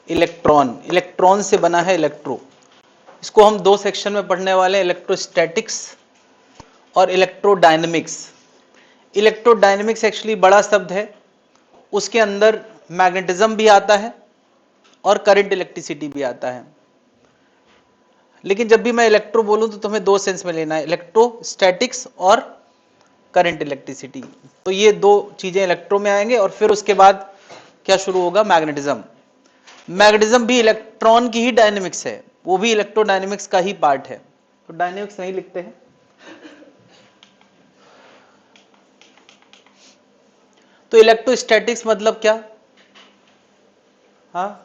Electron, electron से बना है इलेक्ट्रो। इसको हम दो सेक्शन में पढ़ने वाले हैं, इलेक्ट्रोस्टैटिक्स और इलेक्ट्रोडायनेमिक्स। इलेक्ट्रोडायनेमिक्स एक्चुअली बड़ा शब्द है, उसके अंदर मैग्नेटिज्म भी आता है और करंट इलेक्ट्रिसिटी भी आता है। लेकिन जब भी मैं इलेक्ट्रो बोलूं तो तुम्हें दो सेंस में लेना है, इलेक्ट्रोस्टैटिक्स और करंट इलेक्ट्रिसिटी। तो ये दो चीजें इलेक्ट्रो में आएंगे और फिर उसके बाद क्या शुरू होगा, मैग्नेटिज्म। मैग्नेटिज्म भी इलेक्ट्रॉन की ही डायनेमिक्स है, वो भी इलेक्ट्रोडायनेमिक्स का ही पार्ट है। तो डायनेमिक्स नहीं लिखते हैं। तो इलेक्ट्रोस्टैटिक्स मतलब क्या, हाँ,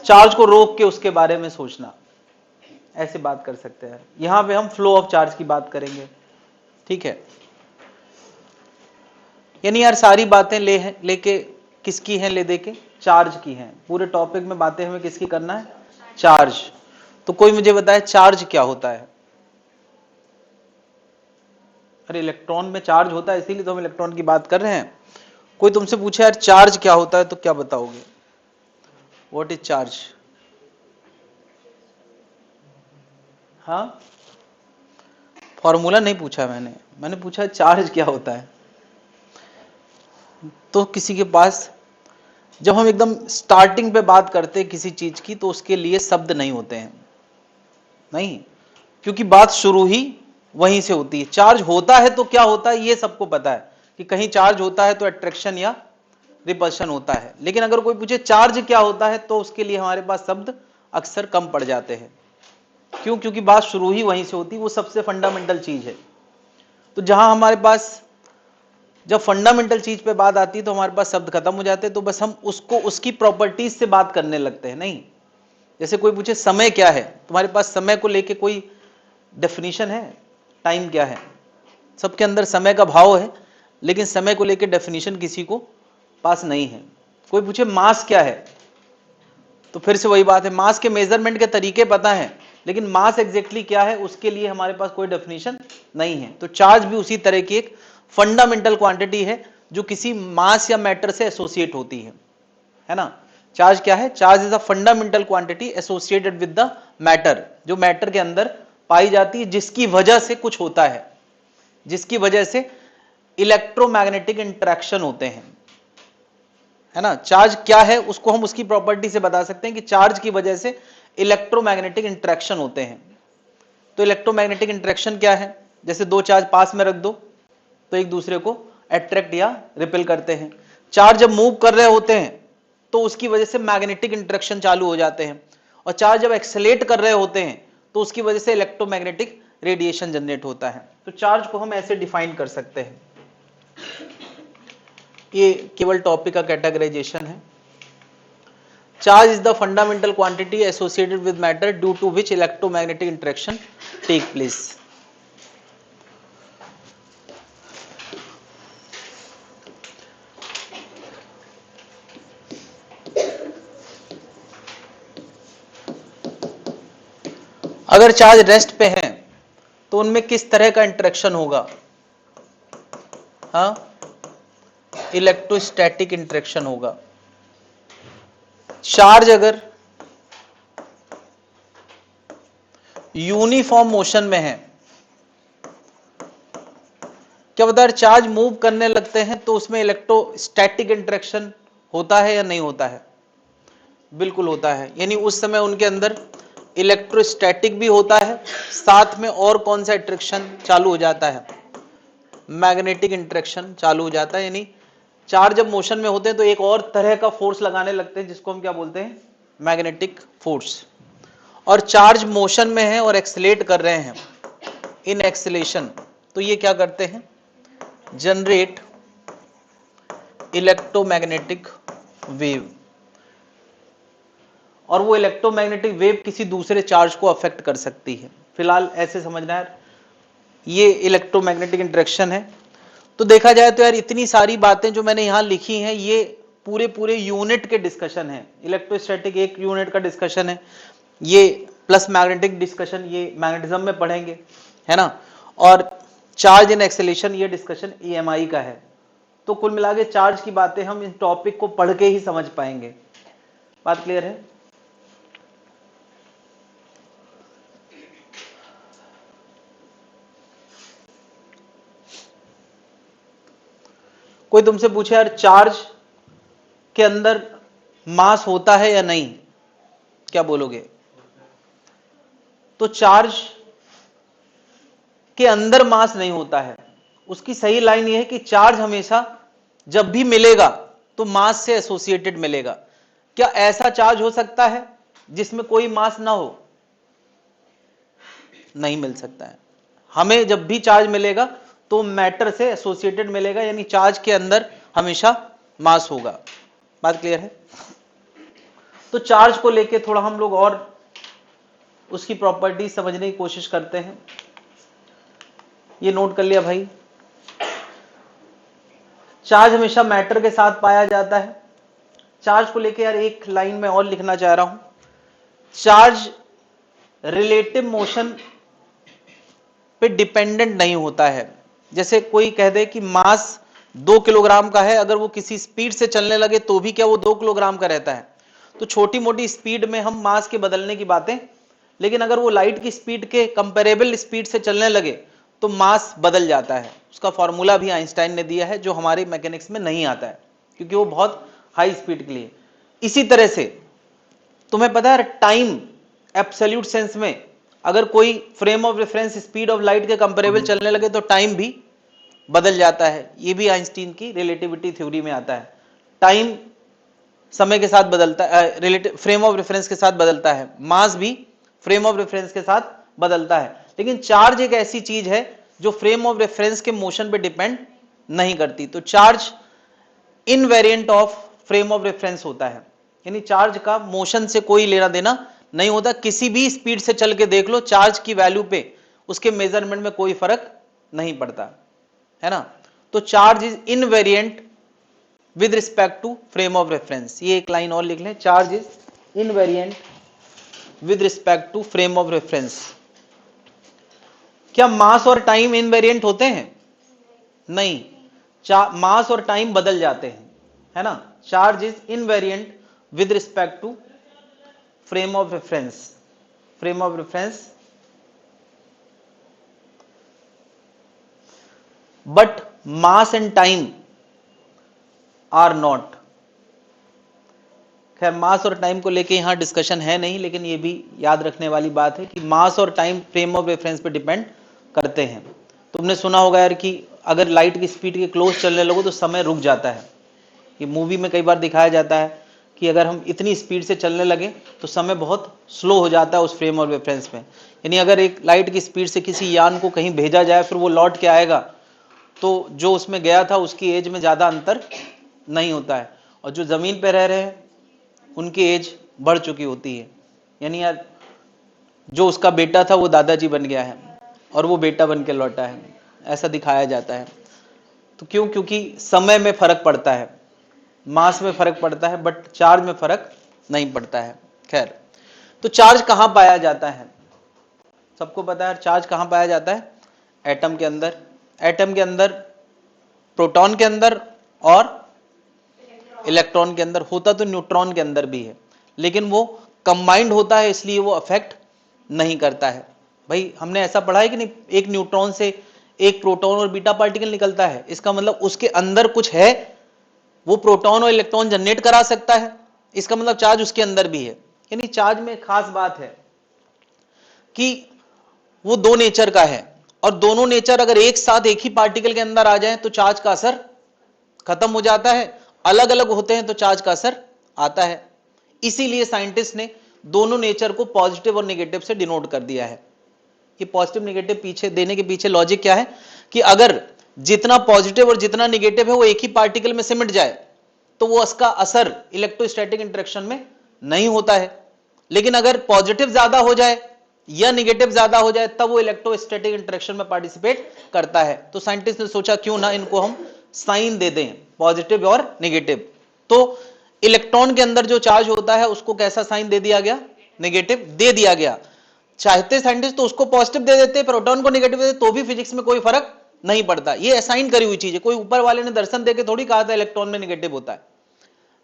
चार्ज को रोक के उसके बारे में सोचना, ऐसे बात कर सकते हैं। यहां पे हम फ्लो ऑफ चार्ज की बात करेंगे, ठीक है। यानी यार सारी बातें लेके किसकी हैं, ले दे के चार्ज की हैं। पूरे टॉपिक में बातें हमें किसकी करना है, चार्ज। तो कोई मुझे बताए चार्ज क्या होता है। अरे इलेक्ट्रॉन में चार्ज होता है, इसीलिए तो हम इलेक्ट्रॉन की बात कर रहे हैं। कोई तुमसे पूछे यार चार्ज क्या होता है तो क्या बताओगे, व्हाट इज चार्ज। हाँ, फॉर्मूला नहीं पूछा मैंने पूछा चार्ज क्या होता है। तो किसी के पास, जब हम एकदम स्टार्टिंग पे बात करते हैं किसी चीज की, तो उसके लिए शब्द नहीं होते हैं, नहीं, क्योंकि बात शुरू ही वहीं से होती है। चार्ज होता है तो क्या होता है ये सबको पता है कि कहीं चार्ज होता है तो अट्रैक्शन या रिपल्शन होता है। लेकिन अगर कोई पूछे चार्ज क्या होता है तो उसके लिए हमारे पास शब्द अक्सर कम पड़ जाते हैं। क्यों, क्योंकि बात शुरू ही वहीं से होती है, वो सबसे फंडामेंटल चीज है। तो जहां हमारे पास जब फंडामेंटल चीज पे बात आती है तो हमारे पास शब्द खत्म हो जाते हैं, तो बस हम उसको उसकी प्रॉपर्टीज से बात करने लगते हैं। नहीं, जैसे कोई पूछे समय क्या है, तुम्हारे पास समय को लेके कोई डेफिनेशन है, टाइम क्या है, सबके अंदर समय का भाव है, लेकिन समय को लेके डेफिनेशन किसी को पास नहीं है। कोई पूछे मास क्या है, तो फिर से वही बात है, मास के मेजरमेंट के तरीके पता है, लेकिन मास एग्जैक्टली क्या है उसके लिए हमारे पास कोई डेफिनेशन नहीं है। तो चार्ज भी उसी तरह की एक फंडामेंटल क्वांटिटी है जो किसी मास या मैटर से एसोसिएट होती है ना। चार्ज क्या है, charge is a fundamental quantity associated with the matter, जो मैटर के अंदर पाई जाती है, जिसकी वजह से कुछ होता है, जिसकी वजह से इलेक्ट्रोमैग्नेटिक इंटरेक्शन होते हैं, है ना। चार्ज क्या है उसको हम उसकी प्रॉपर्टी से बता सकते हैं कि चार्ज की वजह से इलेक्ट्रोमैग्नेटिक इंटरेक्शन होते हैं। तो इलेक्ट्रोमैग्नेटिक इंटरेक्शन क्या है, जैसे दो चार्ज पास में रख दो तो एक दूसरे को अट्रैक्ट या रिपेल करते हैं। चार्ज जब मूव कर रहे होते हैं तो उसकी वजह से मैग्नेटिक इंटरेक्शन चालू हो जाते हैं, और चार्ज जब एक्सेलेरेट कर रहे होते हैं तो उसकी वजह से इलेक्ट्रोमैग्नेटिक रेडिएशन जनरेट होता है। तो चार्ज को हम ऐसे डिफाइन कर सकते हैं। ये केवल टॉपिक का कैटेगराइजेशन है। Charge is the fundamental quantity associated with matter due to which electromagnetic interaction take place. अगर चार्ज रेस्ट पे है तो उनमें किस तरह का इंटरेक्शन होगा, हाँ, इलेक्ट्रोस्टैटिक इंटरेक्शन होगा। चार्ज अगर यूनिफॉर्म मोशन में है, क्या बता रहे, चार्ज मूव करने लगते हैं तो उसमें इलेक्ट्रोस्टैटिक इंटरेक्शन होता है या नहीं होता है, बिल्कुल होता है। यानी उस समय उनके अंदर इलेक्ट्रोस्टैटिक भी होता है, साथ में और कौन सा इंटरेक्शन चालू हो जाता है, मैग्नेटिक इंटरेक्शन चालू हो जाता है। यानी चार्ज जब मोशन में होते हैं तो एक और तरह का फोर्स लगाने लगते हैं जिसको हम क्या बोलते हैं, मैग्नेटिक फोर्स। और चार्ज मोशन में है और एक्सेलेरेट कर रहे हैं, इन एक्सेलेरेशन, तो ये क्या करते हैं, जनरेट इलेक्ट्रोमैग्नेटिक वेव। और वो इलेक्ट्रोमैग्नेटिक वेव किसी दूसरे चार्ज को अफेक्ट कर सकती है। फिलहाल ऐसे समझना है, ये इलेक्ट्रोमैग्नेटिक इंटरेक्शन है। तो देखा जाए तो यार इतनी सारी बातें जो मैंने यहां लिखी हैं ये पूरे यूनिट के डिस्कशन है। इलेक्ट्रोस्टैटिक एक यूनिट का डिस्कशन है, ये प्लस मैग्नेटिक डिस्कशन ये मैग्नेटिज्म में पढ़ेंगे, है ना। और चार्ज इन एक्सेलेरेशन ये डिस्कशन EMI का है। तो कुल मिला के चार्ज की बातें हम इस टॉपिक को पढ़ के ही समझ पाएंगे, बात क्लियर है? कोई तुमसे पूछे यार चार्ज के अंदर मास होता है या नहीं, क्या बोलोगे? तो चार्ज के अंदर मास नहीं होता है। उसकी सही लाइन यह है कि चार्ज हमेशा जब भी मिलेगा तो मास से एसोसिएटेड मिलेगा। क्या ऐसा चार्ज हो सकता है जिसमें कोई मास ना हो? नहीं मिल सकता है। हमें जब भी चार्ज मिलेगा तो मैटर से एसोसिएटेड मिलेगा, यानी चार्ज के अंदर हमेशा मास होगा। बात क्लियर है? तो चार्ज को लेके थोड़ा हम लोग और उसकी प्रॉपर्टी समझने की कोशिश करते हैं। ये नोट कर लिया भाई, चार्ज हमेशा मैटर के साथ पाया जाता है। चार्ज को लेके यार एक लाइन में और लिखना चाह रहा हूं, चार्ज रिलेटिव मोशन पे डिपेंडेंट नहीं होता है। जैसे कोई कह दे कि मास 2 किलोग्राम का है, अगर वो किसी स्पीड से चलने लगे तो भी क्या वो 2 किलोग्राम का रहता है? तो छोटी मोटी स्पीड में हम मास के बदलने की बातें, लेकिन अगर वो लाइट की स्पीड के कंपेरेबल स्पीड से चलने लगे तो मास बदल जाता है। उसका फॉर्मूला भी आइंस्टाइन ने दिया है, जो हमारे मैकेनिक्स में नहीं आता है क्योंकि वो बहुत हाई स्पीड के लिए। इसी तरह से तुम्हें पता है टाइम एब्सोल्यूट सेंस में अगर कोई frame of reference speed of light के कंपेरेबल चलने लगे तो टाइम भी बदल जाता है। ये भी आइंस्टीन की रिलेटिविटी थ्योरी में आता है। टाइम समय के साथ बदलता है, रिलेटिव फ्रेम ऑफ रेफरेंस के साथ बदलता है, मास भी फ्रेम ऑफ रेफरेंस के साथ बदलता है। लेकिन चार्ज एक ऐसी चीज है जो फ्रेम ऑफ रेफरेंस के मोशन पे डिपेंड नहीं करती। तो charge invariant of frame of reference होता है, यानी चार्ज का मोशन से कोई लेना देना नहीं होता। किसी भी स्पीड से चल के देख लो, चार्ज की वैल्यू पे उसके मेजरमेंट में कोई फर्क नहीं पड़ता है ना। तो charge is invariant with respect to frame of reference. ये एक लाइन और लिख लें, charge is invariant with respect to frame of reference. क्या मास और टाइम इनवेरिएंट होते हैं? नहीं, मास और टाइम बदल जाते हैं, है ना। Charge is invariant with respect to frame of reference. Frame of reference, but mass and time are not. खैर मास और टाइम को लेके यहां डिस्कशन है नहीं, लेकिन ये भी याद रखने वाली बात है कि मास और टाइम फ्रेम ऑफ रेफरेंस पे डिपेंड करते हैं। तुमने सुना होगा यार कि अगर लाइट की स्पीड के क्लोज चलने लगो तो समय रुक जाता है। ये मूवी में कई बार दिखाया जाता है कि अगर हम इतनी स्पीड से चलने लगे तो समय बहुत स्लो हो जाता है उस फ्रेम ऑफ रेफरेंस में। यानी अगर एक लाइट की स्पीड से किसी यान को कहीं भेजा जाए फिर वो लौट के आएगा तो जो उसमें गया था उसकी एज में ज़्यादा अंतर नहीं होता है, और जो ज़मीन पर रह रहे हैं उनकी एज बढ़ चुकी होती है। यानी यार जो उसका बेटा था वो दादाजी बन गया है और वो बेटा बन के लौटा है, ऐसा दिखाया जाता है। तो क्यों? क्योंकि समय में फर्क पड़ता है, मास में फर्क पड़ता है, बट चार्ज में फर्क नहीं पड़ता है। खैर, तो चार्ज कहां पाया जाता है? सबको पता है चार्ज कहां पाया जाता है? एटम के अंदर। एटम के अंदर, प्रोटॉन के अंदर और इलेक्ट्रॉन के अंदर। होता तो न्यूट्रॉन के अंदर भी है, लेकिन वो कंबाइंड होता है इसलिए वो अफेक्ट नहीं करता है। भाई हमने ऐसा पढ़ा है कि नहीं, एक न्यूट्रॉन से एक प्रोटॉन और बीटा पार्टिकल निकलता है, इसका मतलब उसके अंदर कुछ है, वो प्रोटॉन और इलेक्ट्रॉन जनरेट करा सकता है, इसका मतलब चार्ज उसके अंदर भी है। यानी चार्ज में खास बात है कि वो दो नेचर का है, और दोनों नेचर अगर एक साथ एक ही पार्टिकल के अंदर आ जाए तो चार्ज का असर खत्म हो जाता है। अलग अलग होते हैं तो चार्ज का असर आता है। इसीलिए साइंटिस्ट ने दोनों नेचर को पॉजिटिव और नेगेटिव से डिनोट कर दिया है। ये पॉजिटिव नेगेटिव पीछे देने के पीछे लॉजिक क्या है कि अगर जितना पॉजिटिव और जितना नेगेटिव है वो एक ही पार्टिकल में सिमट जाए तो वो उसका असर इलेक्ट्रोस्टैटिक इंटरेक्शन में नहीं होता है। लेकिन अगर पॉजिटिव ज्यादा हो जाए या नेगेटिव ज्यादा हो जाए तब वो इलेक्ट्रोस्टैटिक इंटरेक्शन में पार्टिसिपेट करता है। तो साइंटिस्ट ने सोचा क्यों ना इनको हम साइन दे दें, पॉजिटिव और नेगेटिव। तो इलेक्ट्रॉन के अंदर जो चार्ज होता है उसको कैसा साइन दे दिया गया? नेगेटिव दे दिया गया। चाहते साइंटिस्ट तो उसको पॉजिटिव दे देते, प्रोटॉन को नेगेटिव दे देते, तो भी फिजिक्स में कोई फर्क नहीं पड़ता। ये असाइन करी हुई चीज है, कोई ऊपर वाले ने दर्शन देके थोड़ी कहा था इलेक्ट्रॉन में नेगेटिव होता है।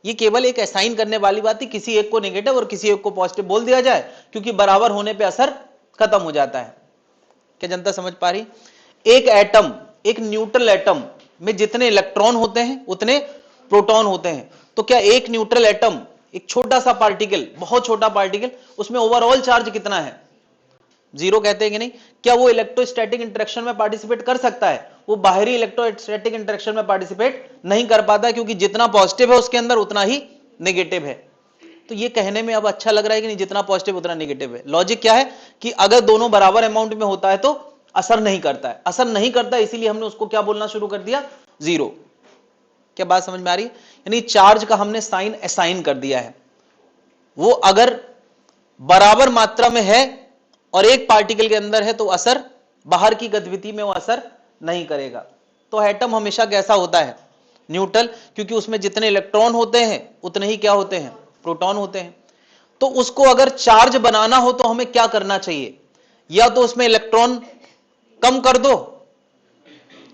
ये केवल एक असाइन करने वाली बात है, किसी एक को नेगेटिव और किसी एक को पॉजिटिव बोल दिया जाए, क्योंकि बराबर होने पे असर खत्म हो जाता है। क्या जनता समझ पा रही? एक एटम, एक न्यूट्रल एटम में जितने इलेक्ट्रॉन होते हैं उतने प्रोटॉन होते हैं। तो क्या एक न्यूट्रल एटम, एक छोटा सा पार्टिकल, बहुत छोटा पार्टिकल, उसमें ओवरऑल चार्ज कितना है? जीरो कहते हैं कि नहीं? क्या वो इलेक्ट्रोस्टैटिक इंटरेक्शन में पार्टिसिपेट कर सकता है? वो बाहरी इलेक्ट्रोस्टैटिक इंटरेक्शन में पार्टिसिपेट नहीं कर पाता, क्योंकि जितना पॉजिटिव है उसके अंदर उतना ही नेगेटिव है। तो ये कहने में अब अच्छा लग रहा है कि नहीं, जितना पॉजिटिव उतना नेगेटिव है। लॉजिक क्या है कि अगर दोनों बराबर अमाउंट में होता है तो असर नहीं करता है, असर नहीं करता है, इसीलिए हमने उसको क्या बोलना शुरू कर दिया? जीरो। क्या बात समझ में आ रही है? यानी चार्ज का हमने साइन असाइन कर दिया है। वो अगर बराबर मात्रा में है और एक पार्टिकल के अंदर है तो असर, बाहर की गतिविधि में वो असर नहीं करेगा। तो एटम हमेशा कैसा होता है? न्यूट्रल, क्योंकि उसमें जितने इलेक्ट्रॉन होते हैं उतने ही क्या होते हैं? प्रोटॉन होते हैं। तो उसको अगर चार्ज बनाना हो तो हमें क्या करना चाहिए? या तो उसमें इलेक्ट्रॉन कम कर दो,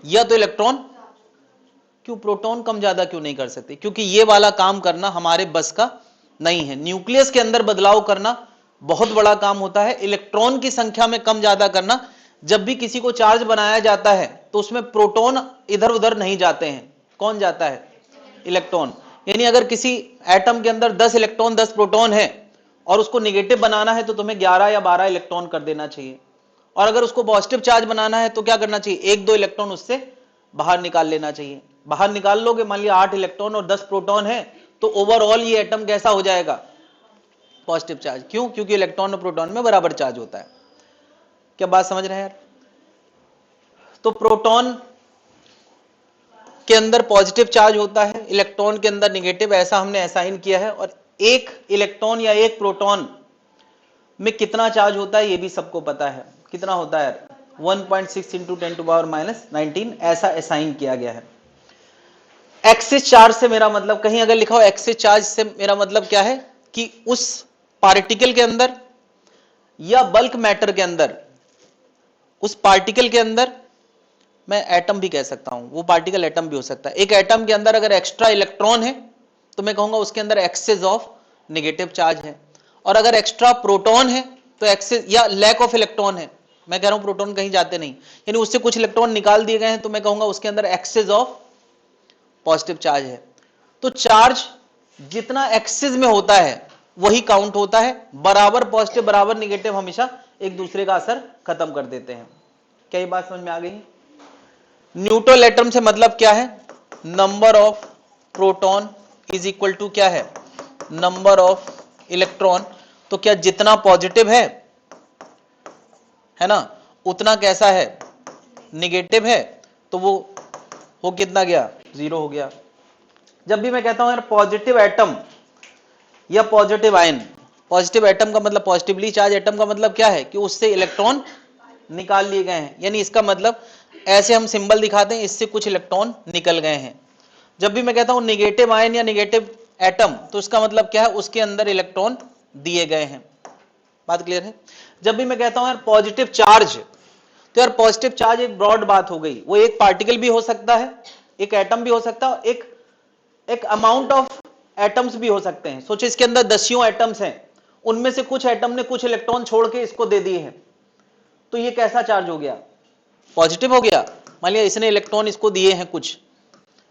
या तो इलेक्ट्रॉन, क्यों प्रोटॉन कम ज्यादा क्यों नहीं कर सकते? क्योंकि ये वाला काम करना हमारे बस का नहीं है। न्यूक्लियस के अंदर बदलाव करना बहुत बड़ा काम होता है, इलेक्ट्रॉन की संख्या में कम ज्यादा करना। जब भी किसी को चार्ज बनाया जाता है तो उसमें प्रोटॉन इधर उधर नहीं जाते हैं। कौन जाता है? इलेक्ट्रॉन। यानी अगर किसी एटम के अंदर 10 इलेक्ट्रॉन 10 प्रोटॉन है और उसको नेगेटिव बनाना है तो तुम्हें 11 या 12 इलेक्ट्रॉन कर देना चाहिए। और अगर उसको पॉजिटिव चार्ज बनाना है तो क्या करना चाहिए? 1-2 इलेक्ट्रॉन उससे बाहर निकाल लेना चाहिए। बाहर निकाल लोगे, मान लिया 8 इलेक्ट्रॉन और 10 प्रोटॉन है, तो ओवरऑल ये एटम कैसा हो जाएगा? Positive charge. क्यों? क्योंकि इलेक्ट्रॉन और प्रोटॉन में बराबर चार्ज होता है। क्या बात समझ रहे हैं यार? तो प्रोटॉन के अंदर पॉजिटिव चार्ज होता है, इलेक्ट्रॉन के अंदर नेगेटिव, ऐसा हमने असाइन किया है। और एक इलेक्ट्रॉन या एक प्रोटॉन में कितना चार्ज होता है ये भी सबको पता है। कितना होता है? 1.6 इंटू 10⁻⁻19 ऐसा असाइन किया गया है। एक्सिस चार्ज से मेरा मतलब, कहीं अगर लिखा हो एक्सिस चार्ज से मेरा मतलब क्या है कि उस पार्टिकल के अंदर या बल्क मैटर के अंदर, उस पार्टिकल के अंदर, मैं एटम भी कह सकता हूं, वो पार्टिकल एटम भी हो सकता है। एक एटम के अंदर अगर एक्स्ट्रा इलेक्ट्रॉन है तो मैं कहूंगा उसके अंदर एक्सेस ऑफ नेगेटिव चार्ज है। और अगर एक्स्ट्रा प्रोटॉन है तो एक्सेस या लैक ऑफ इलेक्ट्रॉन है, मैं कह रहा हूं प्रोटॉन कहीं जाते नहीं, यानी उससे कुछ इलेक्ट्रॉन निकाल दिए गए हैं, तो मैं कहूंगा उसके अंदर एक्सेस ऑफ पॉजिटिव चार्ज है। तो चार्ज जितना एक्सेस में होता है वही काउंट होता है। बराबर पॉजिटिव बराबर नेगेटिव हमेशा एक दूसरे का असर खत्म कर देते हैं। क्या ये बात समझ में आ गई? न्यूट्रल एटम से मतलब क्या है? Number of proton is equal to क्या है? Number of electron. तो क्या जितना पॉजिटिव है ना, उतना कैसा है? नेगेटिव है। तो वो हो कितना गया? जीरो हो गया। जब भी मैं कहता हूं यार पॉजिटिव एटम या पॉजिटिव आयन, पॉजिटिव एटम का मतलब पॉजिटिवली चार्ज एटम का मतलब क्या है? कि उससे इलेक्ट्रॉन निकाल लिए गए हैं। यानी इसका मतलब ऐसे हम सिंबल दिखाते हैं, इससे कुछ इलेक्ट्रॉन निकल गए हैं। जब भी मैं कहता हूं नेगेटिव आयन या नेगेटिव एटम, तो इसका मतलब क्या है? उसके अंदर इलेक्ट्रॉन दिए गए हैं। बात क्लियर है? जब भी मैं कहता हूं यार पॉजिटिव चार्ज, तो यार पॉजिटिव चार्ज एक ब्रॉड बात हो गई। वो एक पार्टिकल भी हो सकता है, एक एटम भी हो सकता है, एक अमाउंट ऑफ एटम्स भी हो सकते हैं। सोचिए इसके अंदर 10 एटम्स हैं, उनमें से कुछ एटम ने कुछ इलेक्ट्रॉन छोड़ के इसको दे दिए हैं, तो ये कैसा चार्ज हो गया? पॉजिटिव हो गया। मान लिया इसने इलेक्ट्रॉन इसको दिए हैं कुछ,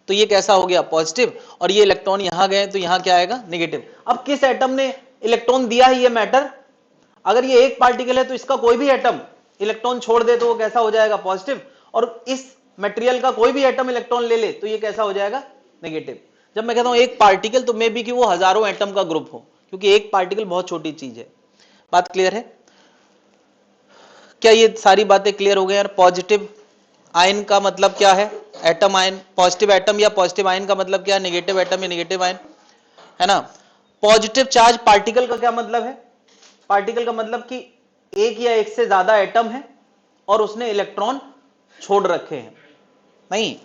तो ये कैसा हो गया? पॉजिटिव। और ये इलेक्ट्रॉन यहां गए तो यहां क्या आएगा? नेगेटिव। अब किस एटम ने इलेक्ट्रॉन दिया है ये मैटर। अगर ये एक पार्टिकल है तो इसका कोई भी एटम इलेक्ट्रॉन छोड़ दे तो वो कैसा हो जाएगा? पॉजिटिव। और इस मटेरियल का कोई भी एटम इलेक्ट्रॉन ले ले तो ये कैसा हो जाएगा? नेगेटिव। जब मैं कहता हूं एक पार्टिकल, तो मे बी कि वो हजारों एटम का ग्रुप हो, क्योंकि एक पार्टिकल बहुत छोटी चीज है। बात क्लियर है? क्या ये सारी बातें क्लियर हो गई यार? पॉजिटिव आयन का मतलब क्या है? Atom ion. पॉजिटिव एटम या पॉजिटिव आयन का मतलब क्या है? नेगेटिव एटम या नेगेटिव आयन, है ना। पॉजिटिव चार्ज पार्टिकल का क्या मतलब है? पार्टिकल का मतलब कि एक या एक से ज्यादा एटम है और उसने इलेक्ट्रॉन छोड़ रखे हैं। नहीं,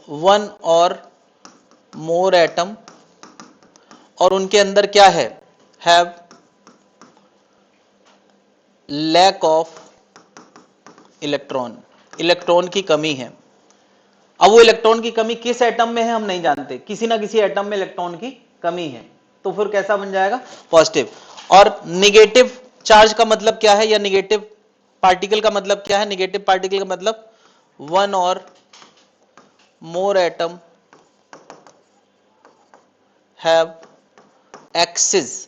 वन और मोर एटम, और उनके अंदर क्या है? Have lack of electron, electron की कमी है। अब वो इलेक्ट्रॉन की कमी किस एटम में है हम नहीं जानते, किसी ना किसी एटम में इलेक्ट्रॉन की कमी है, तो फिर कैसा बन जाएगा, पॉजिटिव। और निगेटिव चार्ज का मतलब क्या है, या निगेटिव पार्टिकल का मतलब क्या है, निगेटिव पार्टिकल का मतलब वन और मोर atom have axis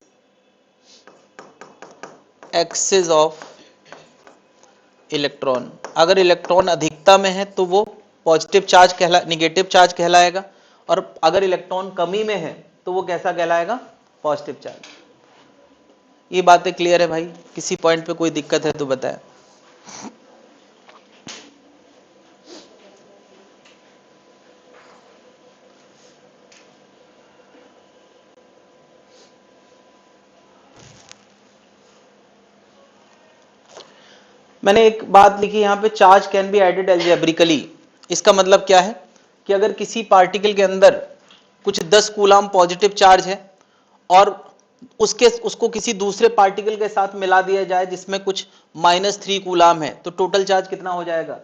of electron. अगर इलेक्ट्रॉन अधिकता में है तो वो पॉजिटिव चार्ज निगेटिव चार्ज कहलाएगा, और अगर इलेक्ट्रॉन कमी में है तो वो कैसा कहलाएगा, पॉजिटिव चार्ज। ये बातें क्लियर है भाई? किसी पॉइंट पे कोई दिक्कत है तो बताएं। मैंने एक बात लिखी यहां पे, charge can be added algebraically. इसका मतलब क्या है कि अगर किसी पार्टिकल के अंदर कुछ 10 कूलाम पॉजिटिव चार्ज है और उसको किसी दूसरे पार्टिकल के साथ मिला दिया जाए जिसमें कुछ -3 कूलाम है, तो टोटल चार्ज कितना हो जाएगा,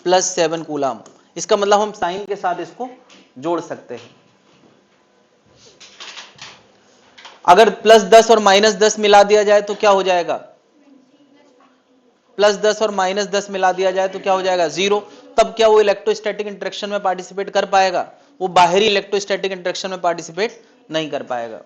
+7 कूलाम। इसका मतलब हम साइन के साथ इसको जोड़ सकते हैं। अगर +10 और -10 मिला दिया जाए तो क्या हो जाएगा, +10 और -10 मिला दिया जाए तो क्या हो जाएगा, 0। तब क्या वो इलेक्ट्रोस्टैटिक इंटरेक्शन में पार्टिसिपेट कर पाएगा, वो बाहरी इलेक्ट्रोस्टैटिक इंटरेक्शन में पार्टिसिपेट नहीं कर पाएगा।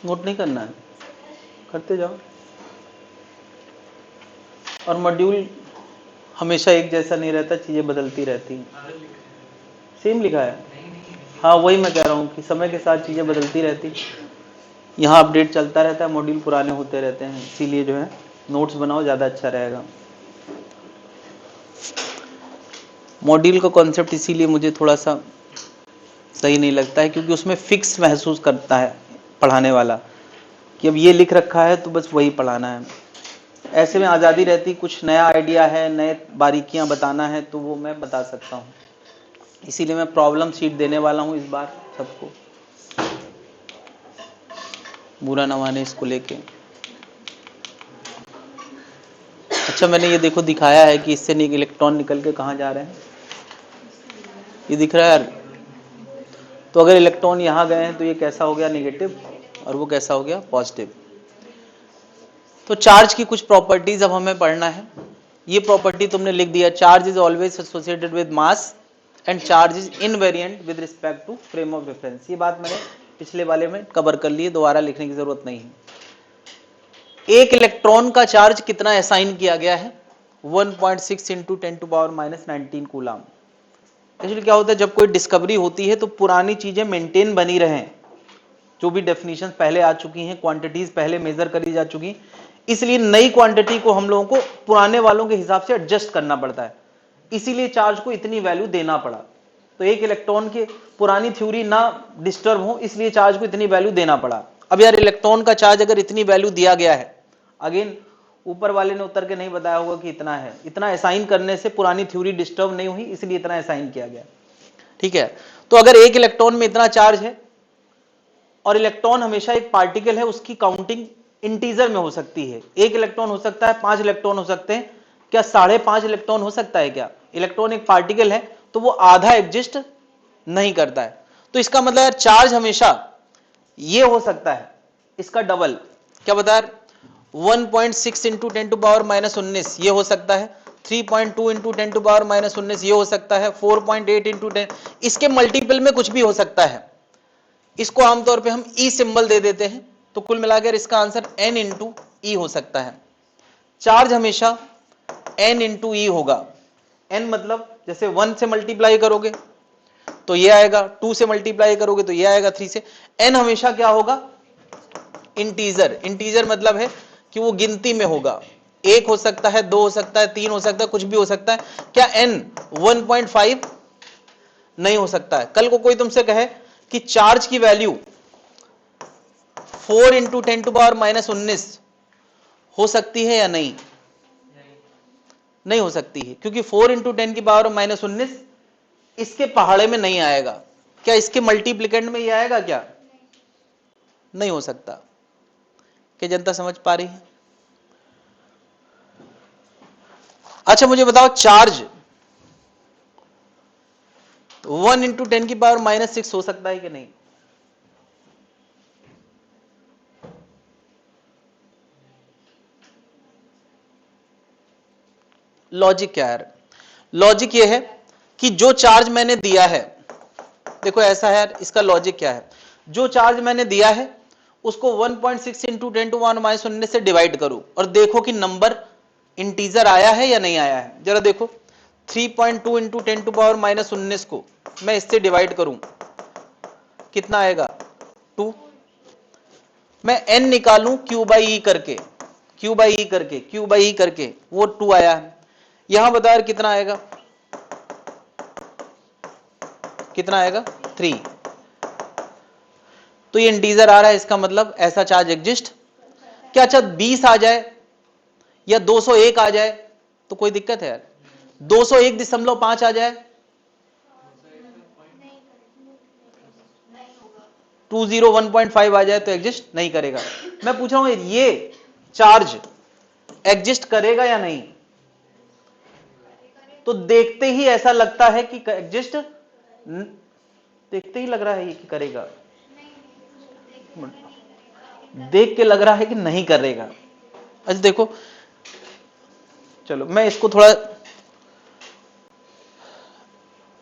नोट नहीं करना है, करते जाओ। और मॉड्यूल हमेशा एक जैसा नहीं रहता, चीजें बदलती रहती हैं। सेम लिखा है, हाँ वही मैं कह रहा हूँ कि समय के साथ चीजें बदलती रहती, यहाँ अपडेट चलता रहता है, मॉड्यूल पुराने होते रहते हैं, इसीलिए जो है नोट्स बनाओ, ज़्यादा अच्छा रहेगा। मॉड्यूल का कॉन्सेप्ट इसीलिए मुझे थोड़ा सा सही नहीं लगता है, क्योंकि उसमें फिक्स महसूस करता है पढ़ाने वाला कि अब ये लिख रखा है तो बस वही पढ़ाना है। ऐसे में आज़ादी रहती, कुछ नया आइडिया है, नए बारीकियां बताना है तो वो मैं बता सकता हूँ। इसीलिए मैं प्रॉब्लम शीट देने वाला हूँ इस बार सबको, बुरा ना माने इसको लेके। अच्छा मैंने ये देखो दिखाया है कि इससे इलेक्ट्रॉन निकल के कहाँ जा रहे हैं, ये दिख रहा है यार। तो अगर इलेक्ट्रॉन यहाँ गए हैं तो ये कैसा हो गया, नेगेटिव, और वो कैसा हो गया, पॉजिटिव। तो चार्ज की कुछ प्रॉपर्टीज अब हमें पढ़ना है। ये प्रॉपर्टी तुमने लिख दिया, charge is always associated with mass and charge is invariant with respect to frame of reference. ये बात मैंने पिछले वाले में कवर कर ली है, दोबारा लिखने की जरूरत नहीं है। एक इलेक्ट्रॉन का चार्ज कितना असाइन किया गया है, 1.6 × 10⁻⁻19 कूलाम। एक्चुअली क्या होता है, जब कोई डिस्कवरी होती है तो पुरानी चीजें मेंटेन बनी रहें, जो भी डेफिनेशन पहले आ चुकी हैं, क्वांटिटीज पहले मेजर करी जा चुकी, इसलिए नई क्वांटिटी को हम लोगों को पुराने वालों के हिसाब से एडजस्ट करना पड़ता है, इसीलिए चार्ज को इतनी वैल्यू देना पड़ा। तो एक इलेक्ट्रॉन की पुरानी थ्योरी ना डिस्टर्ब हो, इसलिए चार्ज को इतनी वैल्यू देना पड़ा। अब यार इलेक्ट्रॉन का चार्ज अगर इतनी वैल्यू दिया गया है, अगेन ऊपर वाले ने उतर के नहीं बताया होगा कि इतना है, इतना असाइन करने से पुरानी थ्योरी डिस्टर्ब नहीं हुई, इसलिए इतना असाइन किया गया। ठीक है, तो अगर एक इलेक्ट्रॉन में इतना चार्ज है, और इलेक्ट्रॉन हमेशा एक पार्टिकल है, उसकी काउंटिंग इंटीजर में हो सकती है। एक इलेक्ट्रॉन हो सकता है, 5 इलेक्ट्रॉन हो सकते हैं, क्या 5.5 इलेक्ट्रॉन हो सकता है क्या? इलेक्ट्रॉन एक पार्टिकल है तो वो आधा एग्जिस्ट नहीं करता है, तो इसका मतलब है चार्ज हमेशा ये हो सकता है, इसका डबल। क्या बता रहे, 1.6 × 10⁻⁻19 ये हो सकता है, 3.2 × 10⁻⁻19 ये हो सकता है, 4.8 × 10, इसके मल्टीपल में कुछ भी हो सकता है। इसको आमतौर पे हम ई सिंबल दे देते हैं, तो कुल मिलाकर इसका आंसर n × e हो सकता है। चार्ज हमेशा n × e होगा। n मतलब जैसे 1 से मल्टीप्लाई करोगे तो ये आएगा, 2 से मल्टीप्लाई करोगे तो ये आएगा, 3 से। n हमेशा क्या होगा, इंटीजर। इंटीजर मतलब है कि वो गिनती में होगा, 1 हो सकता है, 2 हो सकता है, 3 हो सकता है, कुछ भी हो सकता है। क्या n 1.5 नहीं हो सकता है? कल को कोई तुमसे कहे कि चार्ज की वैल्यू 4 इंटू 10⁻⁻19 हो सकती है या नहीं? नहीं हो सकती है, क्योंकि 4 इंटू 10⁻⁻19 इसके पहाड़े में नहीं आएगा। क्या इसके मल्टीप्लिकेंड में ये आएगा? क्या नहीं हो सकता। क्या जनता समझ पा रही है? अच्छा मुझे बताओ, चार्ज 1 इंटू 10⁻⁻6 हो सकता है कि नहीं? लॉजिक क्या है? लॉजिक ये है कि जो चार्ज मैंने दिया है, देखो ऐसा है, इसका लॉजिक क्या है, जो चार्ज मैंने दिया है उसको 1.6 इंटू 10⁻⁻19 से डिवाइड करूं और देखो कि नंबर इंटीजर आया है या नहीं आया है। जरा देखो, 3.2 इंटू 10⁻⁻19 को मैं इससे डिवाइड करूं, कितना आएगा? 2। मैं n निकालूं q बाई ई करके, q बाई ई करके, q बाई ई करके, वो 2 आया है। यहां बता यार कितना आएगा? कितना आएगा? 3। तो ये इंटीजर आ रहा है, इसका मतलब ऐसा चार्ज एग्जिस्ट। क्या अच्छा 20 आ जाए या 201 आ जाए तो कोई दिक्कत है यार? 201.5 आ जाए, 201.5 आ जाए तो एग्जिस्ट नहीं करेगा। मैं पूछ रहा हूं ये चार्ज एग्जिस्ट करेगा या नहीं? तो देखते ही ऐसा लगता है कि एग्जिस्ट, देखते ही लग रहा है कि करेगा, देख के लग रहा है कि नहीं करेगा। अच्छा देखो, चलो मैं इसको थोड़ा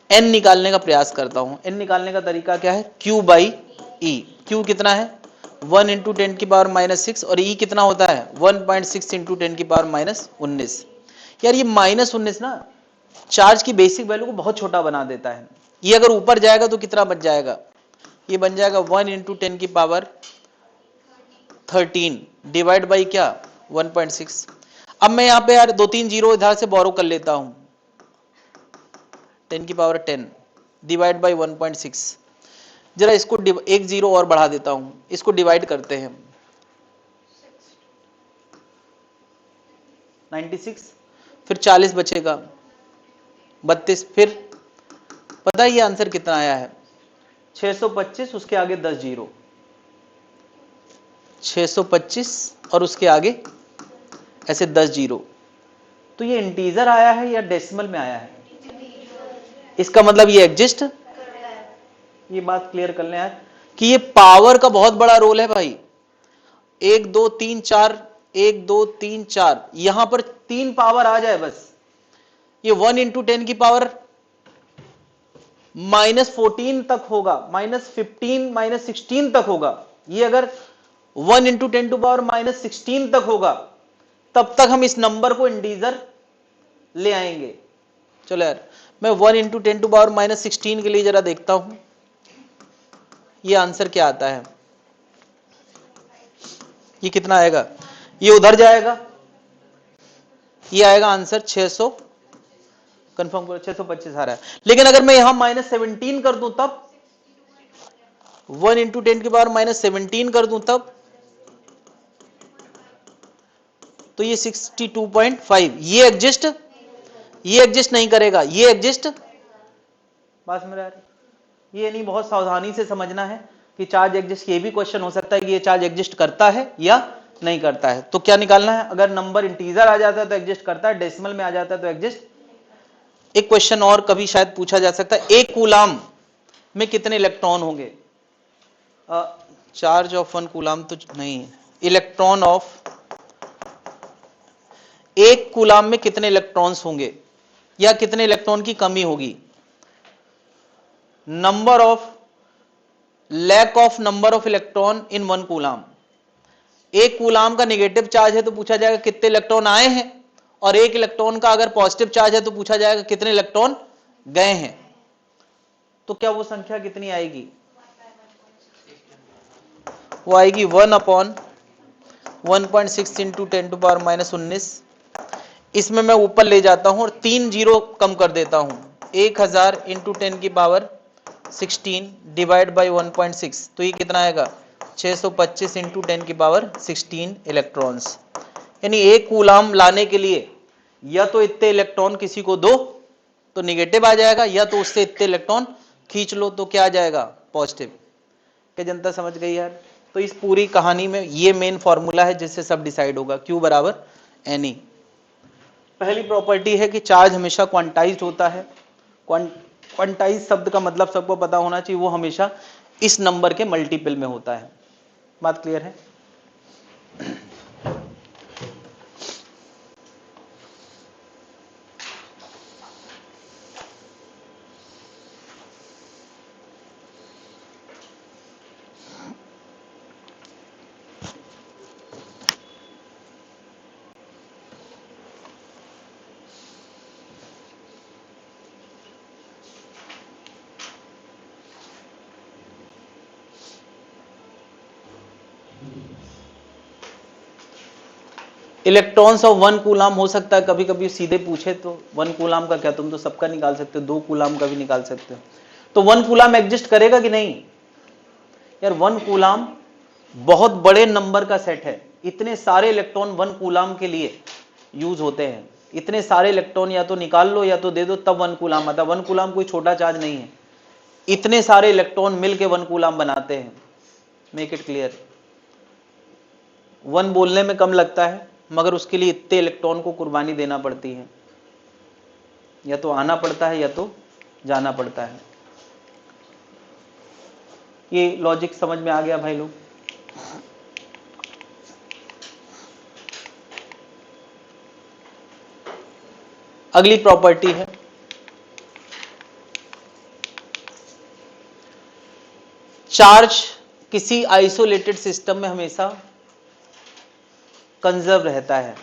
n निकालने का प्रयास करता हूं। n निकालने का तरीका क्या है? q by E. q कितना है? 1 इंटू 10⁻⁻6 और e कितना होता है? 1.6 इंटू 10⁻⁻19। यार ये -19 ना चार्ज की बेसिक वैल्यू को बहुत छोटा बना देता है। ये अगर ऊपर जाएगा तो कितना बच जाएगा? ये बन जाएगा 1 इंटू 10⁻13 डिवाइड बाई क्या? 1.6। अब मैं यहाँ पे यार 2-3 जीरो इधर से बोरो कर लेता हूं, 10⁻10 डिवाइड बाई 1.6। जरा इसको एक जीरो और बढ़ा देता हूं, इसको डिवाइड करते हैं, 96, फिर 40 बचेगा, 32, फिर पता है ये आंसर कितना आया है? 625, उसके आगे 10 जीरो, 625 और उसके आगे ऐसे 10 जीरो। तो ये इंटीजर आया है या डेसिमल में आया है? इसका मतलब ये एग्जिस्ट। ये बात क्लियर कर लें यार कि ये पावर का बहुत बड़ा रोल है भाई। 1 2 3 4, 1 2 3 4, यहां पर 3 पावर आ जाए बस, ये 1 इंटू 10 की पावर -14 तक होगा, -15, -16 तक होगा। ये अगर 1 इंटू 10⁻⁻16 तक होगा तब तक हम इस नंबर को इंटीजर ले आएंगे। चलो यार मैं 1 इंटू 10⁻⁻16 के लिए जरा देखता हूं ये आंसर क्या आता है। ये कितना आएगा? ये उधर जाएगा, ये आएगा आंसर 600, कंफर्म करो 625 आ रहा है। लेकिन अगर मैं यहां -17 कर दूं तब, 1 इंटू 10⁻⁻17 कर दूं तब, तो ये 62.5, ये एग्जिस्ट नहीं करेगा, ये एग्जिस्ट। बात समझ आ रही? ये नहीं, बहुत सावधानी से समझना है कि चार्ज एग्जिस्ट, ये भी क्वेश्चन हो सकता है कि ये चार्ज एग्जिस्ट करता है या नहीं करता है। तो क्या निकालना है? अगर नंबर इंटीजर आ जाता है तो एग्जिस्ट करता है, डेसिमल में आ जाता है तो एग्जिस्ट। एक क्वेश्चन और कभी शायद पूछा जा सकता है, एक कूलाम में कितने इलेक्ट्रॉन होंगे? चार्ज ऑफ 1 कूलाम तो नहीं, इलेक्ट्रॉन ऑफ, एक कूलाम में कितने इलेक्ट्रॉन्स होंगे या कितने इलेक्ट्रॉन की कमी होगी? Number of, lack of number of electron in 1 coulomb. एक कूलाम का नेगेटिव चार्ज है तो पूछा जाएगा कितने इलेक्ट्रॉन आए हैं, और एक इलेक्ट्रॉन का अगर पॉजिटिव चार्ज है तो पूछा जाएगा कितने इलेक्ट्रॉन गए हैं। तो क्या वो संख्या कितनी आएगी? वो आएगी 1/1.6 इंटू 10⁻⁻19 इसमें मैं ऊपर ले जाता हूं और 3 जीरो कम कर देता हूं। 1000 इंटू 10 की पावर 16 डिवाइड बाई 1.6, तो ये कितना आएगा 625 इंटू 10 की पावर 16 इलेक्ट्रॉन्स। यानी एक कूलाम लाने के लिए या तो इतने इलेक्ट्रॉन किसी को दो तो निगेटिव आ जाएगा, या तो उससे इतने इलेक्ट्रॉन खींच लो तो क्या आ जाएगा पॉजिटिव। क्या जनता समझ गई यार? तो इस पूरी कहानी में ये मेन फॉर्मूला है जिससे सब डिसाइड होगा, Q बराबर Ne। पहली प्रॉपर्टी है कि चार्ज हमेशा क्वांटाइज्ड होता है। क्वांटाइज शब्द का मतलब सबको पता होना चाहिए, वो हमेशा इस नंबर के मल्टीपल में होता है। बात क्लियर है? इलेक्ट्रॉन्स ऑफ 1 कूलाम हो सकता है कभी कभी सीधे पूछे तो 1 कूलाम का क्या, तुम तो सबका निकाल सकते हो, 2 कूलाम का भी निकाल सकते हो। तो 1 कूलाम एग्जिस्ट करेगा कि नहीं यार? 1 कूलाम बहुत बड़े नंबर का सेट है, इतने सारे इलेक्ट्रॉन 1 कूलाम के लिए यूज होते हैं। इतने सारे इलेक्ट्रॉन या तो निकाल लो या तो दे दो तब 1 कूलाम आता है। 1 कूलाम कोई छोटा चार्ज नहीं है, इतने सारे इलेक्ट्रॉन मिलके 1 कूलाम बनाते हैं। Make it clear. 1 बोलने में कम लगता है मगर उसके लिए इतने इलेक्ट्रॉन को कुर्बानी देना पड़ती है, या तो आना पड़ता है या तो जाना पड़ता है। ये लॉजिक समझ में आ गया भाई लोग? अगली प्रॉपर्टी है चार्ज किसी आइसोलेटेड सिस्टम में हमेशा कंजर्व रहता है।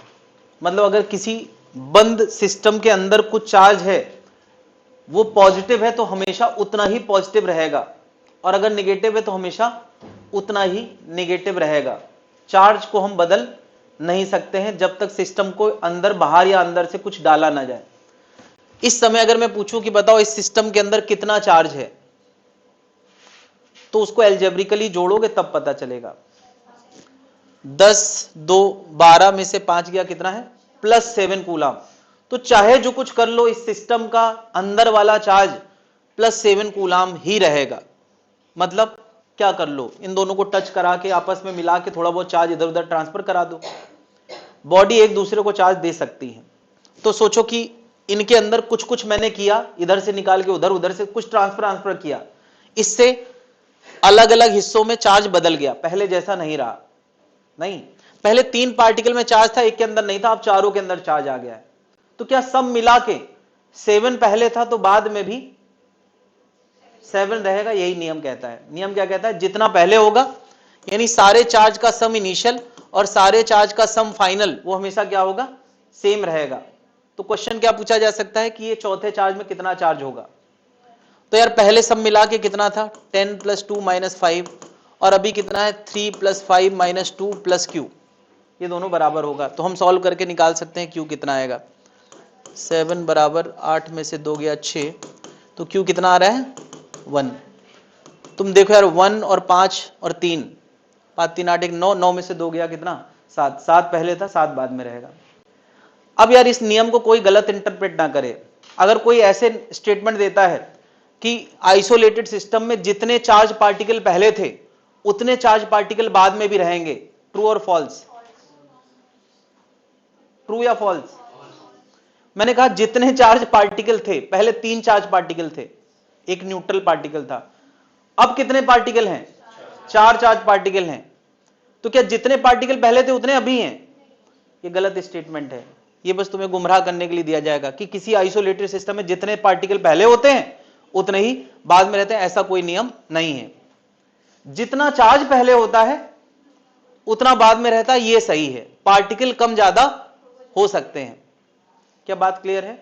मतलब अगर किसी बंद सिस्टम के अंदर कुछ चार्ज है, वो पॉजिटिव है तो हमेशा उतना ही पॉजिटिव रहेगा, और अगर नेगेटिव है तो हमेशा उतना ही नेगेटिव रहेगा। चार्ज को हम बदल नहीं सकते हैं जब तक सिस्टम को अंदर बाहर या अंदर से कुछ डाला ना जाए। इस समय अगर मैं पूछूं कि बताओ इस सिस्टम के अंदर कितना चार्ज है, तो उसको एल्जेब्रिकली जोड़ोगे तब पता चलेगा। 10, 2, 12 में से 5 गया, कितना है +7 कूलाम। तो चाहे जो कुछ कर लो इस सिस्टम का अंदर वाला चार्ज +7 कूलाम ही रहेगा। मतलब क्या कर लो, इन दोनों को टच करा के आपस में मिला के थोड़ा बहुत चार्ज इधर उधर ट्रांसफर करा दो। बॉडी एक दूसरे को चार्ज दे सकती है। तो सोचो कि इनके अंदर कुछ कुछ मैंने किया, इधर से निकाल के उधर, उधर से कुछ ट्रांसफर किया, इससे अलग अलग हिस्सों में चार्ज बदल गया, पहले जैसा नहीं रहा। नहीं, पहले 3 पार्टिकल में चार्ज था, एक के अंदर नहीं था, अब चारों के अंदर चार्ज आ गया है। तो क्या सब मिला के 7 पहले था तो बाद में भी 7 रहेगा? यही नियम कहता है। नियम क्या कहता है? जितना पहले होगा, यानी सारे चार्ज का सम इनिशियल और सारे चार्ज का सम फाइनल, वो हमेशा क्या होगा? सेम रहेगा। तो क्वेश्चन क्या पूछा जा सकता है कि ये चौथे चार्ज में कितना चार्ज होगा? तो यार पहले सब मिला के कितना था? 10 + 2 - 5, और अभी कितना है? 3 + 5 - 2 + Q। ये दोनों बराबर होगा तो हम सॉल्व करके निकाल सकते हैं Q कितना आएगा। 7 बराबर 8 में से 2 गया 6, तो Q कितना आ रहा है? 1। तुम देखो यार 1 और 5 और 3, 5 3 8 1 9, 9 में से 2 गया कितना? 7। 7 पहले था, 7 बाद में रहेगा। अब यार इस नियम को कोई गलत इंटरप्रेट ना करे। अगर कोई ऐसे स्टेटमेंट देता है कि आइसोलेटेड सिस्टम में जितने चार्ज पार्टिकल पहले थे उतने चार्ज पार्टिकल बाद में भी रहेंगे, ट्रू और फॉल्स? ट्रू या फॉल्स? मैंने कहा जितने चार्ज पार्टिकल थे पहले, 3 चार्ज पार्टिकल थे, एक न्यूट्रल पार्टिकल था, अब कितने पार्टिकल हैं? 4 चार्ज पार्टिकल हैं। तो क्या जितने पार्टिकल पहले थे उतने अभी हैं? ये गलत स्टेटमेंट है। ये बस तुम्हें गुमराह करने के लिए दिया जाएगा कि किसी आइसोलेटेड सिस्टम में जितने पार्टिकल पहले होते हैं उतने ही बाद में रहते हैं, ऐसा कोई नियम नहीं है। जितना चार्ज पहले होता है उतना बाद में रहता है, ये सही है। पार्टिकल कम ज्यादा हो सकते हैं। क्या बात क्लियर है?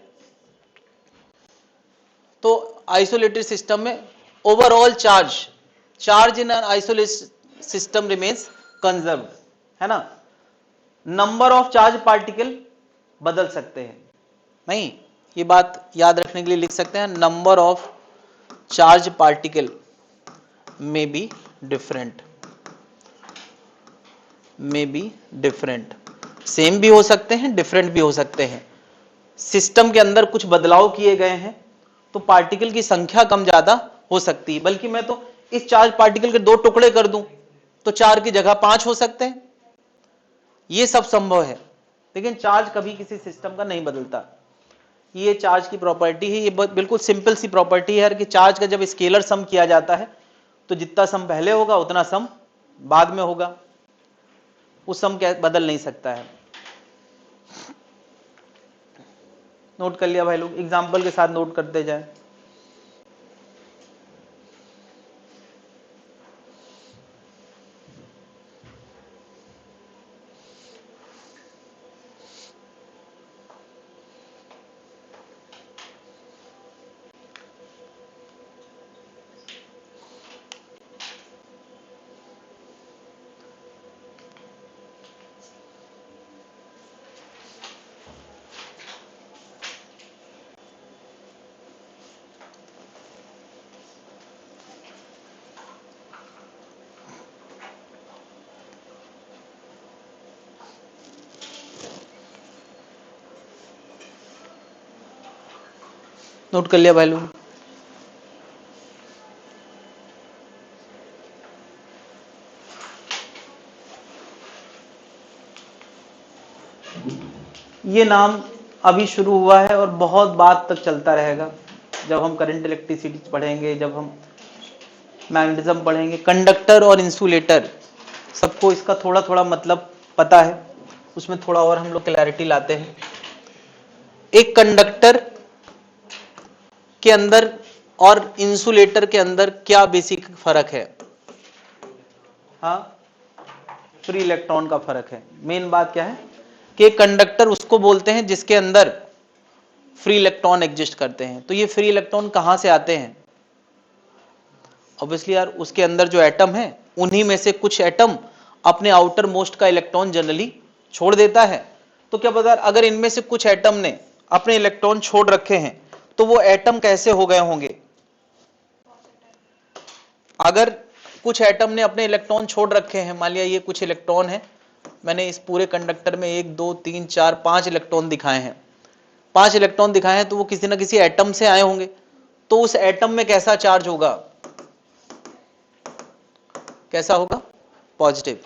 तो आइसोलेटेड सिस्टम में overall charge in an isolated system remains conserved, है ना। नंबर ऑफ चार्ज पार्टिकल बदल सकते हैं। नहीं, ये बात याद रखने के लिए लिख सकते हैं, number of charge particle may be different, may be different, same भी हो सकते हैं, डिफरेंट भी हो सकते हैं। सिस्टम के अंदर कुछ बदलाव किए गए हैं तो पार्टिकल की संख्या कम ज्यादा हो सकती है, बल्कि मैं तो इस चार्ज पार्टिकल के 2 टुकड़े कर दूं तो 4 की जगह 5 हो सकते हैं, ये सब संभव है। लेकिन चार्ज कभी किसी सिस्टम का नहीं बदलता, ये चार्ज की प्रॉपर्टी है, ये बिल्कुल सिंपल सी प्रॉपर्टी है कि चार्ज का जब स्केलर सम किया जाता है तो जितना सम पहले होगा उतना सम बाद में होगा, उस सम क्या बदल नहीं सकता है। नोट कर लिया भाई लोग, एग्जाम्पल के साथ नोट करते जाए। नोट कर लिया भाई लोग। ये नाम अभी शुरू हुआ है और बहुत बात तक चलता रहेगा, जब हम करंट इलेक्ट्रिसिटी पढ़ेंगे, जब हम मैग्नेटिज्म पढ़ेंगे। कंडक्टर और इंसुलेटर, सबको इसका थोड़ा थोड़ा मतलब पता है, उसमें थोड़ा और हम लोग क्लैरिटी लाते हैं। एक कंडक्टर के अंदर और इंसुलेटर के अंदर क्या बेसिक फर्क है? हाँ, फ्री इलेक्ट्रॉन का फर्क है। मेन बात क्या है कि कंडक्टर उसको बोलते हैं जिसके अंदर फ्री इलेक्ट्रॉन एग्जिस्ट करते हैं। तो ये फ्री इलेक्ट्रॉन कहां से आते हैं? ऑब्वियसली यार, उसके अंदर जो एटम है उन्हीं में से कुछ एटम अपने आउटर मोस्ट का इलेक्ट्रॉन जनरली छोड़ देता है। तो क्या पता अगर इनमें से कुछ एटम ने अपने इलेक्ट्रॉन छोड़ रखे हैं तो वो एटम कैसे हो गए होंगे? अगर कुछ एटम ने अपने इलेक्ट्रॉन छोड़ रखे हैं, मान लिया ये कुछ इलेक्ट्रॉन है, मैंने इस पूरे कंडक्टर में 1 2 3 4 5 इलेक्ट्रॉन दिखाए हैं, 5 इलेक्ट्रॉन दिखाए हैं, तो वो किसी ना किसी एटम से आए होंगे। तो उस एटम में कैसा चार्ज होगा? कैसा होगा? पॉजिटिव।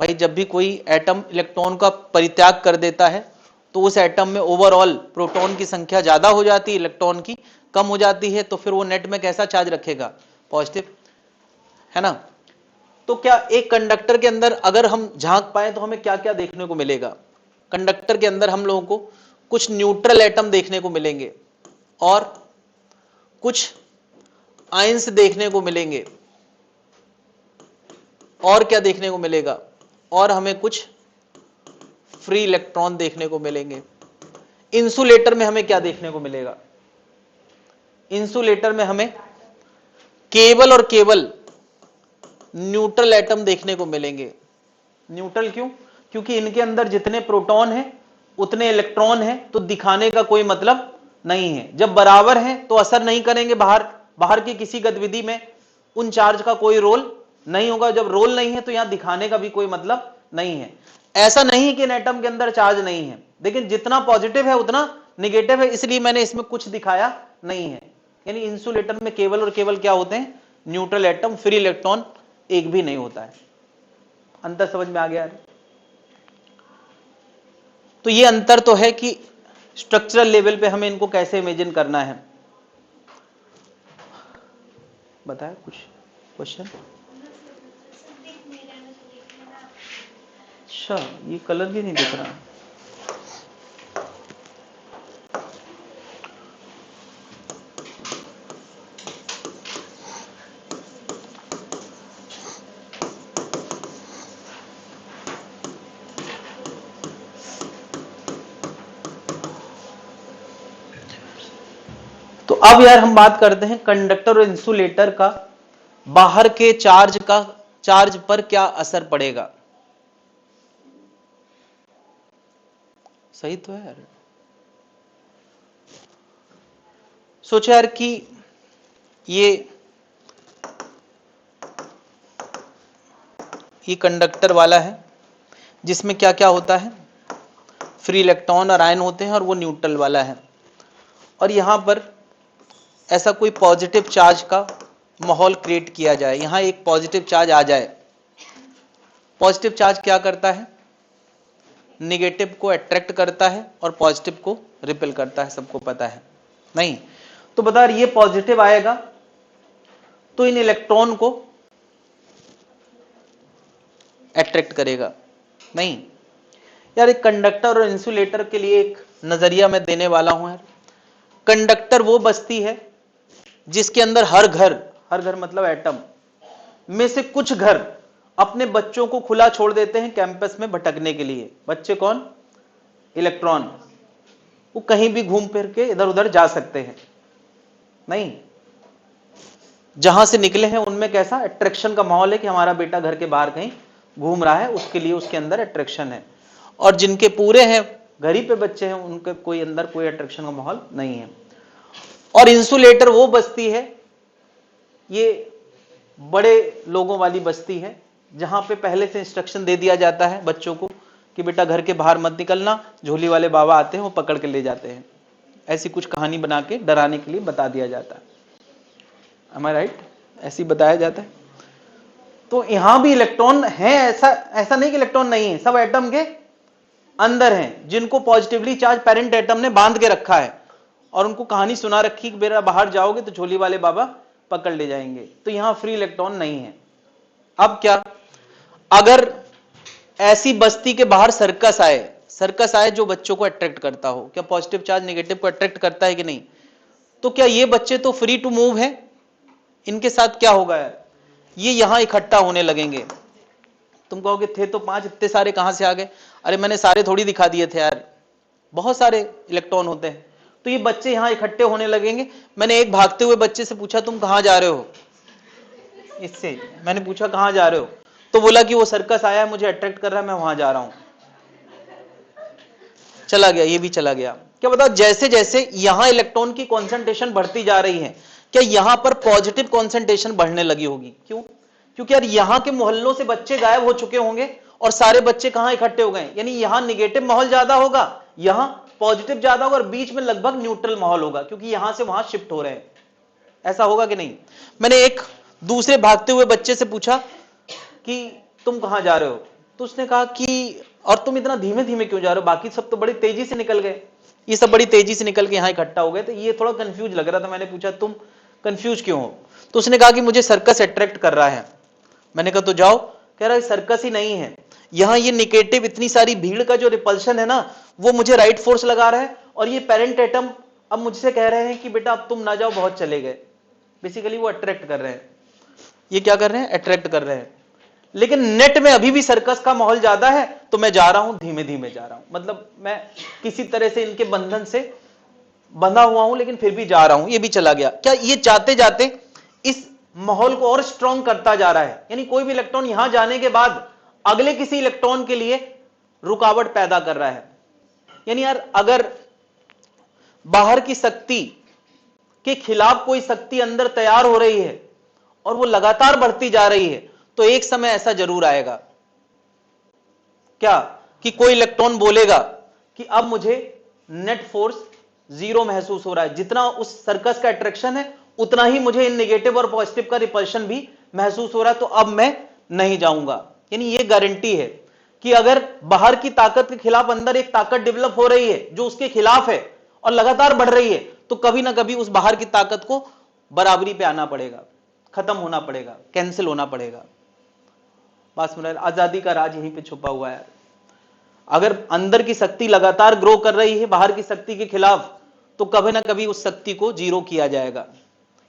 भाई जब भी कोई एटम इलेक्ट्रॉन का परित्याग कर देता है तो उस एटम में ओवरऑल प्रोटॉन की संख्या ज्यादा हो जाती है, इलेक्ट्रॉन की कम हो जाती है, तो फिर वो नेट में कैसा चार्ज रखेगा? पॉजिटिव, है ना। तो क्या एक कंडक्टर के अंदर अगर हम झांक पाए तो हमें क्या क्या देखने को मिलेगा? कंडक्टर के अंदर हम लोगों को कुछ न्यूट्रल एटम देखने को मिलेंगे और कुछ आयंस देखने को मिलेंगे, और क्या देखने को मिलेगा? और हमें कुछ फ्री इलेक्ट्रॉन देखने को मिलेंगे। इंसुलेटर में हमें क्या देखने को मिलेगा? इंसुलेटर में हमें केवल और केवल न्यूट्रल एटम देखने को मिलेंगे। न्यूट्रल क्यों? क्योंकि इनके अंदर जितने प्रोटॉन हैं उतने इलेक्ट्रॉन हैं, तो दिखाने का कोई मतलब नहीं है। जब बराबर हैं तो असर नहीं करेंगे, बाहर की किसी गतिविधि में उन चार्ज का कोई रोल नहीं होगा। जब रोल नहीं है तो यहां दिखाने का भी कोई मतलब नहीं है। ऐसा नहीं कि इन एटम के अंदर चार्ज नहीं है, लेकिन जितना पॉजिटिव है उतना निगेटिव है, इसलिए मैंने इसमें कुछ दिखाया नहीं है। यानी इंसुलेटर में केवल और केवल क्या होते हैं? न्यूट्रल एटम, फ्री इलेक्ट्रॉन एक भी नहीं होता है। अंतर समझ में आ गया? तो ये अंतर तो है कि स्ट्रक्चरल लेवल पे हमें इनको कैसे इमेजिन करना है। बताया कुछ क्वेश्चन? अच्छा, ये कलर भी नहीं दिख रहा। तो अब यार हम बात करते हैं कंडक्टर और इंसुलेटर का बाहर के चार्ज पर क्या असर पड़ेगा। सही तो है यार। सोचो यार कि ये कंडक्टर वाला है जिसमें क्या क्या होता है, फ्री इलेक्ट्रॉन और आयन होते हैं, और वो न्यूट्रल वाला है। और यहां पर ऐसा कोई पॉजिटिव चार्ज का माहौल क्रिएट किया जाए, यहां एक पॉजिटिव चार्ज आ जाए। पॉजिटिव चार्ज क्या करता है, निगेटिव को अट्रैक्ट करता है और पॉजिटिव को रिपेल करता है, सबको पता है नहीं? तो बता ये पॉजिटिव आएगा तो इन इलेक्ट्रॉन को अट्रैक्ट करेगा नहीं? यार एक कंडक्टर और इंसुलेटर के लिए एक नजरिया मैं देने वाला हूं यार। कंडक्टर वो बस्ती है जिसके अंदर हर घर मतलब एटम में से कुछ घर अपने बच्चों को खुला छोड़ देते हैं कैंपस में भटकने के लिए। बच्चे कौन? इलेक्ट्रॉन। वो कहीं भी घूम फिर के इधर उधर जा सकते हैं नहीं? जहां से निकले हैं उनमें कैसा अट्रैक्शन का माहौल है कि हमारा बेटा घर के बाहर कहीं घूम रहा है, उसके लिए उसके अंदर अट्रैक्शन है। और जिनके पूरे हैं घर ही पे बच्चे हैं, उनके कोई अंदर कोई अट्रैक्शन का माहौल नहीं है। और इंसुलेटर वो बस्ती है, ये बड़े लोगों वाली बस्ती है जहां पे पहले से इंस्ट्रक्शन दे दिया जाता है बच्चों को कि बेटा घर के बाहर मत निकलना, झोली वाले बाबा आते हैं वो पकड़ के ले जाते हैं। ऐसी कुछ कहानी बना के डराने के लिए बता दिया जाता है। Am I right? ऐसी बताया जाता है। तो यहां भी इलेक्ट्रॉन है, ऐसा नहीं कि इलेक्ट्रॉन नहीं है, सब एटम के अंदर हैं जिनको पॉजिटिवली चार्ज पेरेंट एटम ने बांध के रखा है और उनको कहानी सुना रखी कि बेटा बाहर जाओगे तो झोली वाले बाबा पकड़ ले जाएंगे। तो यहां फ्री इलेक्ट्रॉन नहीं है। अब क्या, अगर ऐसी बस्ती के बाहर सर्कस आए जो बच्चों को अट्रैक्ट करता हो, क्या पॉजिटिव चार्ज नेगेटिव को अट्रैक्ट करता है कि नहीं? तो क्या ये बच्चे तो फ्री टू मूव है? इनके साथ क्या होगा यार, ये यहां इकट्ठा होने लगेंगे। तुम कहोगे थे तो 5, इतने सारे कहां से आ गए? अरे मैंने सारे थोड़ी दिखा दिए थे यार, बहुत सारे इलेक्ट्रॉन होते हैं। तो ये बच्चे यहां इकट्ठे होने लगेंगे। मैंने एक भागते हुए बच्चे से पूछा तुम कहां जा रहे हो, इससे मैंने पूछा कहां जा रहे हो, तो बोला कि वो सर्कस आया है मुझे अट्रैक्ट कर रहा है, मैं वहां जा रहा हूं। चला गया, ये भी चला गया। क्या बताओ, जैसे जैसे यहां इलेक्ट्रॉन की कॉन्सेंट्रेशन बढ़ती जा रही है, क्या यहां पर पॉजिटिव कॉन्सेंट्रेशन बढ़ने लगी होगी? क्यों? क्योंकि यार यहां के मोहल्लों से बच्चे गायब हो चुके होंगे और सारे बच्चे कहां इकट्ठे हो गए, यानी यहां निगेटिव माहौल ज्यादा होगा, यहां पॉजिटिव ज्यादा होगा और बीच में लगभग न्यूट्रल माहौल होगा क्योंकि यहां से वहां शिफ्ट हो रहे हैं। ऐसा होगा कि नहीं? मैंने एक दूसरे भागते हुए बच्चे से पूछा कि तुम कहां जा रहे हो, तो उसने कहा कि और तुम इतना धीमे धीमे क्यों जा रहे हो, बाकी सब तो बड़ी तेजी से निकल गए, ये सब बड़ी तेजी से निकल के यहां इकट्ठा हो गए। तो ये थोड़ा कंफ्यूज लग रहा था। मैंने पूछा तुम कंफ्यूज क्यों हो? तो उसने कहा कि मुझे सर्कस अट्रैक्ट कर रहा है। मैंने कहा तो जाओ। कह रहा है सर्कस ही नहीं है, यहां ये निगेटिव इतनी सारी भीड़ का जो रिपल्शन है ना, वो मुझे राइट फोर्स लगा रहा है और ये पेरेंट एटम अब मुझसे कह रहे हैं कि बेटा अब तुम ना जाओ, बहुत चले गए। बेसिकली वो अट्रैक्ट कर रहे हैं। ये क्या कर रहे हैं? अट्रैक्ट कर रहे हैं। लेकिन नेट में अभी भी सर्कस का माहौल ज्यादा है, तो मैं जा रहा हूं, धीमे धीमे जा रहा हूं, मतलब मैं किसी तरह से इनके बंधन से बंधा हुआ हूं लेकिन फिर भी जा रहा हूं। ये भी चला गया। क्या ये जाते जाते इस माहौल को और स्ट्रॉन्ग करता जा रहा है, यानी कोई भी इलेक्ट्रॉन यहां जाने के बाद अगले किसी इलेक्ट्रॉन के लिए रुकावट पैदा कर रहा है। यानी यार अगर बाहर की शक्ति के खिलाफ कोई शक्ति अंदर तैयार हो रही है और वो लगातार बढ़ती जा रही है, तो एक समय ऐसा जरूर आएगा क्या कि कोई इलेक्ट्रॉन बोलेगा कि अब मुझे नेट फोर्स 0 महसूस हो रहा है, जितना उस सर्कस का अट्रैक्शन है उतना ही मुझे इन नेगेटिव और पॉजिटिव का रिपल्शन भी महसूस हो रहा है, तो अब मैं नहीं जाऊंगा। यानी ये गारंटी है कि अगर बाहर की ताकत के खिलाफ अंदर एक ताकत डेवलप हो रही है जो उसके खिलाफ है और लगातार बढ़ रही है, तो कभी ना कभी उस बाहर की ताकत को बराबरी पे आना पड़ेगा, खत्म होना पड़ेगा, कैंसिल होना पड़ेगा। बस मेरा आजादी का राज यहीं पे छुपा हुआ है। अगर अंदर की शक्ति लगातार ग्रो कर रही है बाहर की शक्ति के खिलाफ, तो कभी ना कभी उस शक्ति को जीरो किया जाएगा।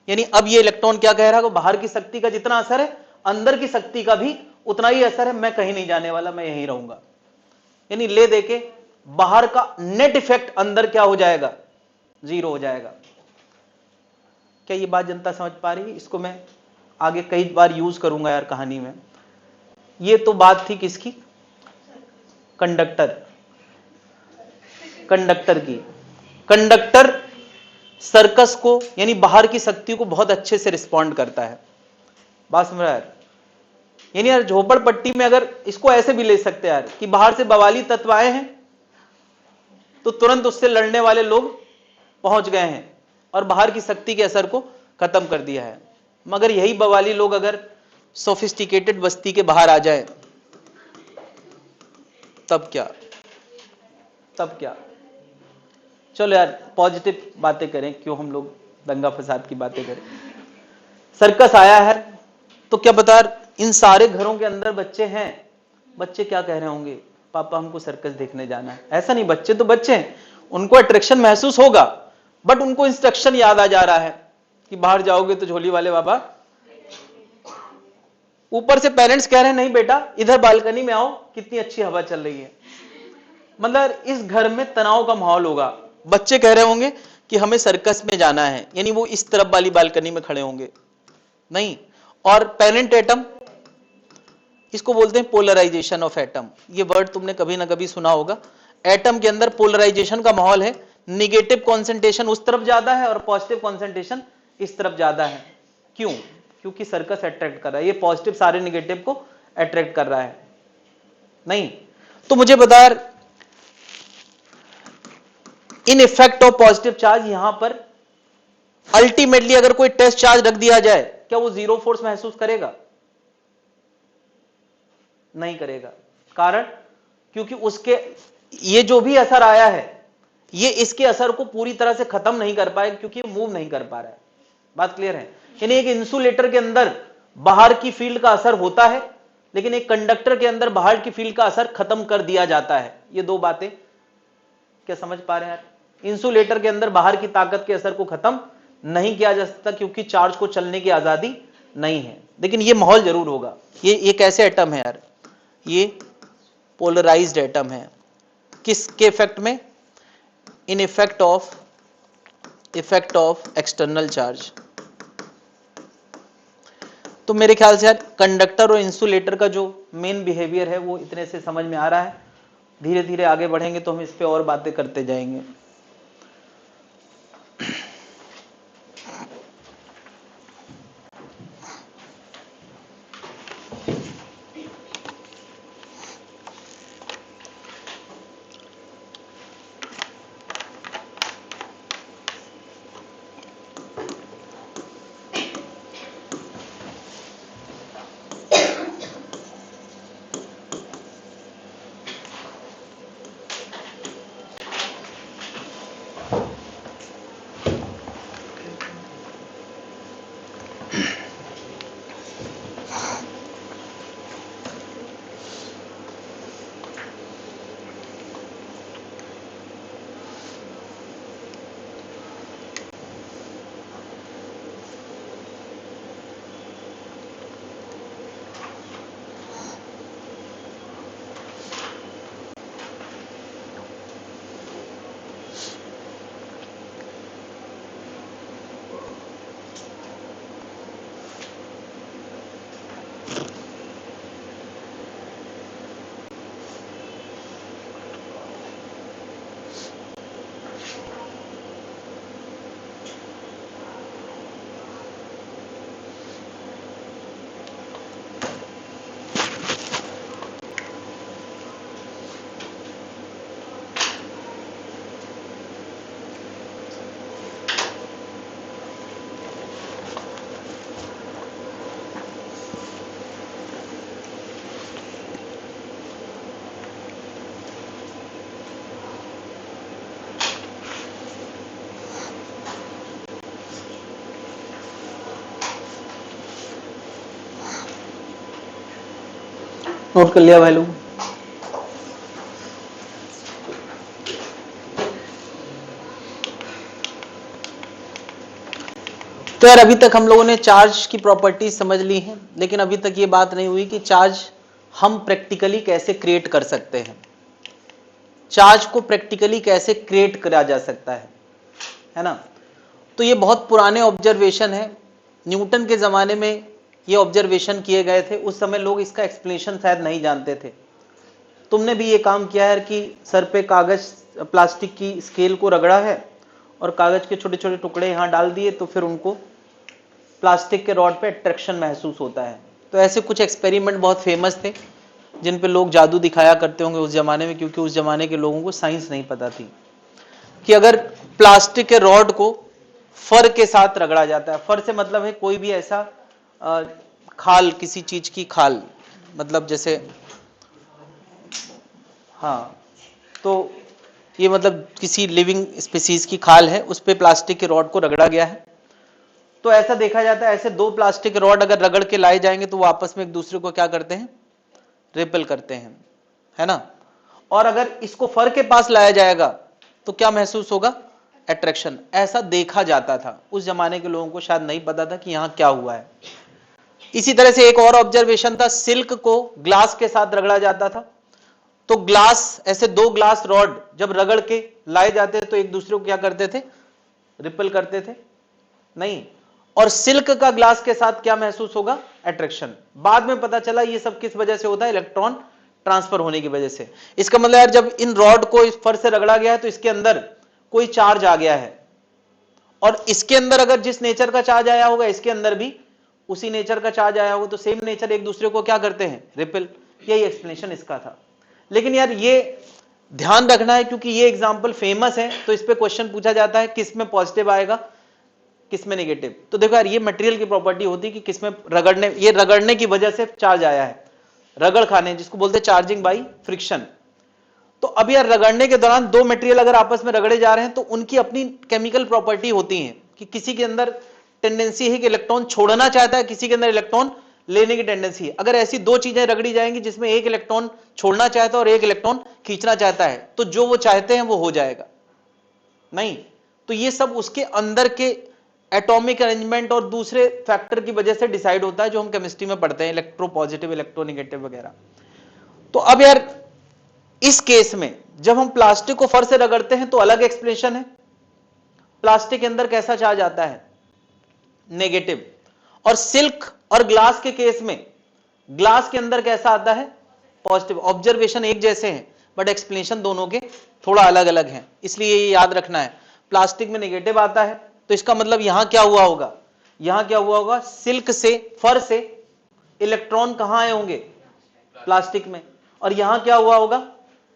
यानी अब ये इलेक्ट्रॉन क्या कह रहा है, बाहर की शक्ति का जितना असर है अंदर की शक्ति का भी उतना ही असर है, मैं कहीं नहीं जाने वाला, मैं यहीं रहूंगा। यानी ले देके बाहर का नेट इफेक्ट अंदर क्या हो जाएगा? जीरो हो जाएगा। क्या ये बात जनता समझ पा रही है? इसको मैं आगे कई बार यूज करूंगा यार कहानी में। ये तो बात थी किसकी? कंडक्टर। कंडक्टर की। कंडक्टर सर्कस को यानी बाहर की शक्ति को बहुत अच्छे से रिस्पॉन्ड करता है। बात समझ रहा है? यानी यार झोपड़पट्टी में अगर इसको ऐसे भी ले सकते हैं यार कि बाहर से बवाली तत्व आए हैं तो तुरंत उससे लड़ने वाले लोग पहुंच गए हैं और बाहर की शक्ति के असर को खत्म कर दिया है। मगर यही बवाली लोग अगर सोफिस्टिकेटेड बस्ती के बाहर आ जाए तब क्या? तब क्या? चलो यार पॉजिटिव बातें करें, क्यों हम लोग दंगा फसाद की बातें करें। सर्कस आया है तो क्या बता, इन सारे घरों के अंदर बच्चे हैं, बच्चे क्या कह रहे होंगे, पापा हमको सर्कस देखने जाना है। ऐसा नहीं, बच्चे तो बच्चे हैं, उनको अट्रैक्शन महसूस होगा, बट उनको इंस्ट्रक्शन याद आ जा रहा है कि बाहर जाओगे तो झोली वाले बाबा। ऊपर से पेरेंट्स कह रहे हैं नहीं बेटा इधर बालकनी में आओ, कितनी अच्छी हवा चल रही है। मतलब इस घर में तनाव का माहौल होगा। बच्चे कह रहे होंगे कि हमें सर्कस में जाना है, यानी वो इस तरफ वाली बालकनी में खड़े होंगे नहीं। और पेरेंट एटम, इसको बोलते हैं पोलराइजेशन ऑफ एटम। ये वर्ड तुमने कभी ना कभी सुना होगा। एटम के अंदर पोलराइजेशन का माहौल है, निगेटिव कॉन्सेंट्रेशन उस तरफ ज्यादा है और पॉजिटिव कॉन्सेंट्रेशन इस तरफ ज्यादा है। क्यों? क्योंकि सर्कस अट्रैक्ट कर रहा है, ये पॉजिटिव सारे निगेटिव को अट्रैक्ट कर रहा है नहीं। तो मुझे बता यार, in effect of positive charge, यहां पर अल्टीमेटली अगर कोई टेस्ट चार्ज रख दिया जाए, क्या वो जीरो फोर्स महसूस करेगा? नहीं करेगा। कारण, क्योंकि उसके ये जो भी असर आया है ये इसके असर को पूरी तरह से खत्म नहीं कर पाएगा, क्योंकि ये मूव नहीं कर पा रहा है। बात क्लियर है? यानी एक इंसुलेटर के अंदर बाहर की फील्ड का असर होता है, लेकिन एक कंडक्टर के अंदर बाहर की फील्ड का असर खत्म कर दिया जाता है। ये दो बातें क्या समझ पा रहे हैं यार? इंसुलेटर के अंदर बाहर की ताकत के असर को खत्म नहीं किया जा सकता, क्योंकि चार्ज को चलने की आजादी नहीं है, लेकिन ये माहौल जरूर होगा। ये कैसे एटम है यार? ये पोलराइज्ड एटम है। किसके इफेक्ट में? In effect of external charge. तो मेरे ख्याल से यार कंडक्टर और इंसुलेटर का जो मेन बिहेवियर है वो इतने से समझ में आ रहा है। धीरे धीरे आगे बढ़ेंगे तो हम इस पे और बातें करते जाएंगे। नोट कर लिया भाई लोग? तो यार अभी तक हम लोगों ने चार्ज की प्रॉपर्टीज समझ ली हैं, लेकिन अभी तक ये बात नहीं हुई कि चार्ज हम प्रैक्टिकली कैसे क्रिएट कर सकते हैं। चार्ज को प्रैक्टिकली कैसे क्रिएट करा जा सकता है ना? तो ये बहुत पुराने ऑब्जर्वेशन है। न्यूटन के जमाने में ये ऑब्जर्वेशन किए गए थे। उस समय लोग इसका एक्सप्लेनेशन शायद नहीं जानते थे। तुमने भी ये काम किया है कि सर पे कागज प्लास्टिक की स्केल को रगड़ा है और कागज के छोटे छोटे टुकड़े यहां डाल दिए, तो फिर उनको प्लास्टिक के रॉड पे अट्रैक्शन महसूस होता है। तो ऐसे कुछ एक्सपेरिमेंट बहुत फेमस थे जिन पे लोग जादू दिखाया करते होंगे उस जमाने में, क्योंकि उस जमाने के लोगों को साइंस नहीं पता थी कि अगर प्लास्टिक के रॉड को फर के साथ रगड़ा जाता है, फर से मतलब है कोई भी ऐसा खाल, किसी चीज की खाल, मतलब जैसे, हाँ, तो ये मतलब किसी लिविंग स्पीसीज की खाल है, उस पे प्लास्टिक के रॉड को रगड़ा गया है। तो ऐसा देखा जाता है, ऐसे दो प्लास्टिक रॉड अगर रगड़ के लाए जाएंगे तो वो आपस में एक दूसरे को क्या करते हैं, रिपेल करते हैं, है ना। और अगर इसको फर के पास लाया जाएगा तो क्या महसूस होगा, अट्रैक्शन। ऐसा देखा जाता था, उस जमाने के लोगों को शायद नहीं पता था कि यहां क्या हुआ है। इसी तरह से एक और ऑब्जर्वेशन था, सिल्क को ग्लास के साथ रगड़ा जाता था, तो ग्लास, ऐसे दो ग्लास रॉड जब रगड़ के लाए जाते थे तो एक दूसरे को क्या करते थे, रिपेल करते थे, नहीं। और सिल्क का ग्लास के साथ क्या महसूस होगा, अट्रैक्शन। बाद में पता चला ये सब किस वजह से होता है, इलेक्ट्रॉन ट्रांसफर होने की वजह से। इसका मतलब यार जब इन रॉड को इस फर से रगड़ा गया है तो इसके अंदर कोई चार्ज आ गया है, और इसके अंदर अगर जिस नेचर का चार्ज आया होगा इसके अंदर भी उसी नेचर का चार्ज आया होगा, तो सेम नेचर एक दूसरे को क्या करते हैं, रिपेल। यही एक्सप्लेनेशन इसका था। लेकिन यार ये ध्यान रखना है क्योंकि ये एग्जांपल फेमस है, तो इस पे क्वेश्चन पूछा जाता है किस में पॉजिटिव आएगा किस में नेगेटिव। तो देखो यार ये मटेरियल की प्रॉपर्टी होती है कि किस में रगड़ने, ये रगड़ने की वजह से चार्ज आया है, रगड़ खाने, जिसको बोलते हैं चार्जिंग बाई फ्रिक्शन। तो अब यार रगड़ने के दौरान दो मटेरियल अगर आपस में रगड़े जा रहे हैं तो उनकी अपनी केमिकल प्रॉपर्टी होती है कि किसी के अंदर टेंडेंसी है कि इलेक्ट्रॉन छोड़ना चाहता है, किसी के अंदर इलेक्ट्रॉन लेने की टेंडेंसी है। अगर ऐसी दो चीजें रगड़ी जाएंगी जिसमें एक इलेक्ट्रॉन छोड़ना चाहता है और एक इलेक्ट्रॉन खींचना चाहता है, तो जो वो चाहते हैं वो हो जाएगा, नहीं। तो ये सब उसके अंदर के एटॉमिक अरेंजमेंट और दूसरे फैक्टर की वजह से डिसाइड होता है, जो हम केमिस्ट्री में पढ़ते हैं, इलेक्ट्रो पॉजिटिव इलेक्ट्रो नेगेटिव वगैरह। तो अब यार इस केस में जब हम प्लास्टिक को फर से रगड़ते हैं तो अलग एक्सप्लेनेशन है, प्लास्टिक के अंदर कैसा चार्ज आता है, नेगेटिव। और सिल्क और ग्लास के केस में ग्लास के अंदर कैसा आता है, पॉजिटिव। ऑब्जर्वेशन एक जैसे हैं बट एक्सप्लेनेशन दोनों के थोड़ा अलग अलग हैं, इसलिए ये याद रखना है। प्लास्टिक में नेगेटिव आता है तो इसका मतलब यहां क्या हुआ होगा, यहां क्या हुआ होगा, सिल्क से, फर से इलेक्ट्रॉन कहां आए होंगे, प्लास्टिक में। और यहां क्या हुआ होगा,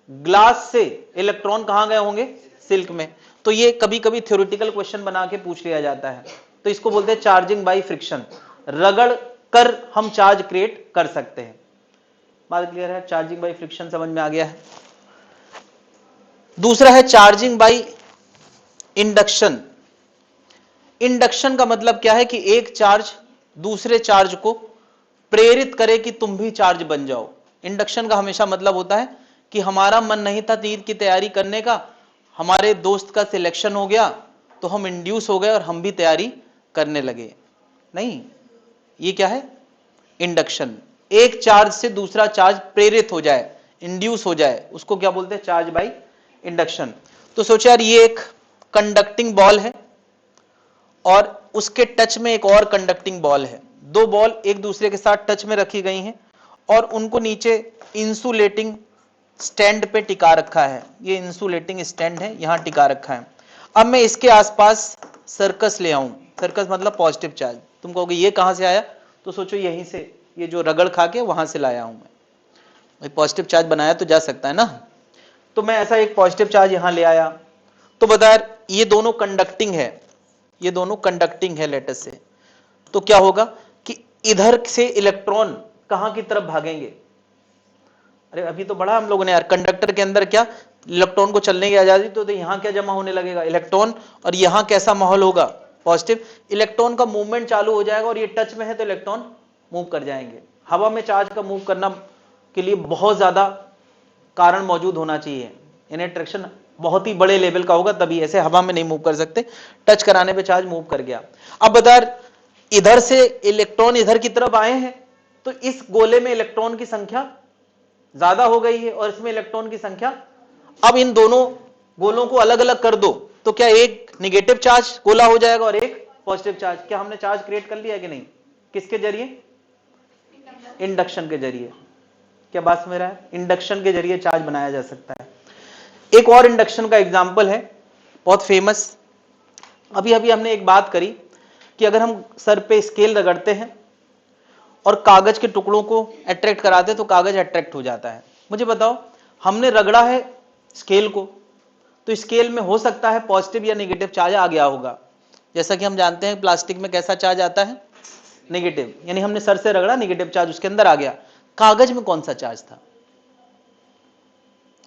ग्लास से इलेक्ट्रॉन कहां गए होंगे, सिल्क में। तो ये कभी कभी थ्योरेटिकल क्वेश्चन बना के पूछ लिया जाता है, तो इसको बोलते हैं चार्जिंग बाई फ्रिक्शन। रगड़ कर हम चार्ज क्रिएट कर सकते हैं। बात क्लियर है, चार्जिंग बाई फ्रिक्शन समझ में आ गया है। दूसरा है चार्जिंग बाई इंडक्शन। इंडक्शन का मतलब क्या है कि एक चार्ज दूसरे चार्ज को प्रेरित करे कि तुम भी चार्ज बन जाओ। इंडक्शन का हमेशा मतलब होता है कि हमारा मन नहीं था तीर की तैयारी करने का, हमारे दोस्त का सिलेक्शन हो गया तो हम इंड्यूस हो गए और हम भी तैयारी करने लगे, नहीं। ये क्या है, इंडक्शन। एक चार्ज से दूसरा चार्ज प्रेरित हो जाए, इंड्यूस हो जाए, उसको क्या बोलते हैं, चार्ज बाई इंडक्शन। तो सोचो यार ये एक कंडक्टिंग बॉल है और उसके टच में एक और कंडक्टिंग बॉल है, दो बॉल एक दूसरे के साथ टच में रखी गई हैं और उनको नीचे इंसुलेटिंग स्टैंड पे टिका रखा है। ये इंसुलेटिंग स्टैंड है, यहां टिका रखा है। अब मैं इसके आसपास सर्कस ले आऊं, सर्कस मतलब पॉजिटिव चार्ज। तुम कहोगे ये कहां से आया, तो सोचो यहीं से, ये जो रगड़ खा के वहां से लाया हूं मैं, पॉजिटिव चार्ज बनाया तो जा सकता है ना। तो मैं ऐसा एक पॉजिटिव चार्ज यहां ले आया, तो बता ये दोनों कंडक्टिंग है, ये दोनों कंडक्टिंग है लेटर से। तो क्या होगा कि इधर से इलेक्ट्रॉन कहां की तरफ भागेंगे, अरे अभी तो बड़ा हम लोगों ने यार, कंडक्टर के अंदर क्या इलेक्ट्रॉन को चलने की आजादी, तो यहां क्या जमा होने लगेगा, इलेक्ट्रॉन। और यहां कैसा माहौल होगा, पॉजिटिव। इलेक्ट्रॉन का मूवमेंट चालू हो जाएगा और ये टच में है तो इलेक्ट्रॉन मूव कर जाएंगे। हवा में चार्ज का मूव करना के लिए बहुत ज्यादा कारण मौजूद होना चाहिए, यानी अट्रैक्शन बहुत ही बड़े लेवल का होगा, तभी। ऐसे हवा में नहीं मूव कर सकते, टच कराने पे चार्ज मूव कर गया। अब बता इधर से इलेक्ट्रॉन इधर की तरफ आए हैं तो इस गोले में इलेक्ट्रॉन की संख्या ज्यादा हो गई है और इसमें इलेक्ट्रॉन की संख्या, अब इन दोनों गोलों को अलग अलग कर दो तो क्या एक नेगेटिव चार्ज गोला हो जाएगा और एक पॉजिटिव चार्ज। क्या हमने चार्ज क्रिएट कर लिया है कि नहीं, किसके जरिए, इंडक्शन के जरिए। क्या बात समझ रहा है, इंडक्शन के जरिए चार्ज बनाया जा सकता है। एक और इंडक्शन का एग्जाम्पल है बहुत फेमस। अभी अभी हमने एक बात करी कि अगर हम सर पे स्केल रगड़ते हैं और कागज के टुकड़ों को अट्रैक्ट कराते हैं तो कागज अट्रैक्ट हो जाता है। मुझे बताओ, हमने रगड़ा है स्केल को, तो स्केल में हो सकता है पॉजिटिव या नेगेटिव चार्ज आ गया होगा। जैसा कि हम जानते हैं प्लास्टिक में कैसा चार्ज आता है, नेगेटिव, यानी हमने सर से रगड़ा, नेगेटिव चार्ज उसके अंदर आ गया। कागज में कौन सा चार्ज था?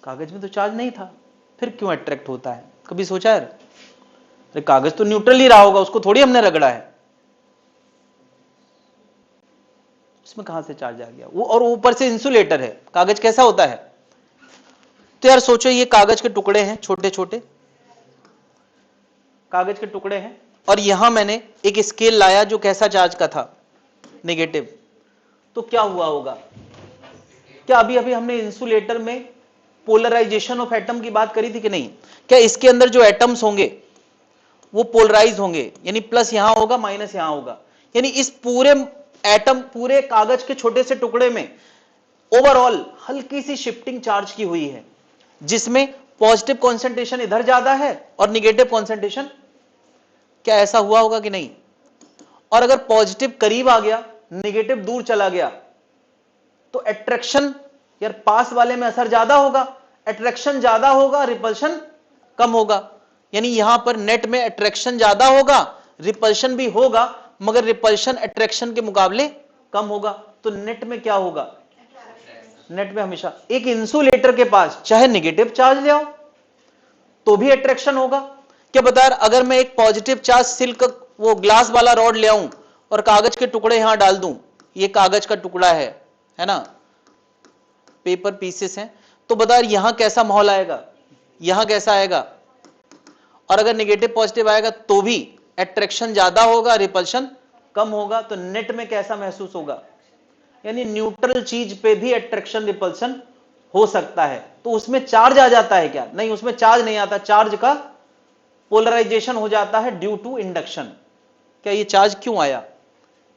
कागज में तो चार्ज नहीं था, फिर क्यों अट्रैक्ट होता है? कभी सोचा है? अरे कागज तो न्यूट्रल ही रहा होगा, उसको थोड़ी हमने रगड़ा है, उसमें कहां से चार्ज आ गया? वो और ऊपर से इंसुलेटर है, कागज कैसा होता है? तो यार सोचो, ये कागज के टुकड़े हैं, छोटे छोटे कागज के टुकड़े हैं, और यहां मैंने एक स्केल लाया जो कैसा चार्ज का था, नेगेटिव। तो क्या हुआ होगा? क्या अभी अभी हमने इंसुलेटर में पोलराइजेशन ऑफ एटम की बात करी थी कि नहीं? क्या इसके अंदर जो एटम्स होंगे वो पोलराइज होंगे, यानी प्लस यहां होगा, माइनस यहां होगा, यानी इस पूरे एटम, पूरे कागज के छोटे से टुकड़े में ओवरऑल हल्की सी शिफ्टिंग चार्ज की हुई है, जिसमें पॉजिटिव कॉन्सेंट्रेशन इधर ज्यादा है और निगेटिव कॉन्सेंट्रेशन, क्या ऐसा हुआ होगा कि नहीं? और अगर पॉजिटिव करीब आ गया, निगेटिव दूर चला गया, तो अट्रैक्शन, यार पास वाले में असर ज्यादा होगा, अट्रैक्शन ज्यादा होगा, रिपल्शन कम होगा। यानी यहां पर नेट में अट्रैक्शन ज्यादा होगा, रिपल्शन भी होगा, मगर रिपल्शन अट्रैक्शन के मुकाबले कम होगा। तो नेट में क्या होगा? नेट में हमेशा एक इंसुलेटर के पास चाहे नेगेटिव चार्ज ले आओ तो भी अट्रैक्शन होगा। क्या बता रहा, अगर मैं एक पॉजिटिव चार्ज सिल्क, वो ग्लास वाला रॉड ले आऊं और कागज के टुकड़े यहां डाल दूं, ये कागज का टुकड़ा है ना, पेपर पीसेस हैं, तो बता यहां कैसा माहौल आएगा, यहां कैसा आएगा? और अगर नेगेटिव पॉजिटिव आएगा तो भी अट्रैक्शन ज्यादा होगा, रिपल्शन कम होगा। तो नेट में कैसा महसूस होगा? यानी न्यूट्रल चीज पे भी अट्रैक्शन रिपल्शन हो सकता है। तो उसमें चार्ज आ जाता है क्या? नहीं, उसमें चार्ज नहीं आता, चार्ज का पोलराइजेशन हो जाता है ड्यू टू इंडक्शन। क्या ये चार्ज क्यों आया?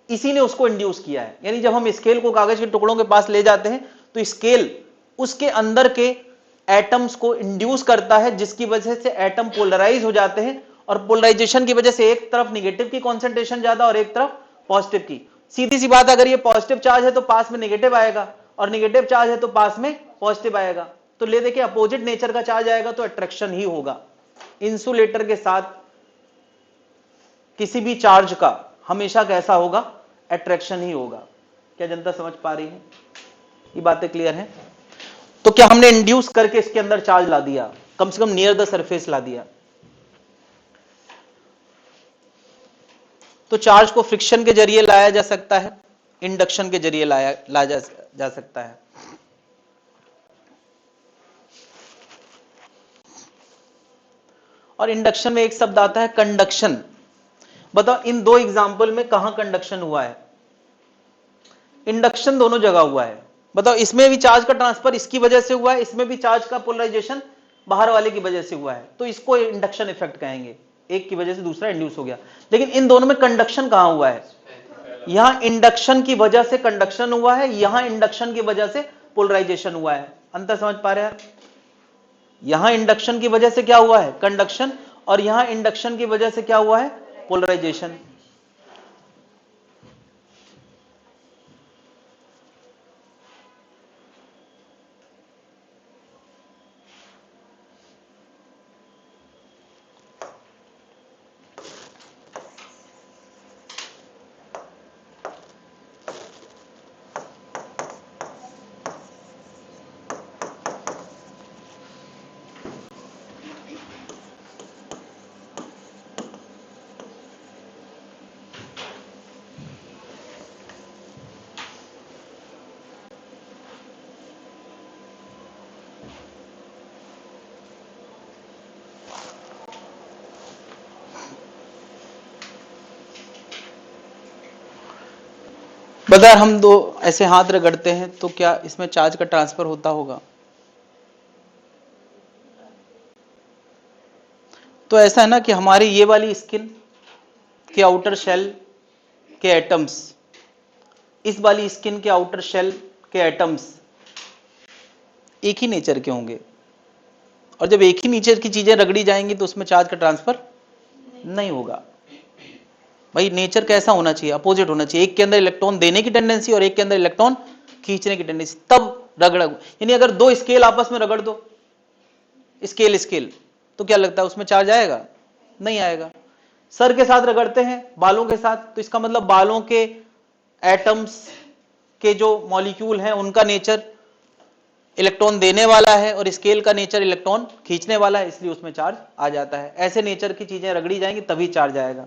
इसी ने उसको इंड्यूस किया है। यानी जब हम स्केल को कागज के टुकड़ों के पास ले जाते हैं तो स्केल उसके अंदर के एटम्स को इंड्यूस करता है, जिसकी वजह से एटम पोलराइज हो जाते हैं, और पोलराइजेशन की वजह से एक तरफ निगेटिव की कॉन्सेंट्रेशन ज्यादा और एक तरफ पॉजिटिव की। सीधी सी बात, अगर ये पॉजिटिव चार्ज है तो पास में निगेटिव आएगा, और निगेटिव चार्ज है तो पास में पॉजिटिव आएगा। तो ले देखिए, अपोजिट नेचर का चार्ज आएगा तो अट्रैक्शन ही होगा। इंसुलेटर के साथ किसी भी चार्ज का हमेशा कैसा होगा? अट्रैक्शन ही होगा। क्या जनता समझ पा रही है? ये बातें क्लियर हैं? तो क्या हमने इंड्यूस करके इसके अंदर चार्ज ला दिया, कम से कम नियर द सरफेस ला दिया? तो चार्ज को फ्रिक्शन के जरिए लाया जा सकता है, इंडक्शन के जरिए ला जा सकता है। और इंडक्शन में एक शब्द आता है कंडक्शन। बताओ इन दो एग्जाम्पल में कहां कंडक्शन हुआ है? इंडक्शन दोनों जगह हुआ है। बताओ, इसमें भी चार्ज का ट्रांसफर इसकी वजह से हुआ है, इसमें भी चार्ज का पोलराइजेशन बाहर वाले की वजह से हुआ है, तो इसको इंडक्शन इफेक्ट कहेंगे। एक की वजह से दूसरा इंड्यूस हो गया। लेकिन इन दोनों में कंडक्शन कहां हुआ है? यहां इंडक्शन की वजह से कंडक्शन हुआ है, यहां इंडक्शन की वजह से पोलराइजेशन हुआ है। अंतर समझ पा रहे हैं? यहां इंडक्शन की वजह से क्या हुआ है? कंडक्शन। और यहां इंडक्शन की वजह से क्या हुआ है? पोलराइजेशन। बता, हम दो ऐसे हाथ रगड़ते हैं तो क्या इसमें चार्ज का ट्रांसफर होता होगा? तो ऐसा है ना कि हमारी ये वाली स्किन के आउटर शेल के एटम्स, इस वाली स्किन के आउटर शेल के एटम्स एक ही नेचर के होंगे, और जब एक ही नेचर की चीजें रगड़ी जाएंगी तो उसमें चार्ज का ट्रांसफर नहीं होगा। भाई नेचर कैसा होना चाहिए? अपोजिट होना चाहिए। एक के अंदर इलेक्ट्रॉन देने की टेंडेंसी और एक के अंदर इलेक्ट्रॉन खींचने की टेंडेंसी, तब रगड़, यानी अगर दो स्केल आपस में रगड़ दो, स्केल स्केल, तो क्या लगता है उसमें चार्ज आएगा? नहीं आएगा। सर के साथ रगड़ते हैं, बालों के साथ, तो इसका मतलब बालों के एटम्स के जो मॉलिक्यूल हैं उनका नेचर इलेक्ट्रॉन देने वाला है और स्केल का नेचर इलेक्ट्रॉन खींचने वाला है, इसलिए उसमें चार्ज आ जाता है। ऐसे नेचर की चीजें रगड़ी जाएंगी तभी चार्ज आएगा।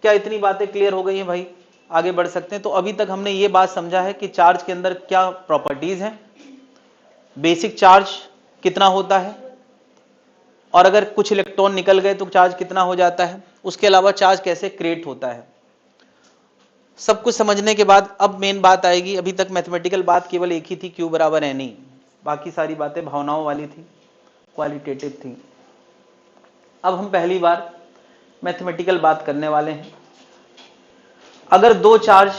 क्या इतनी बातें क्लियर हो गई हैं भाई? आगे बढ़ सकते हैं। तो अभी तक हमने ये बात समझा है कि चार्ज के अंदर क्या प्रॉपर्टीज हैं, बेसिक चार्ज कितना होता है, और अगर कुछ इलेक्ट्रॉन निकल गए तो चार्ज कितना हो जाता है, उसके अलावा चार्ज कैसे क्रिएट होता है। सब कुछ समझने के बाद अब मेन बात आएगी। अभी तक मैथमेटिकल बात केवल एक ही थी, Q बराबर N, बाकी सारी बातें भावनाओं वाली थी, क्वालिटेटिव थी। अब हम पहली बार मैथमेटिकल बात करने वाले हैं। अगर दो चार्ज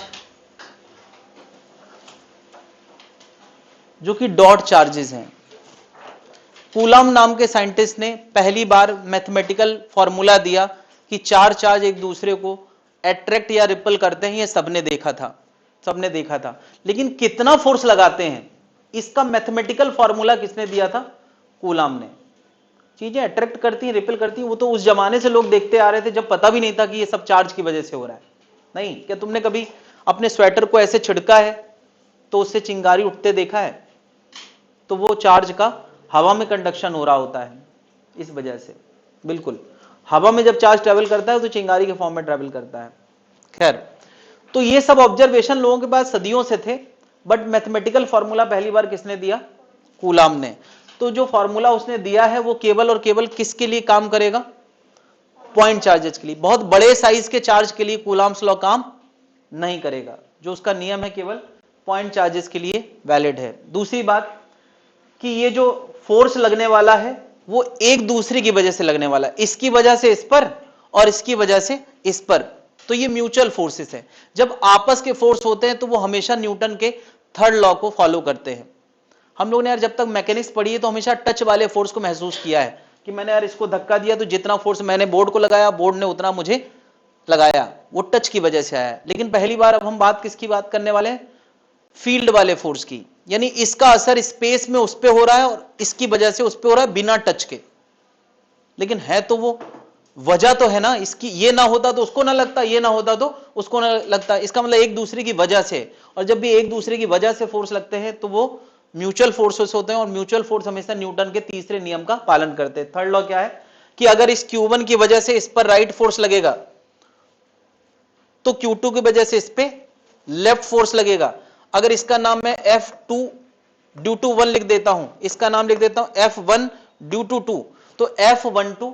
जो कि डॉट चार्जेस हैं, कूलम नाम के साइंटिस्ट ने पहली बार मैथमेटिकल फॉर्मूला दिया कि चार चार्ज एक दूसरे को अट्रैक्ट या रिपल करते हैं, ये सबने देखा था, लेकिन कितना फोर्स लगाते हैं इसका मैथमेटिकल फॉर्मूला किसने दिया था? कूलम ने। चीजें अट्रैक्ट करती हैं, रिपल करती हैं, वो तो उस जमाने से लोग देखते आ रहे थे जब पता भी नहीं था कि ये सब चार्ज की वजह से हो रहा है। नहीं, क्या तुमने कभी अपने स्वेटर को ऐसे छिड़का है तो उससे चिंगारी उठते देखा है? तो वो चार्ज का हवा में कंडक्शन हो रहा होता है, इस वजह से। बिल्कुल, हवा में जब चार्ज ट्रेवल करता है तो चिंगारी के फॉर्म में ट्रेवल करता है। खैर, तो ये सब ऑब्जर्वेशन लोगों के पास सदियों से थे, बट मैथमेटिकल फॉर्मूला पहली बार किसने दिया? कूलम ने। तो जो फॉर्मूला उसने दिया है वो केवल और केवल किसके लिए काम करेगा? पॉइंट चार्जेस के लिए। बहुत बड़े साइज के चार्ज के लिए कूलम्स लॉ काम नहीं करेगा। जो उसका नियम है केवल पॉइंट चार्जेस के लिए वैलिड है। दूसरी बात कि ये जो फोर्स लगने वाला है वो एक दूसरे की वजह से लगने वाला है, इसकी वजह से इस पर और इसकी वजह से इस पर, तो ये म्यूचुअल फोर्सेस है। जब आपस के फोर्स होते हैं तो वो हमेशा न्यूटन के थर्ड लॉ को फॉलो करते हैं। हम लोग ने यार जब तक मैकेनिक्स पढ़ी है तो हमेशा टच वाले फोर्स को महसूस किया है कि मैंने यार इसको धक्का दिया तो जितना फोर्स मैंने बोर्ड को लगाया, बोर्ड ने उतना मुझे लगाया, वो टच की वजह से आया। लेकिन पहली बार अब हम बात किसकी बात करने वाले हैं? फील्ड वाले फोर्स की, यानी इसका असर स्पेस में उस पे हो रहा है और इसकी वजह से उस पे हो रहा है बिना टच के। लेकिन है तो वो वजह तो है ना, इसकी ये ना होता तो उसको ना लगता, ये ना होता तो उसको ना लगता, इसका मतलब एक दूसरे की वजह से। और जब भी एक दूसरे की वजह से फोर्स लगते हैं तो वो म्यूचुअल फोर्सेस होते हैं, और म्यूचुअल फोर्स हमेशा न्यूटन के तीसरे नियम का पालन करते हैं। थर्ड लॉ क्या है कि अगर इस Q1 की वजह से इस पर राइट फोर्स लगेगा तो Q2 की वजह से इस पे लेफ्ट फोर्स लगेगा। अगर इसका नाम मैं F2 ड्यू टू 1 लिख देता हूं, इसका नाम लिख देता हूं F1 ड्यू टू 2, तो F12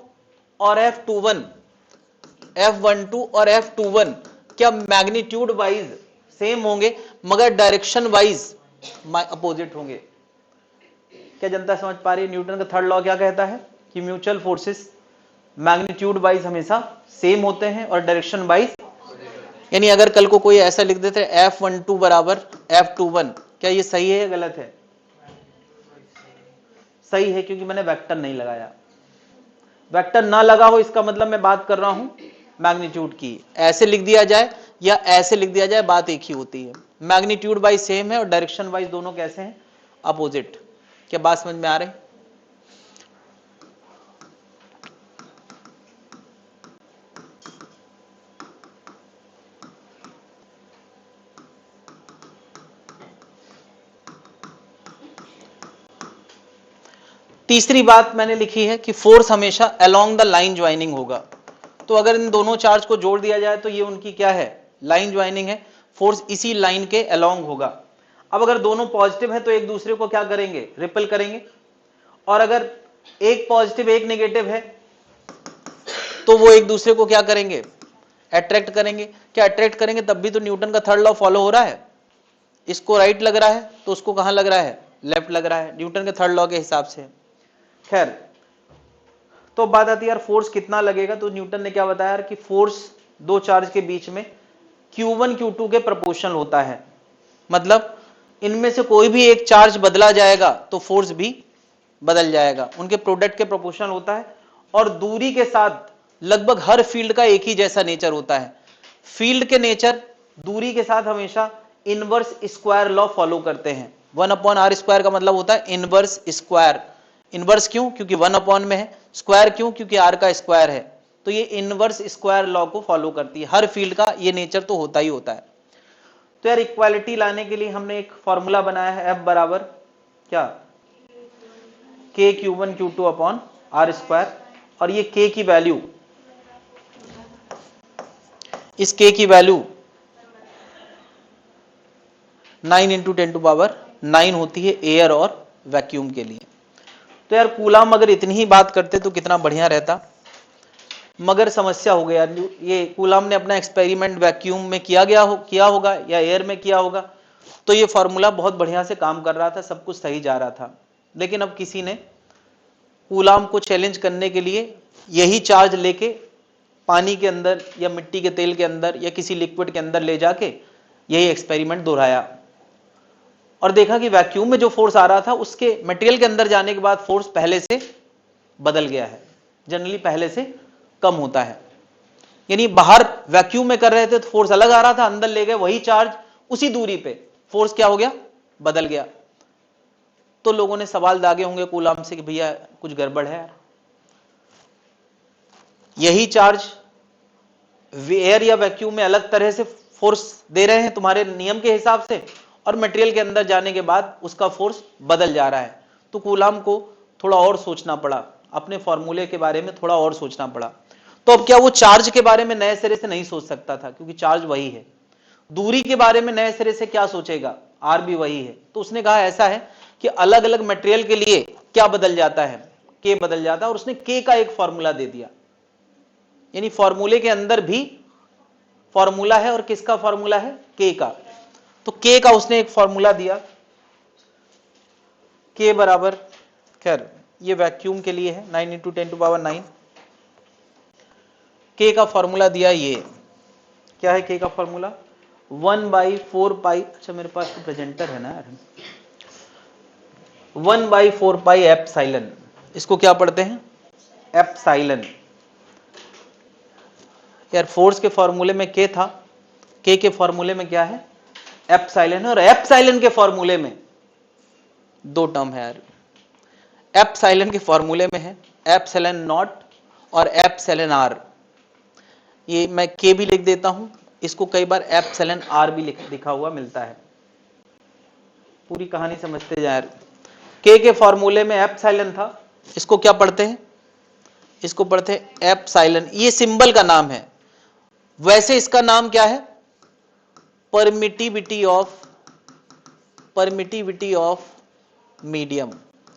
और F12 और F21 क्या मैग्नीट्यूड वाइज सेम होंगे मगर डायरेक्शन वाइज अपोजिट होंगे। क्या जनता समझ पा रही है? न्यूटन का थर्ड लॉ क्या कहता है कि म्यूचुअल फोर्सेस मैग्नीट्यूड वाइज हमेशा सेम होते हैं और डायरेक्शन वाइज। यानी अगर कल को कोई ऐसा लिख देते F12 बराबर F21, क्या ये सही है या गलत है? सही है, क्योंकि मैंने वेक्टर नहीं लगाया। वेक्टर ना लगा हो इसका मतलब मैं बात कर रहा हूं मैग्नीट्यूड की। ऐसे लिख दिया जाए या ऐसे लिख दिया जाए, बात एक ही होती है। मैग्नीट्यूड वाइज सेम है और डायरेक्शन वाइज दोनों कैसे हैं? अपोजिट। क्या बात समझ में आ रही? तीसरी बात मैंने लिखी है कि फोर्स हमेशा अलोंग द लाइन ज्वाइनिंग होगा। तो अगर इन दोनों चार्ज को जोड़ दिया जाए तो ये उनकी क्या है? लाइन ज्वाइनिंग है। फोर्स इसी लाइन के अलोंग होगा। अब अगर दोनों पॉजिटिव है तो एक दूसरे को क्या करेंगे? रिपल करेंगे। और अगर एक पॉजिटिव एक नेगेटिव है तो वो एक दूसरे को क्या करेंगे? अट्रैक्ट करेंगे। क्या अट्रैक्ट करेंगे? तब भी तो न्यूटन का थर्ड लॉ फॉलो हो रहा है। इसको राइट लग रहा है तो उसको कहां लग रहा है? लेफ्ट लग रहा है, न्यूटन के थर्ड लॉ के हिसाब से। खैर, तो बात आती है यार फोर्स कितना लगेगा। तो न्यूटन ने क्या बताया यार कि फोर्स दो चार्ज के बीच में Q1 Q2 के प्रोपोर्शनल होता है। मतलब इनमें से कोई भी एक चार्ज बदला जाएगा तो फोर्स भी बदल जाएगा, उनके प्रोडक्ट के प्रोपोर्शनल होता है। और दूरी के साथ लगभग हर फील्ड का एक ही जैसा नेचर होता है। फील्ड के नेचर दूरी के साथ हमेशा इनवर्स स्क्वायर लॉ फॉलो करते हैं। 1/r² का मतलब होता है इनवर्स स्क्वायर। इनवर्स क्यों? क्योंकि 1 में है। स्क्वायर क्यों? क्योंकि r का स्क्वायर है। तो ये इनवर्स स्क्वायर लॉ को फॉलो करती है। हर फील्ड का ये नेचर तो होता ही होता है। तो यार इक्वालिटी लाने के लिए हमने एक फॉर्मूला बनाया है, F बराबर क्या, k Q1 Q2/r²। और ये k की वैल्यू, इस k की वैल्यू 9 × 10⁹ होती है एयर और वैक्यूम के लिए। तो यार कूलाम अगर इतनी ही बात करते तो कितना बढ़िया रहता, मगर समस्या हो गया। ये कूलाम ने अपना एक्सपेरिमेंट वैक्यूम में किया होगा या एयर में किया होगा, तो ये फॉर्मूला बहुत बढ़िया से काम कर रहा था, सब कुछ सही जा रहा था। लेकिन अब किसी ने कूलाम को चैलेंज करने के लिए यही चार्ज लेके पानी के अंदर या मिट्टी के तेल के अंदर या किसी लिक्विड के अंदर ले जाके यही एक्सपेरिमेंट दोहराया और देखा कि वैक्यूम में जो फोर्स आ रहा था उसके मटेरियल के अंदर जाने के बाद फोर्स पहले से बदल गया है, जनरली पहले से कम होता है। यानी बाहर वैक्यूम में कर रहे थे तो फोर्स अलग आ रहा था, अंदर ले गए वही चार्ज उसी दूरी पे, फोर्स क्या हो गया, बदल गया। तो लोगों ने सवाल दागे होंगे कूलाम से कि भैया कुछ गड़बड़ है यार, यही चार्ज एयर या वैक्यूम में अलग तरह से फोर्स दे रहे हैं तुम्हारे नियम के हिसाब से, और मटेरियल के अंदर जाने के बाद उसका फोर्स बदल जा रहा है। तो कूलाम को थोड़ा और सोचना पड़ा, अपने फॉर्मूले के बारे में थोड़ा और सोचना पड़ा। तो अब क्या वो चार्ज के बारे में नए सिरे से नहीं सोच सकता था, क्योंकि चार्ज वही है। दूरी के बारे में नए सिरे से क्या सोचेगा, आर भी वही है। तो उसने कहा ऐसा है कि अलग अलग मटेरियल के लिए क्या बदल जाता है, के बदल जाता है, और उसने के का एक फॉर्मूला दे दिया। यानी फॉर्मूले के अंदर भी फॉर्मूला है, और किसका फॉर्मूला है, के का। तो के का उसने एक फॉर्मूला दिया, के बराबर, खैर ये वैक्यूम के लिए है 9 × 10⁹। के का फॉर्मूला दिया, ये क्या है के का फॉर्मूला, 1/4π, अच्छा मेरे पास तो प्रेजेंटर है ना यार, 1/4π एप्सिलॉन। इसको क्या पढ़ते हैं, एप्सिलॉन। यार फोर्स के फॉर्मूले में के था, के फॉर्मूले में क्या है, एप्सिलॉन है। और एप्सिलॉन के फॉर्मूले में दो टर्म है यार, एप्सिलॉन के फॉर्मूले में है एप्सिलॉन नॉट और एप्सिलॉन आर। ये मैं के भी लिख देता हूं, इसको कई बार एप्सिलॉन आर भी लिखा हुआ मिलता है। पूरी कहानी समझते जाए। के फॉर्मूले में एप्सिलॉन था, इसको क्या पढ़ते हैं, इसको पढ़ते हैं एप्सिलॉन। ये सिंबल का नाम है, वैसे इसका नाम क्या है, परमिटिविटी ऑफ मीडियम।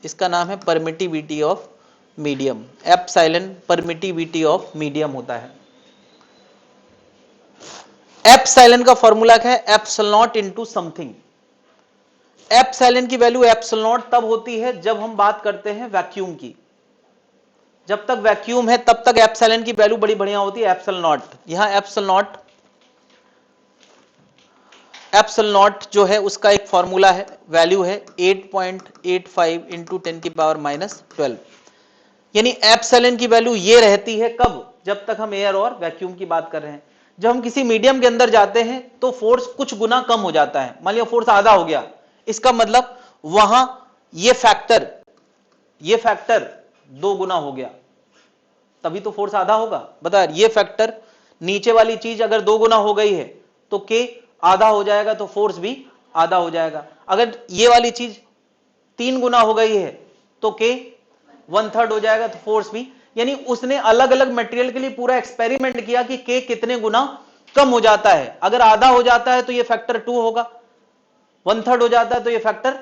इसका नाम है permittivity of medium. Epsilon permittivity of medium होता है। एप्सिलॉन का फॉर्मूला क्या है, epsilon not into something. Epsilon की वैल्यू एप्सिलॉन नॉट तब होती है जब हम बात करते हैं वैक्यूम की। जब तक वैक्यूम है तब तक एप्सिलॉन की वैल्यू बड़ी बढ़िया होती है, एप्सिलॉन नॉट। यहां एप्सिलॉन नॉट जो है उसका एक फॉर्मूला है, वैल्यू है 8.85 × 10⁻12। यानी एप्सिलॉन की वैल्यू ये रहती है कब, जब तक हम एयर और वैक्यूम की बात कर रहे हैं। जब हम किसी मीडियम के अंदर जाते हैं तो फोर्स कुछ गुना कम हो जाता है। मान लिया फोर्स आधा हो गया, इसका मतलब वहां ये फैक्टर 2 गुना हो गया, तभी तो फोर्स आधा होगा। बता, ये फैक्टर नीचे वाली चीज अगर 2 गुना हो गई है तो के आधा हो जाएगा, तो फोर्स भी आधा हो जाएगा। अगर ये वाली चीज 3 गुना हो गई है तो के 1/3 हो जाएगा, तो फोर्स भी। यानी उसने अलग अलग मटेरियल के लिए पूरा एक्सपेरिमेंट किया कि के कितने गुना कम हो जाता है। अगर आधा हो जाता है तो ये फैक्टर 2 होगा, 1/3 हो जाता है तो ये फैक्टर।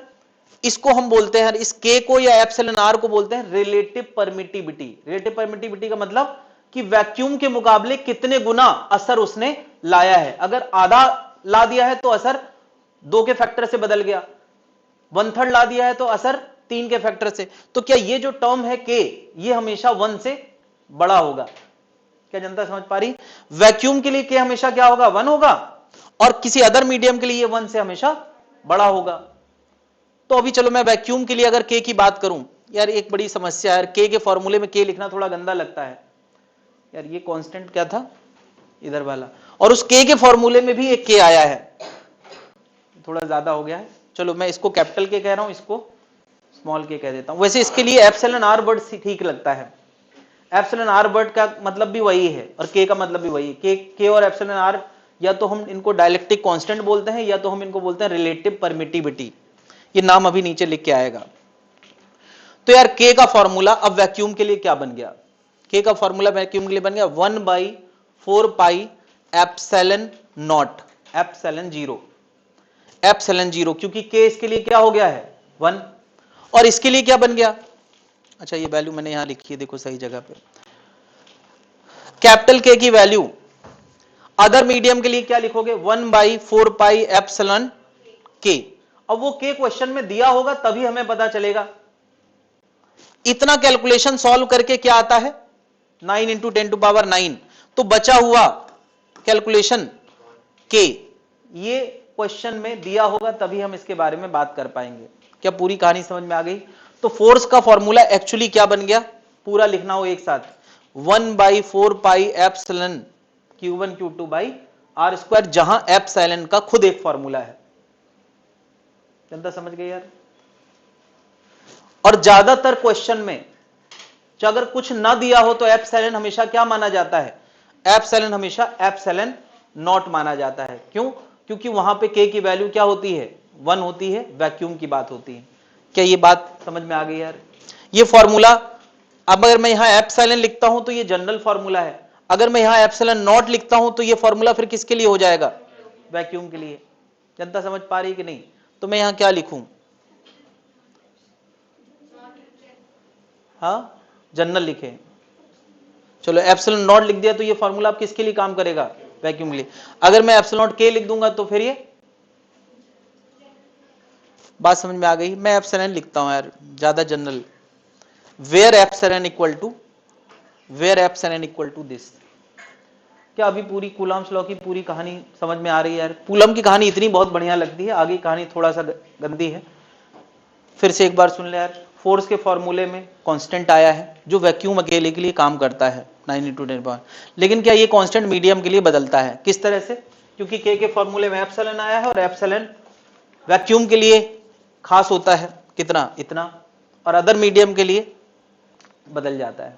इसको हम बोलते हैं, इस के को या एप्सिलॉन आर को बोलते हैं रिलेटिव परमिटिविटी। रिलेटिव परमिटिविटी का मतलब कि वैक्यूम के मुकाबले कितने गुना असर उसने लाया है। अगर आधा ला दिया है तो असर 2 के फैक्टर से बदल गया, 1/3 ला दिया है तो असर 3 के फैक्टर से। तो क्या ये जो टर्म है के, ये हमेशा 1 से बड़ा होगा। क्या जनता समझ पा रही, वैक्यूम के लिए के हमेशा क्या होगा, 1 होगा, और किसी अदर मीडियम के लिए 1 से हमेशा बड़ा होगा। तो अभी चलो मैं वैक्यूम के लिए अगर के की बात करूं यार एक बड़ी समस्या है, के फॉर्मूले में के लिखना थोड़ा गंदा लगता है यार। ये कांस्टेंट क्या था इधर वाला, और उस के फॉर्मूले में भी एक के आया है, थोड़ा ज्यादा हो गया है। चलो मैं इसको कैपिटल के कह रहा हूं, इसको स्मॉल के कह देता हूं। वैसे इसके लिए एप्सिलॉन आर वर्ड ठीक लगता है। एप्सिलॉन आर वर्ड का मतलब भी वही है और के का मतलब भी वही है। के और एप्सिलॉन आर या तो हम इनको डायलेक्ट्रिक कांस्टेंट बोलते हैं या तो हम इनको बोलते हैं रिलेटिव परमिटिविटी। ये नाम अभी नीचे लिख के आएगा। तो यार के का फॉर्मूला अब वैक्यूम के लिए क्या बन गया? के का फॉर्मूला वैक्यूम के लिए बन गया 1/4 pi epsilon not epsilon zero, क्योंकि के इसके लिए क्या हो गया है 1, और इसके लिए क्या बन गया? अच्छा ये वैल्यू मैंने यहां लिखी है, देखो सही जगह पे। कैपिटल के की वैल्यू अदर मीडियम के लिए क्या लिखोगे? 1/4 पाई एप्सिलॉन के। अब वो के क्वेश्चन में दिया होगा तभी हमें पता चलेगा। इतना कैलकुलेशन सॉल्व करके क्या आता है 9 × 10⁹। तो बचा हुआ कैलकुलेशन के, ये क्वेश्चन में दिया होगा तभी हम इसके बारे में बात कर पाएंगे। क्या पूरी कहानी समझ में आ गई? तो फोर्स का फॉर्मूला एक्चुअली क्या बन गया, पूरा लिखना हो एक साथ, 1/4 पाई एप्सिलॉन Q1 Q2/r², जहां एप्सिलॉन का खुद एक फॉर्मूला है। जनता समझ गई यार? और ज्यादातर क्वेश्चन में अगर कुछ ना दिया हो तो एप्सिलॉन हमेशा क्या माना जाता है? एप्सिलॉन हमेशा एप्सिलॉन नॉट माना जाता है। क्यों? क्योंकि वहां पे के की वैल्यू क्या होती है 1 होती है, वैक्यूम की बात होती है। क्या ये बात समझ में आ गई यार? ये फॉर्मूला, अब अगर मैं यहां एप्सिलॉन लिखता हूं तो ये जनरल फॉर्मूला है, अगर मैं यहां एप्सिलॉन नॉट लिखता हूं तो ये फॉर्मूला फिर किसके लिए हो जाएगा? वैक्यूम के लिए। जनता समझ पा रही कि नहीं? तो मैं यहां क्या लिखूं? हाँ जनरल लिखे। चलो एप्सिलॉन नॉट लिख दिया तो ये फॉर्मूला आप किसके लिए काम करेगा? वैक्यूम के लिए। अगर मैं एप्सिलॉन नॉट के लिख दूंगा तो फिर ये बात समझ में आ गई? मैं एप्सिलॉन लिखता हूं यार, ज्यादा general, where epsilon equal to this. क्या अभी पूरी कूलम्स लॉ की पूरी कहानी समझ में आ रही है यार? कूलम की कहानी इतनी बहुत बढ़िया लगती है, आगे कहानी थोड़ा सा गंदी है। फिर से एक बार सुन ले यार, फोर्स के फॉर्मूले में कांस्टेंट आया है जो वैक्यूम अकेले के लिए काम करता है 9 × 10⁻, लेकिन क्या ये कांस्टेंट मीडियम के लिए बदलता है? किस तरह से? क्योंकि के फॉर्मूले में एप्सिलॉन आया है और एप्सिलॉन वैक्यूम के लिए खास होता है कितना, इतना, और अदर मीडियम के लिए बदल जाता है।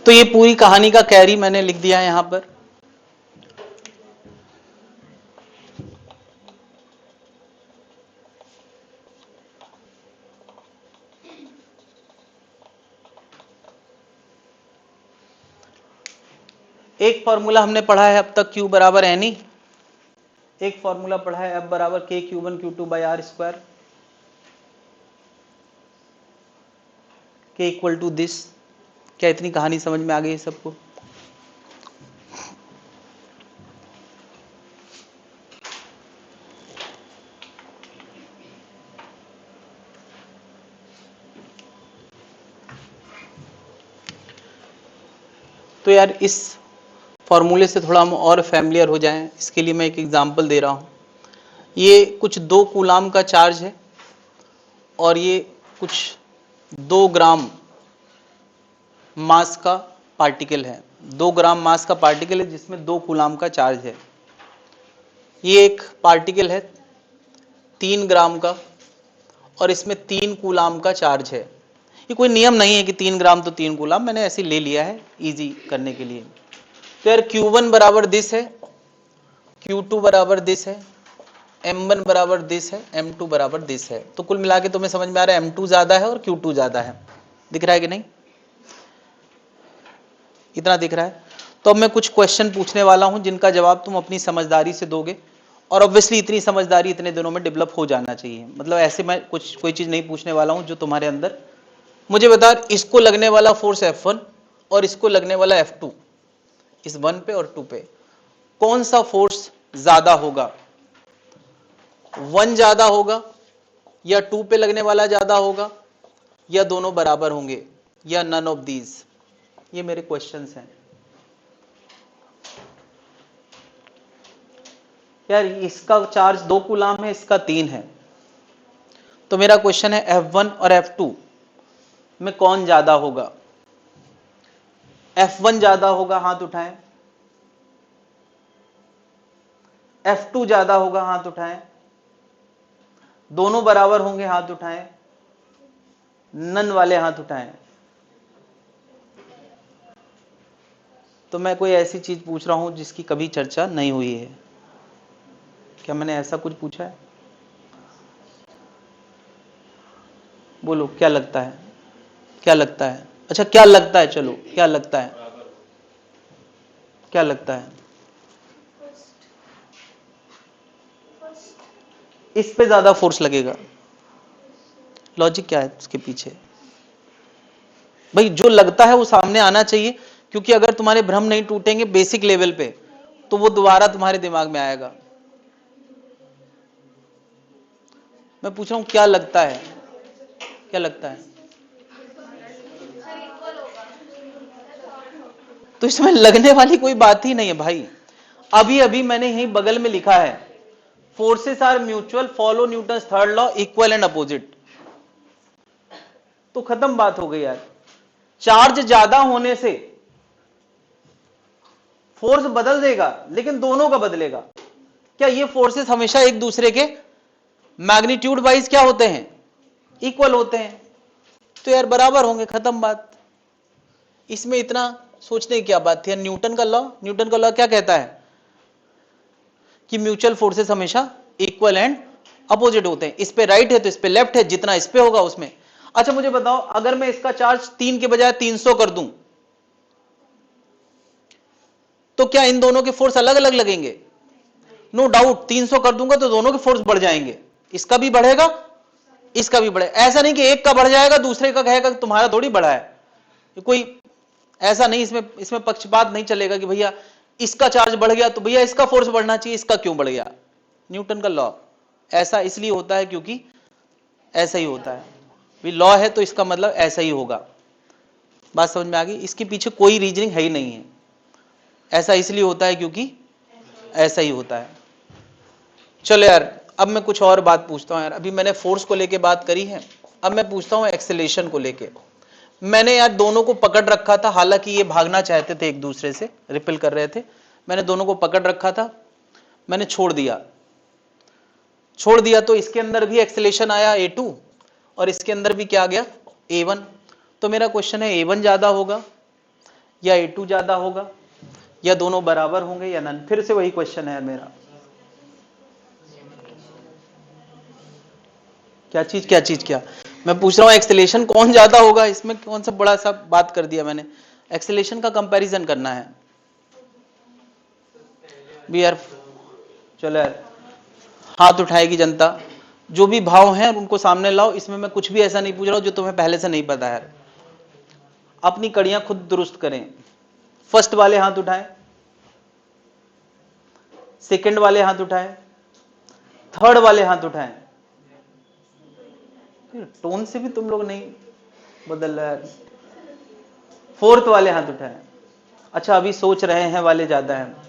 तो ये पूरी कहानी का कैरी मैंने लिख दिया है यहां पर। एक फॉर्मूला हमने पढ़ा है अब तक, Q बराबर एनी। एक फॉर्मूला पढ़ा है F बराबर K Q1 Q2/r², K equal to this. क्या इतनी कहानी समझ में आ गई सबको? तो यार इस फॉर्मूले से थोड़ा हम और फैमिलियर हो जाएं, इसके लिए मैं एक एग्जांपल दे रहा हूं। ये कुछ 2 कूलाम का चार्ज है और ये कुछ 2 ग्राम मास का पार्टिकल है। 2 ग्राम मास का पार्टिकल है जिसमें 2 कूलाम का चार्ज है। ये एक पार्टिकल है 3 ग्राम का और इसमें 3 कूलाम का चार्ज है। ये कोई नियम नहीं है कि 3 ग्राम तो 3 कूलाम, मैंने ऐसे ले लिया है इजी करने के लिए। तो यार Q1 बराबर दिस है Q2 बराबर दिस है, M1 बराबर दिस है, M2 बराबर दिस है। तो कुल मिला के तुम्हें समझ में आ रहा है M2 ज्यादा है और Q2 ज्यादा है। दिख रहा है कि नहीं? इतना दिख रहा है। तो अब मैं कुछ क्वेश्चन पूछने वाला हूं जिनका जवाब तुम अपनी समझदारी से दोगे, और ऑब्वियसली इतनी समझदारी इतने दिनों में डेवलप हो जाना चाहिए। मतलब ऐसे मैं कोई चीज नहीं पूछने वाला हूं जो तुम्हारे अंदर, मुझे बता इसको लगने वाला फोर्स F1 और इसको लगने वाला F2, इस 1 पे और 2 पे कौन सा फोर्स ज्यादा होगा? 1 ज्यादा होगा या 2 पे लगने वाला ज्यादा होगा या दोनों बराबर होंगे या नन ऑफ दीज? ये मेरे क्वेश्चंस हैं यार। इसका चार्ज 2 कूलाम है, इसका 3 है, तो मेरा क्वेश्चन है F1 और F2 में कौन ज्यादा होगा? F1 ज्यादा होगा, हाथ उठाएं। F2 ज्यादा होगा, हाथ उठाएं। दोनों बराबर होंगे, हाथ उठाएं। नन वाले हाथ उठाएं। तो मैं कोई ऐसी चीज पूछ रहा हूं जिसकी कभी चर्चा नहीं हुई है। क्या मैंने ऐसा कुछ पूछा है? बोलो क्या लगता है? क्या लगता है? अच्छा क्या लगता है? चलो क्या लगता है? क्या लगता है? इस पे ज्यादा फोर्स लगेगा। लॉजिक क्या है उसके पीछे? भाई जो लगता है वो सामने आना चाहिए, क्योंकि अगर तुम्हारे भ्रम नहीं टूटेंगे बेसिक लेवल पे तो वो दोबारा तुम्हारे दिमाग में आएगा। मैं पूछ रहा हूं क्या लगता है? क्या लगता है? तो इसमें लगने वाली कोई बात ही नहीं है भाई। अभी अभी मैंने यही बगल में लिखा है, forces are mutual, follow Newton's third law, equal and opposite. तो खत्म बात हो गई यार। चार्ज ज्यादा होने से फोर्स बदल देगा, लेकिन दोनों का बदलेगा। क्या ये फोर्सेस हमेशा एक दूसरे के मैग्नीट्यूड वाइज क्या होते हैं? इक्वल होते हैं। तो यार बराबर होंगे, खत्म बात। इसमें इतना सोचने की क्या बात थी? न्यूटन का लॉ क्या कहता है कि म्यूचुअल फोर्सेस हमेशा इक्वल एंड अपोजिट होते हैं। इस पे राइट है तो इस पे लेफ्ट है, जितना इस पे होगा उसमें। अच्छा मुझे बताओ, अगर मैं इसका चार्ज 3 के बजाय 300 कर दूं तो क्या इन दोनों के फोर्स अलग अलग लगेंगे? नो डाउट 300 कर दूंगा तो दोनों के फोर्स बढ़ जाएंगे, इसका भी बढ़ेगा इसका भी बढ़ेगा। ऐसा नहीं कि एक का बढ़ जाएगा दूसरे का कहेगा तुम्हारा थोड़ी बढ़ा है। कोई ऐसा नहीं, इसमें पक्षपात नहीं चलेगा कि भैया इसका चार्ज बढ़ गया तो भैया इसका फोर्स बढ़ना चाहिए, इसका क्यों बढ़ गया। न्यूटन का लॉ ऐसा इसलिए होता है क्योंकि ऐसा ही होता है। भी लॉ है तो इसका मतलब ऐसा ही होगा। बात समझ में आ गई? इसके पीछे कोई रीजनिंग है ही नहीं है। ऐसा इसलिए होता है क्योंकि ऐसा ही होता है। चलो यार अब मैं कुछ और बात पूछता हूं यार। अभी मैंने फोर्स को लेके बात करी है, अब मैं पूछता हूं एक्सेलेरेशन को लेके। मैंने यार दोनों को पकड़ रखा था, हालांकि ये भागना चाहते थे एक दूसरे से, रिपेल कर रहे थे। मैंने दोनों को पकड़ रखा था, मैंने छोड़ दिया तो इसके अंदर भी एक्सेलेरेशन आया A2 और इसके अंदर भी क्या आ गया A1। तो मेरा क्वेश्चन है A1 ज्यादा होगा या A2 ज्यादा होगा या दोनों बराबर होंगे या नन? फिर से वही क्वेश्चन है मेरा। क्या मैं पूछ रहा हूं एक्सेलेरेशन कौन ज्यादा होगा, इसमें कौन सा बड़ा सा बात कर दिया मैंने। एक्सेलेरेशन का कंपैरिजन करना है भी यार। चलो यार हाथ उठाएगी जनता, जो भी भाव हैं उनको सामने लाओ। इसमें मैं कुछ भी ऐसा नहीं पूछ रहा हूं जो तुम्हें पहले से नहीं पता है। अपनी कड़ियां खुद दुरुस्त करें। फर्स्ट वाले हाथ उठाएं, सेकंड वाले हाथ उठाएं, थर्ड वाले हाथ उठाएं। टोन से भी तुम लोग नहीं बदल रहा है। फोर्थ वाले हाथ उठाएं। अच्छा अभी सोच रहे हैं वाले ज्यादा हैं।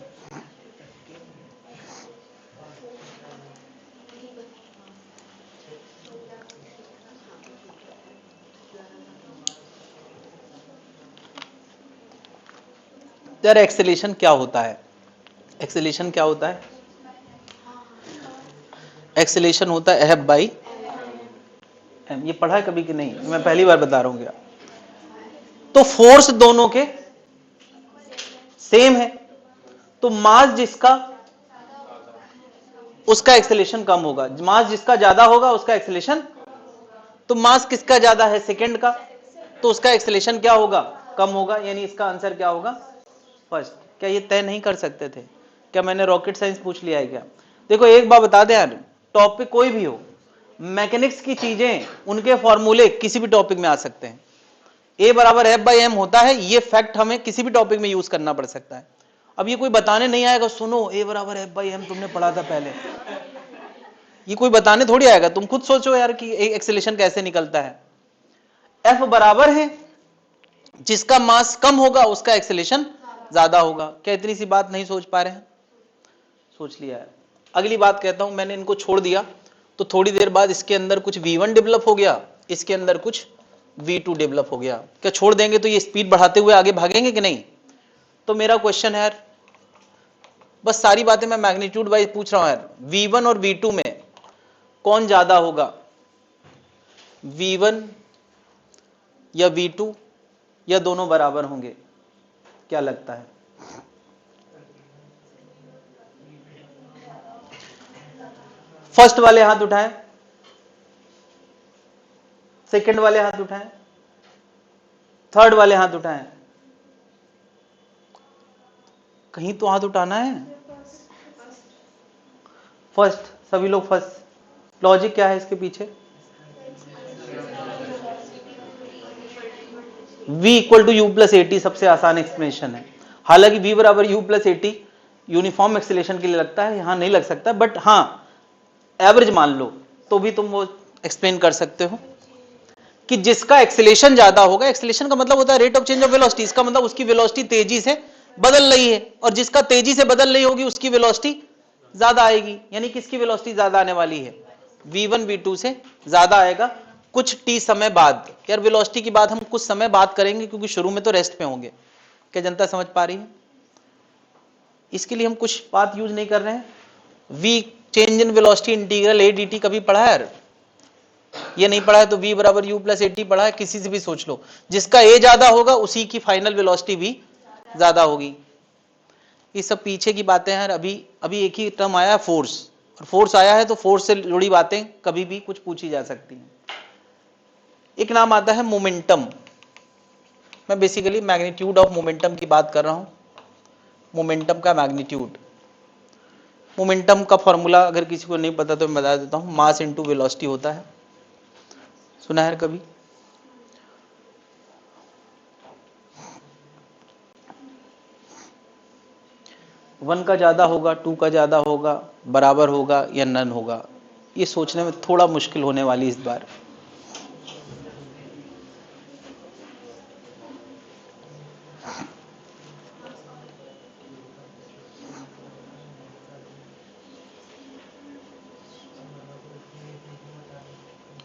यार एक्सेलेरेशन क्या होता है? एक्सेलेरेशन क्या होता है? एक्सेलेरेशन होता है F बाई m। ये पढ़ा है कभी कि नहीं? मैं पहली बार बता रहा हूं क्या। तो फोर्स दोनों के सेम है, तो मास जिसका उसका एक्सेलेरेशन कम होगा। मास जिसका ज्यादा होगा उसका एक्सेलेरेशन, तो मास किसका ज्यादा है, सेकंड का, तो उसका एक्सेलेरेशन क्या होगा, कम होगा। यानी इसका आंसर क्या होगा, फर्स्ट। क्या ये तय नहीं कर सकते थे? क्या मैंने रॉकेट साइंस पूछ लिया है क्या? देखो एक बात बता दें यार, टॉपिक कोई भी हो, मैकेनिक्स की चीजें, उनके फॉर्मूले किसी भी टॉपिक में आ सकते हैं। ए बराबर एफ बाई एम होता है, ये फैक्ट हमें किसी भी टॉपिक में यूज करना पड़ सकता है। अब ये कोई बताने नहीं आएगा, सुनो ए बराबर एफ बाई एम तुमने पढ़ा था पहले, ये कोई बताने थोड़ी आएगा। तुम खुद सोचो यार कि एक्सेलेरेशन कैसे निकलता है। एफ बराबर है, जिसका मास कम होगा उसका एक्सेलेरेशन ज्यादा होगा। क्या इतनी सी बात नहीं सोच पा रहे हैं? सोच लिया है। अगली बात कहता हूं, मैंने इनको छोड़ दिया तो थोड़ी देर बाद इसके अंदर कुछ V1 डेवलप हो गया, इसके अंदर कुछ V2 डेवलप हो गया। क्या छोड़ देंगे तो ये स्पीड बढ़ाते हुए आगे भागेंगे कि नहीं? तो मेरा क्वेश्चन है यार, बस सारी बातें मैं मैग्नीट्यूड वाइज पूछ रहा हूं यार, V1 और V2 में कौन ज्यादा होगा, V1 या V2 या दोनों बराबर होंगे? क्या लगता है? फर्स्ट वाले हाथ उठाएं, सेकंड वाले हाथ उठाएं, थर्ड वाले हाथ उठाएं। कहीं तो हाथ उठाना है। फर्स्ट, सभी लोग फर्स्ट। लॉजिक क्या है इसके पीछे? V equal to u plus at सबसे आसान एक्सप्लेनेशन है। हालांकि V बराबर u plus at uniform acceleration के लिए लगता है, यहां नहीं लग सकता, बट हां एवरेज मान लो तो भी तुम वो एक्सप्लेन कर सकते हो कि जिसका एक्सेलेरेशन ज्यादा होगा, एक्सेलेरेशन का मतलब होता है rate of change of velocity, इसका मतलब उसकी वेलोसिटी तेजी से बदल रही है, और जिसका तेजी से बदल रही होगी उसकी वेलोसिटी ज्यादा आएगी। यानी किसकी वेलोसिटी ज्यादा आने वाली है, V1 V2 से ज्यादा आएगा कुछ टी समय बाद। यार वेलोसिटी की बात हम कुछ समय बाद करेंगे क्योंकि शुरू में तो रेस्ट पे होंगे। क्या जनता समझ पा रही है? इसके लिए हम कुछ बात यूज नहीं कर रहे हैं। V change in velocity integral A dt कभी पढ़ा है यार? ये नहीं पढ़ा है तो V बराबर यू प्लस एटी पढ़ा है, किसी से भी सोच लो। जिसका ए ज्यादा होगा उसी की फाइनल वेलोसिटी भी ज्यादा होगी। ये सब पीछे की बातें हैं। अभी एक ही टर्म आया है फोर्स, और फोर्स आया है तो फोर्स से जुड़ी बातें कभी भी कुछ पूछी जा सकती हैं। एक नाम आता है मोमेंटम। मैं बेसिकली मैग्नीट्यूड ऑफ मोमेंटम की बात कर रहा हूं। मोमेंटम का मैग्नीट्यूड, मोमेंटम का फॉर्मूला अगर किसी को नहीं पता तो मैं बता देता हूं, मास इनटू वेलोसिटी होता है। सुना है कभी? वन का ज्यादा होगा, टू का ज्यादा होगा, बराबर होगा या नन होगा? ये सोचने में थोड़ा मुश्किल होने वाली इस बार।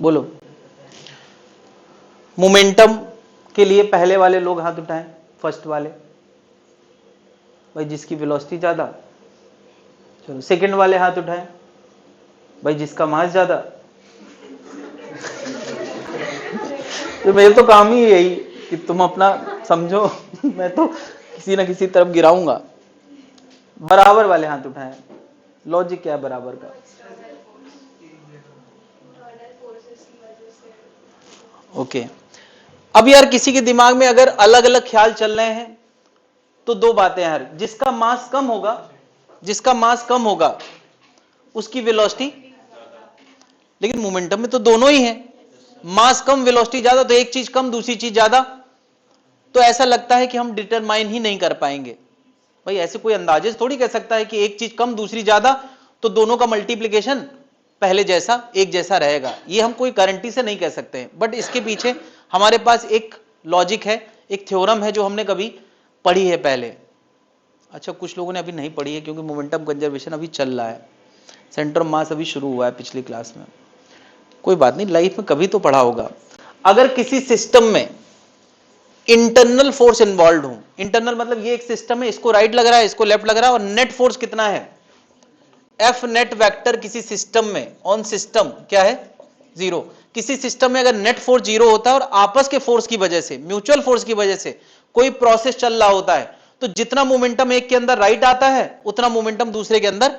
बोलो, मोमेंटम के लिए पहले वाले लोग हाथ उठाएं, फर्स्ट वाले, भाई जिसकी वेलोसिटी ज्यादा। चलो सेकंड वाले हाथ उठाएं, भाई जिसका मास ज्यादा। तो मेरे तो काम ही यही कि तुम अपना समझो, मैं तो किसी ना किसी तरफ गिराऊंगा। बराबर वाले हाथ उठाएं। लॉजिक क्या है बराबर का? ओके अब यार किसी के दिमाग में अगर अलग अलग ख्याल चल रहे हैं तो दो बातें यार, जिसका मास कम होगा, जिसका मास कम होगा उसकी वेलोसिटी, लेकिन मोमेंटम में तो दोनों ही है, मास कम वेलोसिटी ज्यादा, तो एक चीज कम दूसरी चीज ज्यादा, तो ऐसा लगता है कि हम डिटरमाइन ही नहीं कर पाएंगे। भाई ऐसे कोई अंदाजे थोड़ी कह सकता है कि एक चीज कम दूसरी ज्यादा तो दोनों का मल्टीप्लिकेशन पहले जैसा एक जैसा रहेगा। ये हम कोई गारंटी से नहीं कह सकते हैं, बट इसके पीछे हमारे पास एक लॉजिक है, एक थ्योरम है जो हमने कभी पढ़ी है पहले। अच्छा कुछ लोगों ने अभी नहीं पढ़ी है क्योंकि मोमेंटम कंजर्वेशन अभी चल रहा है, सेंटर ऑफ मास अभी शुरू हुआ है पिछली क्लास में। कोई बात नहीं, लाइफ में कभी तो पढ़ा होगा। अगर किसी सिस्टम में इंटरनल फोर्स इन्वॉल्व हो, इंटरनल मतलब ये एक सिस्टम है, इसको राइट लग रहा है, इसको लेफ्ट लग रहा है, और नेट फोर्स कितना है, एफ नेट वेक्टर किसी सिस्टम में ऑन सिस्टम क्या है, जीरो। किसी सिस्टम में अगर नेट फोर्स जीरो होता है और आपस के फोर्स की वजह से, म्यूचुअल फोर्स की वजह से कोई प्रोसेस चल रहा होता है, तो जितना मोमेंटम एक के अंदर राइट आता है उतना मोमेंटम दूसरे के अंदर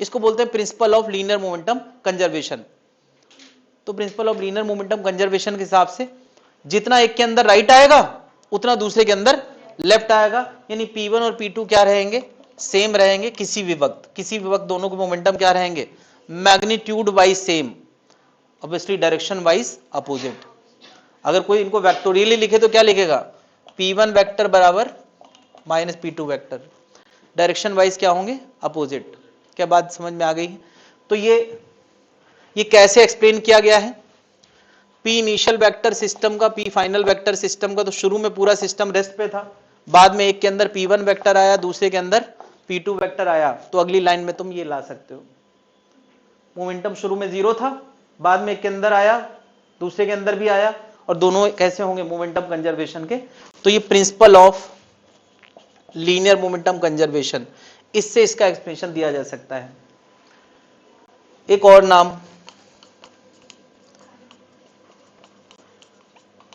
इसको बोलते हैं principle of linear momentum conservation. तो principle of linear momentum conservation के हिसाब से जितना एक के अंदर राइट आएगा उतना दूसरे के अंदर लेफ्ट आएगा, यानी P1 और P2 क्या रहेंगे, सेम रहेंगे किसी भी वक्त दोनों के मोमेंटम क्या रहेंगे, magnitude wise same, obviously direction wise opposite. अगर कोई इनको वेक्टोरियली लिखे तो क्या लिखेगा, P1 वेक्टर बराबर minus P2 vector, direction wise क्या होंगे, अपोजिट। क्या बात समझ में आ गई? तो ये कैसे एक्सप्लेन किया गया है, P इनिशियल वेक्टर सिस्टम का, P फाइनल वेक्टर सिस्टम का, तो शुरू में पूरा सिस्टम रेस्ट पे था, बाद में एक के अंदर P1 वेक्टर आया, दूसरे के अंदर P2 वेक्टर आया, तो अगली लाइन में तुम ये ला सकते हो, मोमेंटम शुरू में 0 था, बाद में एक के अंदर आया, दूसरे के अंदर भी आया, और दोनों कैसे होंगे, मोमेंटम कंजर्वेशन के। तो ये principal of linear momentum conservation, इससे इसका एक्सप्लेनेशन दिया जा सकता है। एक और नाम,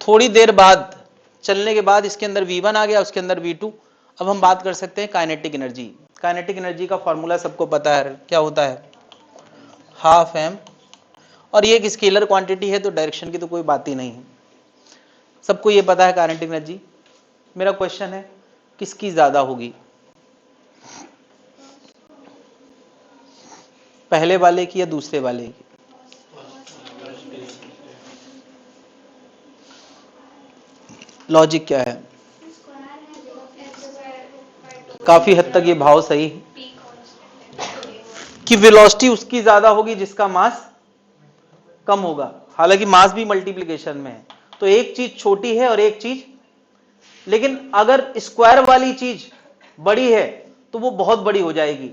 थोड़ी देर बाद चलने के बाद इसके अंदर V1 आ गया, उसके अंदर V2। अब हम बात कर सकते हैं काइनेटिक एनर्जी। काइनेटिक एनर्जी का फॉर्मूला सबको पता है, क्या होता है, हाफ m, और ये एक स्केलर क्वांटिटी है तो डायरेक्शन की तो कोई बात ही नहीं है, सबको ये पता है काइनेटिक एनर्जी। मेरा क्वेश्चन है किसकी ज्यादा होगी, पहले वाले की या दूसरे वाले की? लॉजिक क्या है? काफी हद तक ये भाव सही है कि वेलोसिटी उसकी ज्यादा होगी जिसका मास कम होगा, हालांकि मास भी मल्टीप्लिकेशन में है, तो एक चीज छोटी है और एक चीज, लेकिन अगर स्क्वायर वाली चीज बड़ी है तो वो बहुत बड़ी हो जाएगी,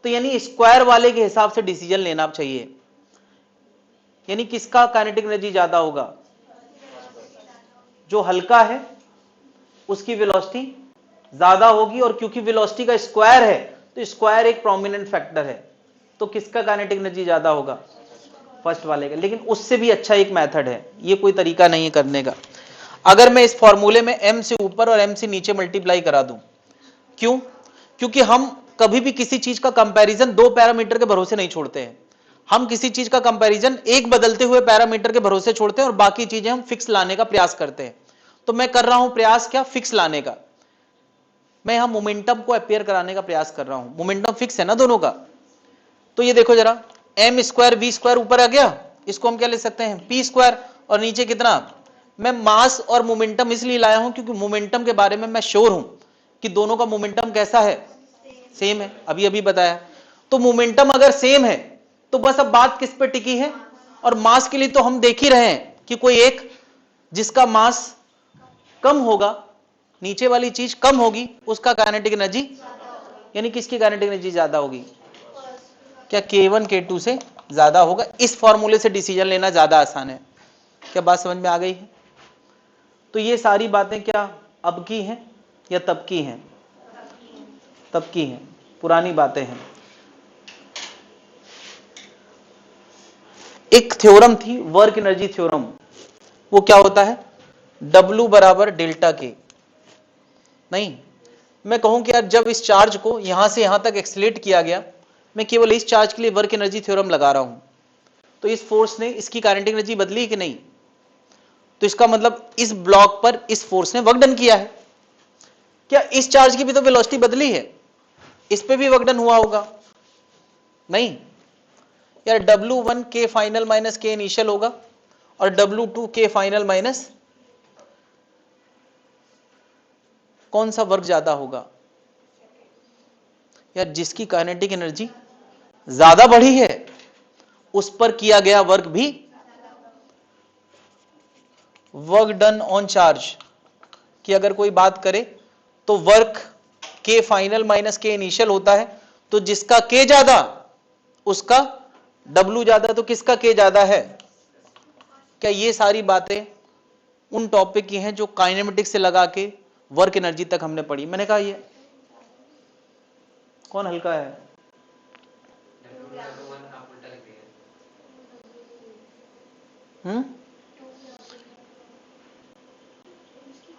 तो यानी स्क्वायर वाले के हिसाब से डिसीजन लेना चाहिए, यानी किसका काइनेटिक एनर्जी ज्यादा होगा, जो हल्का है उसकी वेलोसिटी ज्यादा होगी, और क्योंकि वेलोसिटी का स्क्वायर है तो स्क्वायर एक प्रोमिनेंट फैक्टर है, तो किसका काइनेटिक एनर्जी ज्यादा होगा, फर्स्ट वाले का। लेकिन उससे भी अच्छा एक मेथड है, ये कोई तरीका नहीं है करने का, अगर मैं इस फॉर्मूले में m से ऊपर और m से नीचे मल्टीप्लाई करा दूं, क्यों, क्योंकि हम कभी भी किसी चीज का कंपैरिजन दो पैरामीटर के भरोसे नहीं छोड़ते हैं, हम किसी चीज का कंपैरिजन एक बदलते हुए पैरामीटर के भरोसे छोड़ते हैं और बाकी चीजें हम फिक्स लाने का प्रयास करते हैं। तो मैं कर रहा हूं प्रयास क्या, फिक्स लाने का, मैं यहां मोमेंटम को अपेयर कराने का प्रयास कर रहा हूं, मोमेंटम फिक्स है ना दोनों का। तो ये देखो जरा, एम स्क्वायर वी स्क्वायर ऊपर आ गया, इसको हम क्या ले सकते हैं, पी स्क्वायर, और नीचे कितना, मैं मास और मोमेंटम इसलिए लाया हूं क्योंकि मोमेंटम के बारे में मैं श्योर हूं कि दोनों का मोमेंटम कैसा है, सेम है, अभी अभी बताया। तो मोमेंटम अगर सेम है तो बस अब बात किस पे टिकी है, और मास के लिए तो हम देख ही रहे हैं कि कोई एक जिसका मास कम होगा, नीचे वाली चीज कम होगी, उसका काइनेटिक एनर्जी, यानी किसकी काइनेटिक एनर्जी ज्यादा होगी, क्या K1 K2 से ज्यादा होगा। इस फॉर्मूले से डिसीजन लेना ज्यादा आसान है। क्या बात समझ में आ गई है? तो ये सारी बातें क्या अब की हैं या तब की हैं, तब की हैं, पुरानी बातें हैं। एक थ्योरम थी वर्क एनर्जी थ्योरम, वो क्या होता है, W बराबर डेल्टा के। नहीं, मैं कहूं कि यार जब इस चार्ज को यहां से यहां तक एक्सलेट किया गया, मैं केवल इस चार्ज के लिए वर्क एनर्जी थ्योरम लगा रहा हूं, तो इस फोर्स ने इसकी काइनेटिक एनर्जी बदली कि नहीं, तो इसका मतलब इस ब्लॉक पर इस फोर्स ने वर्क डन किया है। क्या इस चार्ज की भी तो वेलोसिटी बदली है, इस पे भी वर्क डन हुआ होगा, नहीं यार, W1 K final minus K initial होगा और W2 K फाइनल माइनस, कौन सा वर्क ज्यादा होगा, यार जिसकी काइनेटिक एनर्जी ज्यादा बढ़ी है उस पर किया गया वर्क भी, वर्क डन ऑन चार्ज की अगर कोई बात करे तो work K final minus K initial होता है, तो जिसका K ज्यादा उसका W ज्यादा, तो किसका K ज्यादा है। क्या ये सारी बातें उन टॉपिक की हैं जो काइनेमेटिक्स से लगा के वर्क एनर्जी तक हमने पढ़ी। मैंने कहा ये कौन हल्का है,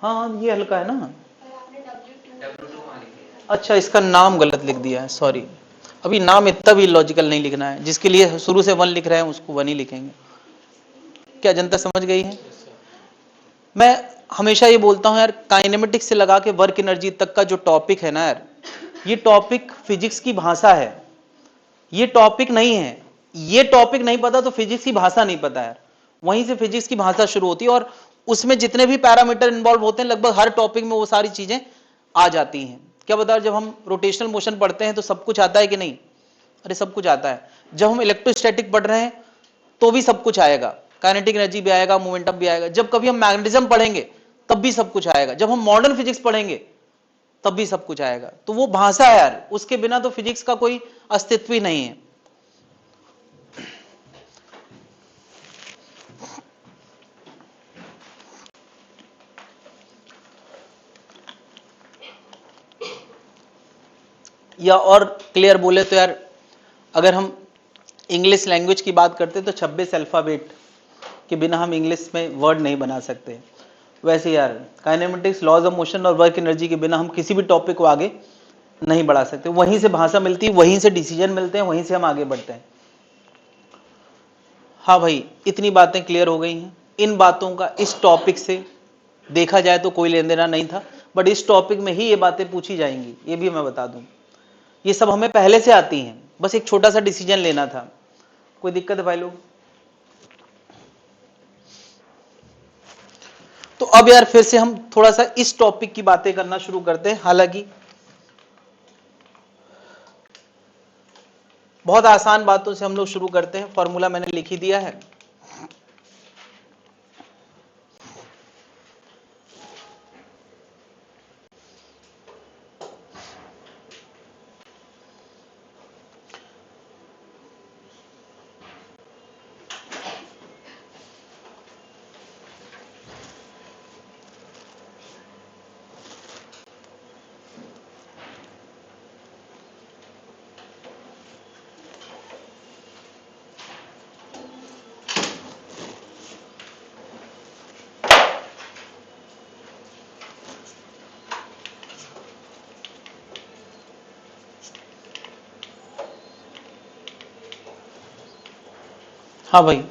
हाँ ये हल्का है ना, अच्छा इसका नाम गलत लिख दिया है, सॉरी, अभी नाम इतना भी लॉजिकल नहीं लिखना है, जिसके लिए शुरू से 1 लिख रहे हैं उसको 1 ही लिखेंगे। क्या जनता समझ गई है? मैं हमेशा ये बोलता हूं यार, काइनेमेटिक्स से लगा के वर्क एनर्जी तक का जो टॉपिक है ना यार, ये टॉपिक फिजिक्स की भाषा है, ये टॉपिक नहीं है। ये टॉपिक नहीं पता तो फिजिक्स की भाषा नहीं पता यार, वहीं से फिजिक्स की भाषा शुरू होती है, और उसमें जितने भी पैरामीटर इन्वॉल्व होते हैं लगभग हर टॉपिक में वो सारी चीजें आ जाती हैं। क्या बता, जब हम रोटेशनल मोशन पढ़ते हैं तो सब कुछ आता है कि नहीं? अरे सब कुछ आता है। जब हम इलेक्ट्रोस्टैटिक पढ़ रहे हैं तो भी सब कुछ आएगा, काइनेटिक एनर्जी भी आएगा, मोमेंटम भी आएगा। जब कभी हम मैग्नेटिज्म पढ़ेंगे तब भी सब कुछ आएगा, जब हम मॉडर्न फिजिक्स पढ़ेंगे तब भी सब कुछ आएगा। तो वो भाषा है यार, उसके बिना तो फिजिक्स का कोई अस्तित्व ही नहीं है। या और क्लियर बोले तो यार, अगर हम इंग्लिश लैंग्वेज की बात करते तो 26 अल्फाबेट के बिना हम इंग्लिश में वर्ड नहीं बना सकते। वैसे यार काइनेमेटिक्स, लॉज ऑफ मोशन और वर्क एनर्जी के बिना हम किसी भी टॉपिक को आगे नहीं बढ़ा सकते। वहीं से भाषा मिलती है, वहीं से डिसीजन मिलते हैं, वहीं से हम आगे बढ़ते हैं। हाँ भाई, इतनी बातें क्लियर हो गई हैं। इन बातों का इस टॉपिक से देखा जाए तो कोई लेन देना नहीं था, बट इस टॉपिक में ही ये बातें पूछी जाएंगी, ये भी मैं बता दूं। ये सब हमें पहले से आती हैं, बस एक छोटा सा डिसीजन लेना था। कोई दिक्कत है भाई लोग? तो अब यार फिर से हम थोड़ा सा इस टॉपिक की बातें करना शुरू करते हैं। हालांकि बहुत आसान बातों से हम लोग शुरू करते हैं। फॉर्मूला मैंने लिख ही दिया है। हाँ भाई,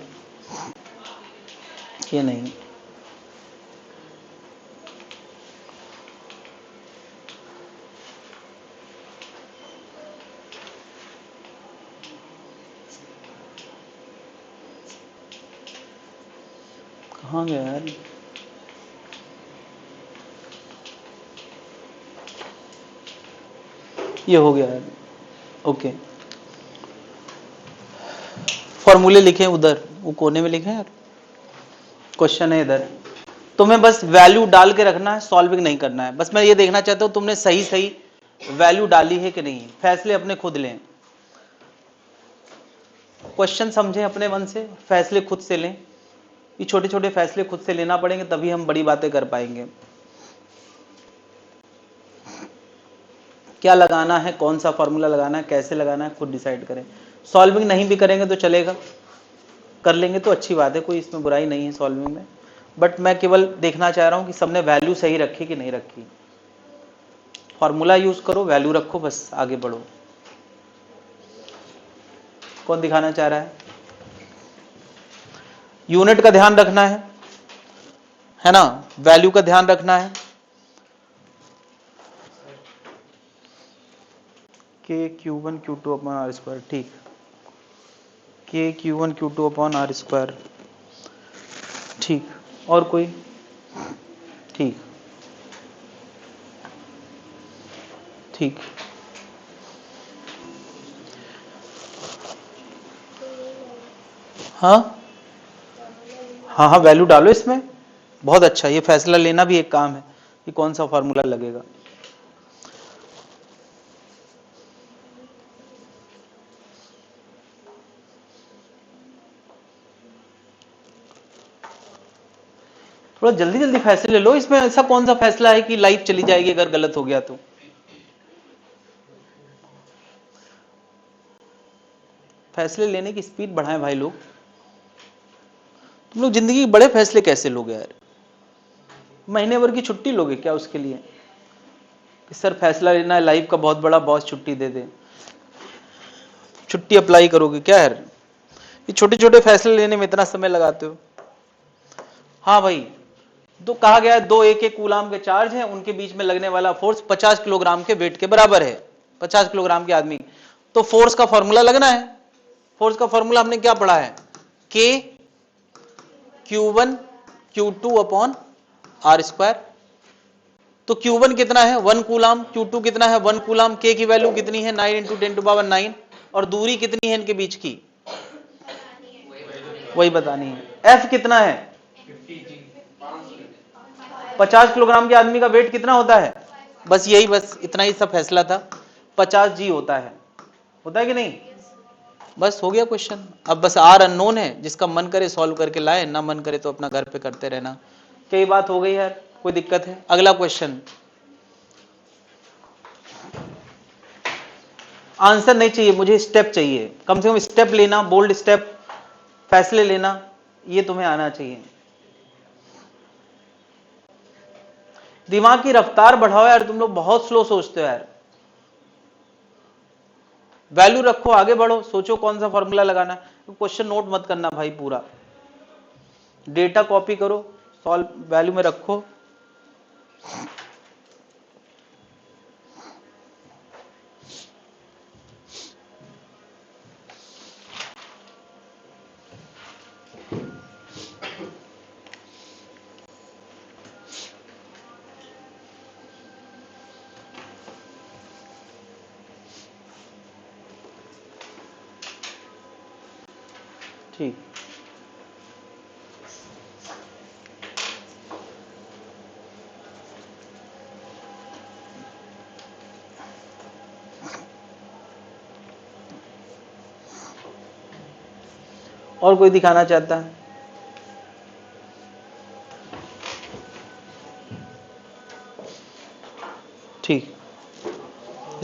ये नहीं, कहाँ गया यार? ये हो गया यार। ओके, फॉर्मूले लिखे उधर, वो कोने में लिखे यार। क्वेश्चन है इधर, तुम्हें बस वैल्यू डाल के रखना है, सॉल्विंग नहीं करना है। बस मैं ये देखना चाहता हूं तुमने सही सही वैल्यू डाली है कि नहीं। फैसले अपने खुद लें, क्वेश्चन समझें अपने मन से, फैसले खुद से लें। ये छोटे छोटे फैसले खुद से लेना पड़ेंगे, तभी हम बड़ी बातें कर पाएंगे। क्या लगाना है, कौन सा फॉर्मूला लगाना है, कैसे लगाना है, खुद डिसाइड करें। सॉल्विंग नहीं भी करेंगे तो चलेगा, कर लेंगे तो अच्छी बात है, कोई इसमें बुराई नहीं है सॉल्विंग में। बट मैं केवल देखना चाह रहा हूं कि सबने वैल्यू सही रखी कि नहीं रखी। फॉर्मूला यूज करो, वैल्यू रखो, बस आगे बढ़ो। कौन दिखाना चाह रहा है? यूनिट का ध्यान रखना है ना, वैल्यू का ध्यान रखना है। K Q one Q two upon r square, ठीक। K Q one Q two upon r square, ठीक। और कोई? ठीक ठीक। हाँ हाँ हाँ, वैल्यू डालो इसमें, बहुत अच्छा। ये फैसला लेना भी एक काम है कि कौन सा फॉर्मूला लगेगा। थोड़ा जल्दी जल्दी फैसले ले लो। इसमें ऐसा कौन सा फैसला है कि लाइफ चली जाएगी अगर गलत हो गया तो? फैसले लेने की स्पीड बढ़ाएं भाई लोग। तुम लोग जिंदगी के बड़े फैसले कैसे लोगे यार? महीने भर की छुट्टी लोगे क्या उसके लिए कि सर फैसला लेना है, लाइफ का बहुत बड़ा बॉस छुट्टी दे दे? छुट्टी अप्लाई करोगे क्या यार? ये छोटे छोटे फैसले लेने में इतना समय लगाते हो। हाँ भाई, तो कहा गया है 2 1 कूलाम के चार्ज हैं, उनके बीच में लगने वाला फोर्स 50 किलोग्राम के वेट के बराबर है, 50 किलोग्राम के आदमी। तो फोर्स का फॉर्मूला लगना है। फोर्स का फॉर्मूला हमने क्या पढ़ा है? K Q1 Q2 upon R²। तो Q1 कितना है? 1 कूलाम। Q2 कितना है? 1 कूलाम। K की वैल्यू कितनी है? 9 × 10⁻⁹। और दूरी कितनी है इनके बीच की? वही बतानी है। F कितना है? 50 किलोग्राम के आदमी का वेट कितना होता है? बस यही, बस इतना ही सब फैसला था। 50 G होता है कि नहीं? बस हो गया क्वेश्चन। अब बस R अननोन है, जिसका मन करे सॉल्व करके लाए, ना मन करे तो अपना घर पे करते रहना। क्या बात हो गई यार? कोई दिक्कत है? अगला क्वेश्चन। आंसर नहीं चाहिए मुझे, स्टेप चाहिए। कम से कम स्टेप लेना, बोल्ड स्टेप, फैसले लेना, ये तुम्हें आना चाहिए। दिमाग की रफ्तार बढ़ाओ यार, तुम लोग बहुत स्लो सोचते हो यार। वैल्यू रखो, आगे बढ़ो, सोचो कौन सा फॉर्मूला लगाना है। क्वेश्चन नोट मत करना भाई, पूरा डेटा कॉपी करो, सॉल्व वैल्यू में रखो। ठीक, और कोई दिखाना चाहता है? ठीक,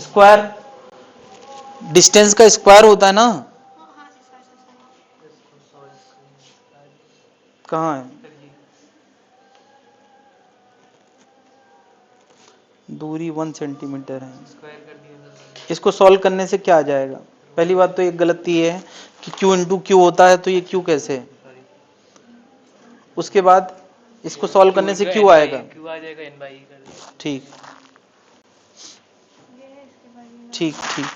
स्क्वायर, डिस्टेंस का स्क्वायर होता है ना? कहाँ है? दूरी 1 सेंटीमीटर है। इसको सॉल्व करने से क्या आ जाएगा? पहली बात तो एक गलती ये है कि Q × Q होता है, तो ये Q कैसे? उसके बाद इसको सॉल्व करने से Q आएगा। ठीक ठीक ठीक।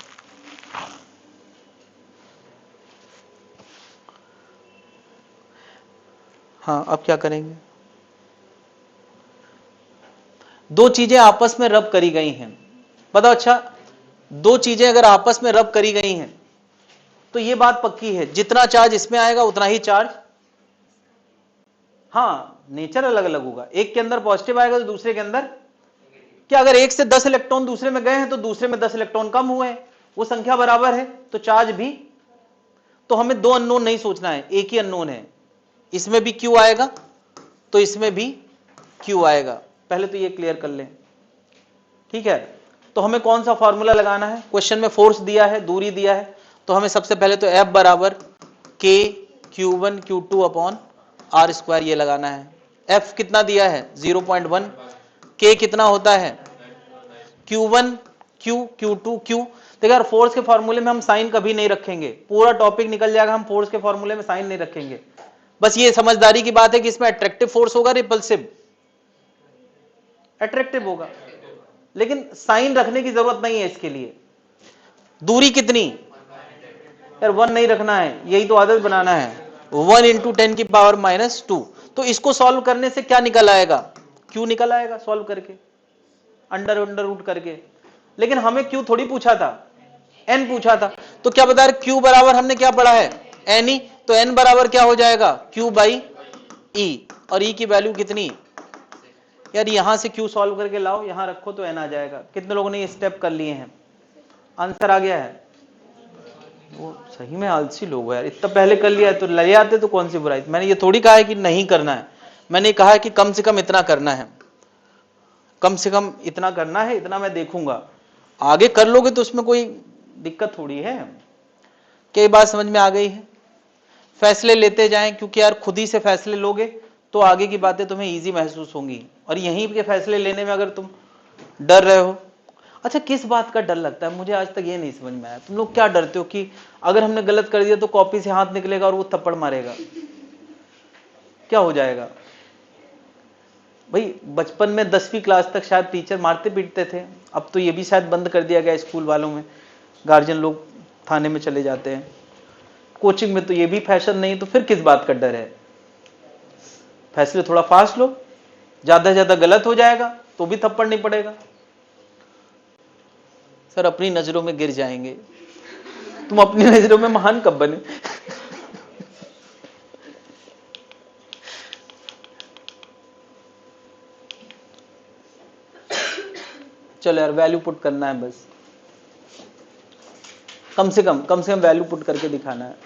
हाँ, अब क्या करेंगे? दो चीजें आपस में रब करी गई हैं, बताओ। अच्छा, दो चीजें अगर आपस में रब करी गई हैं तो ये बात पक्की है, जितना चार्ज इसमें आएगा उतना ही चार्ज, हाँ, नेचर अलग अलग होगा। एक के अंदर पॉजिटिव आएगा तो दूसरे के अंदर क्या? अगर एक से 10 इलेक्ट्रॉन दूसरे में गए हैं तो दूसरे में 10 इलेक्ट्रॉन कम हुए हैं, वो संख्या बराबर है तो चार्ज भी। तो हमें दो अननोन नहीं सोचना है, एक ही अननोन है। इसमें भी Q आएगा तो इसमें भी Q आएगा। पहले तो ये क्लियर कर लें, ठीक है? तो हमें कौन सा फॉर्मूला लगाना है? क्वेश्चन में फोर्स दिया है, दूरी दिया है, तो हमें सबसे पहले तो F बराबर K Q1 Q2 upon R² ये लगाना है। F कितना दिया है? 0.1। K कितना होता है? Q1 Q Q2 Q। देखो यार, फोर्स के फॉर्मूले में हम साइन कभी नहीं रखेंगे, पूरा टॉपिक निकल जाएगा, हम फोर्स के फॉर्मूले में साइन नहीं रखेंगे। बस ये समझदारी की बात है कि इसमें अट्रैक्टिव फोर्स होगा, रिपल्सिव? अट्रैक्टिव होगा, लेकिन साइन रखने की जरूरत नहीं है इसके लिए। दूरी कितनी? यार 1 नहीं रखना है, यही तो आदत बनाना है। 1 × 10⁻⁻²। तो इसको सॉल्व करने से क्या निकल आएगा? Q निकल आएगा सॉल्व करके, अंडर रूट करके। लेकिन हमें Q थोड़ी पूछा था, N पूछा था। तो क्या बता रहे? Q बराबर हमने क्या पढ़ा है? NE। तो N बराबर क्या हो जाएगा? Q/E। और E की वैल्यू कितनी? यार यहां से Q सॉल्व करके लाओ, यहां रखो तो N आ जाएगा। कितने लोगों ने ये स्टेप कर लिए हैं? आंसर आ गया है? वो सही में आलसी लोग हो यार, इतना पहले कर लिया है तो ले आते तो कौन सी बुराई। मैंने ये थोड़ी कहा है कि नहीं करना है, मैंने कहा है कि कम से कम इतना करना है, कम से कम इतना करना है, इतना मैं देखूंगा। आगे कर लोगे तो उसमें कोई दिक्कत थोड़ी है। क्या बात समझ में आ गई है? फैसले लेते जाएं, क्योंकि यार खुद ही से फैसले लोगे तो आगे की बातें तुम्हें इजी महसूस होंगी। और यहीं के फैसले लेने में अगर तुम डर रहे हो, अच्छा, किस बात का डर लगता है? मुझे आज तक ये नहीं समझ में आया। तुम लोग क्या डरते हो कि अगर हमने गलत कर दिया तो कॉपी से हाथ निकलेगा और वो थप्पड़ मारेगा, क्या हो जाएगा? भाई बचपन में 10वीं क्लास तक शायद टीचर मारते पीटते थे, अब तो ये भी शायद बंद कर दिया गया स्कूल वालों में, गार्जियन लोग थाने में चले जाते हैं। कोचिंग में तो ये भी फैशन नहीं, तो फिर किस बात का डर है? फैसले थोड़ा फास्ट लो, ज्यादा से ज्यादा गलत हो जाएगा तो भी थप्पड़ नहीं पड़ेगा। सर अपनी नजरों में गिर जाएंगे। तुम अपनी नजरों में महान कब बने? चलो यार, वैल्यू पुट करना है बस, कम से कम वैल्यू पुट करके दिखाना है।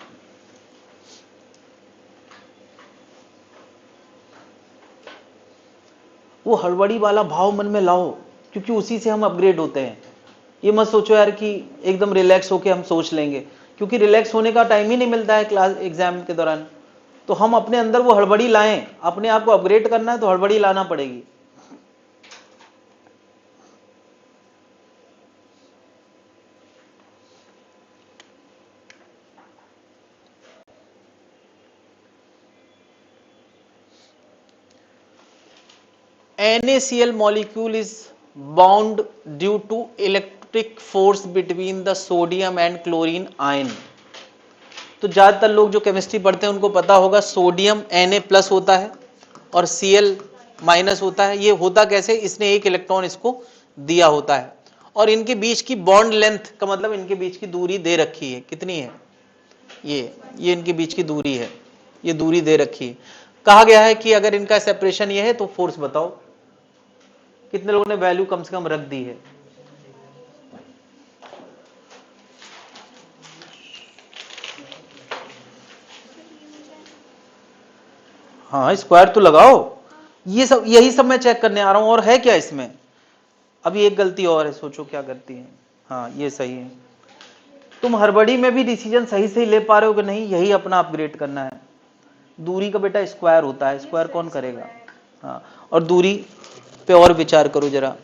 वो हड़बड़ी वाला भाव मन में लाओ, क्योंकि उसी से हम अपग्रेड होते हैं। ये मत सोचो यार कि एकदम रिलैक्स होके हम सोच लेंगे, क्योंकि रिलैक्स होने का टाइम ही नहीं मिलता है क्लास एग्जाम के दौरान। तो हम अपने अंदर वो हड़बड़ी लाएं, अपने आप को अपग्रेड करना है तो हड़बड़ी लाना पड़ेगी। NaCl molecule is bound due to electric force between the sodium and chlorine ion। तो ज्यादातर लोग जो केमिस्ट्री पढ़ते हैं उनको पता होगा, सोडियम Na+ होता है और Cl- होता है। ये होता कैसे? इसने एक इलेक्ट्रॉन इसको दिया होता है, और इनके बीच की बॉन्ड लेंथ का मतलब इनके बीच की दूरी दे रखी है। कितनी है? ये इनके बीच की दूरी है, ये दूरी दे रखी है। कहा गया है कि अगर इनका सेपरेशन ये है तो फोर्स बताओ। कितने लोगों ने वैल्यू कम से कम रख दी है? हाँ, स्क्वायर तो लगाओ। ये सब, यही सब मैं चेक करने आ रहा हूं। और है क्या इसमें? अभी एक गलती और है, सोचो क्या गलती है। हाँ, ये सही है। तुम हड़बड़ी में भी डिसीजन सही से ही ले पा रहे हो कि नहीं, यही अपना अपग्रेड करना है। दूरी का बेटा स्क्वायर होता है, स्क्वायर कौन करेगा? हाँ, और दूरी पे और विचार करो जरा,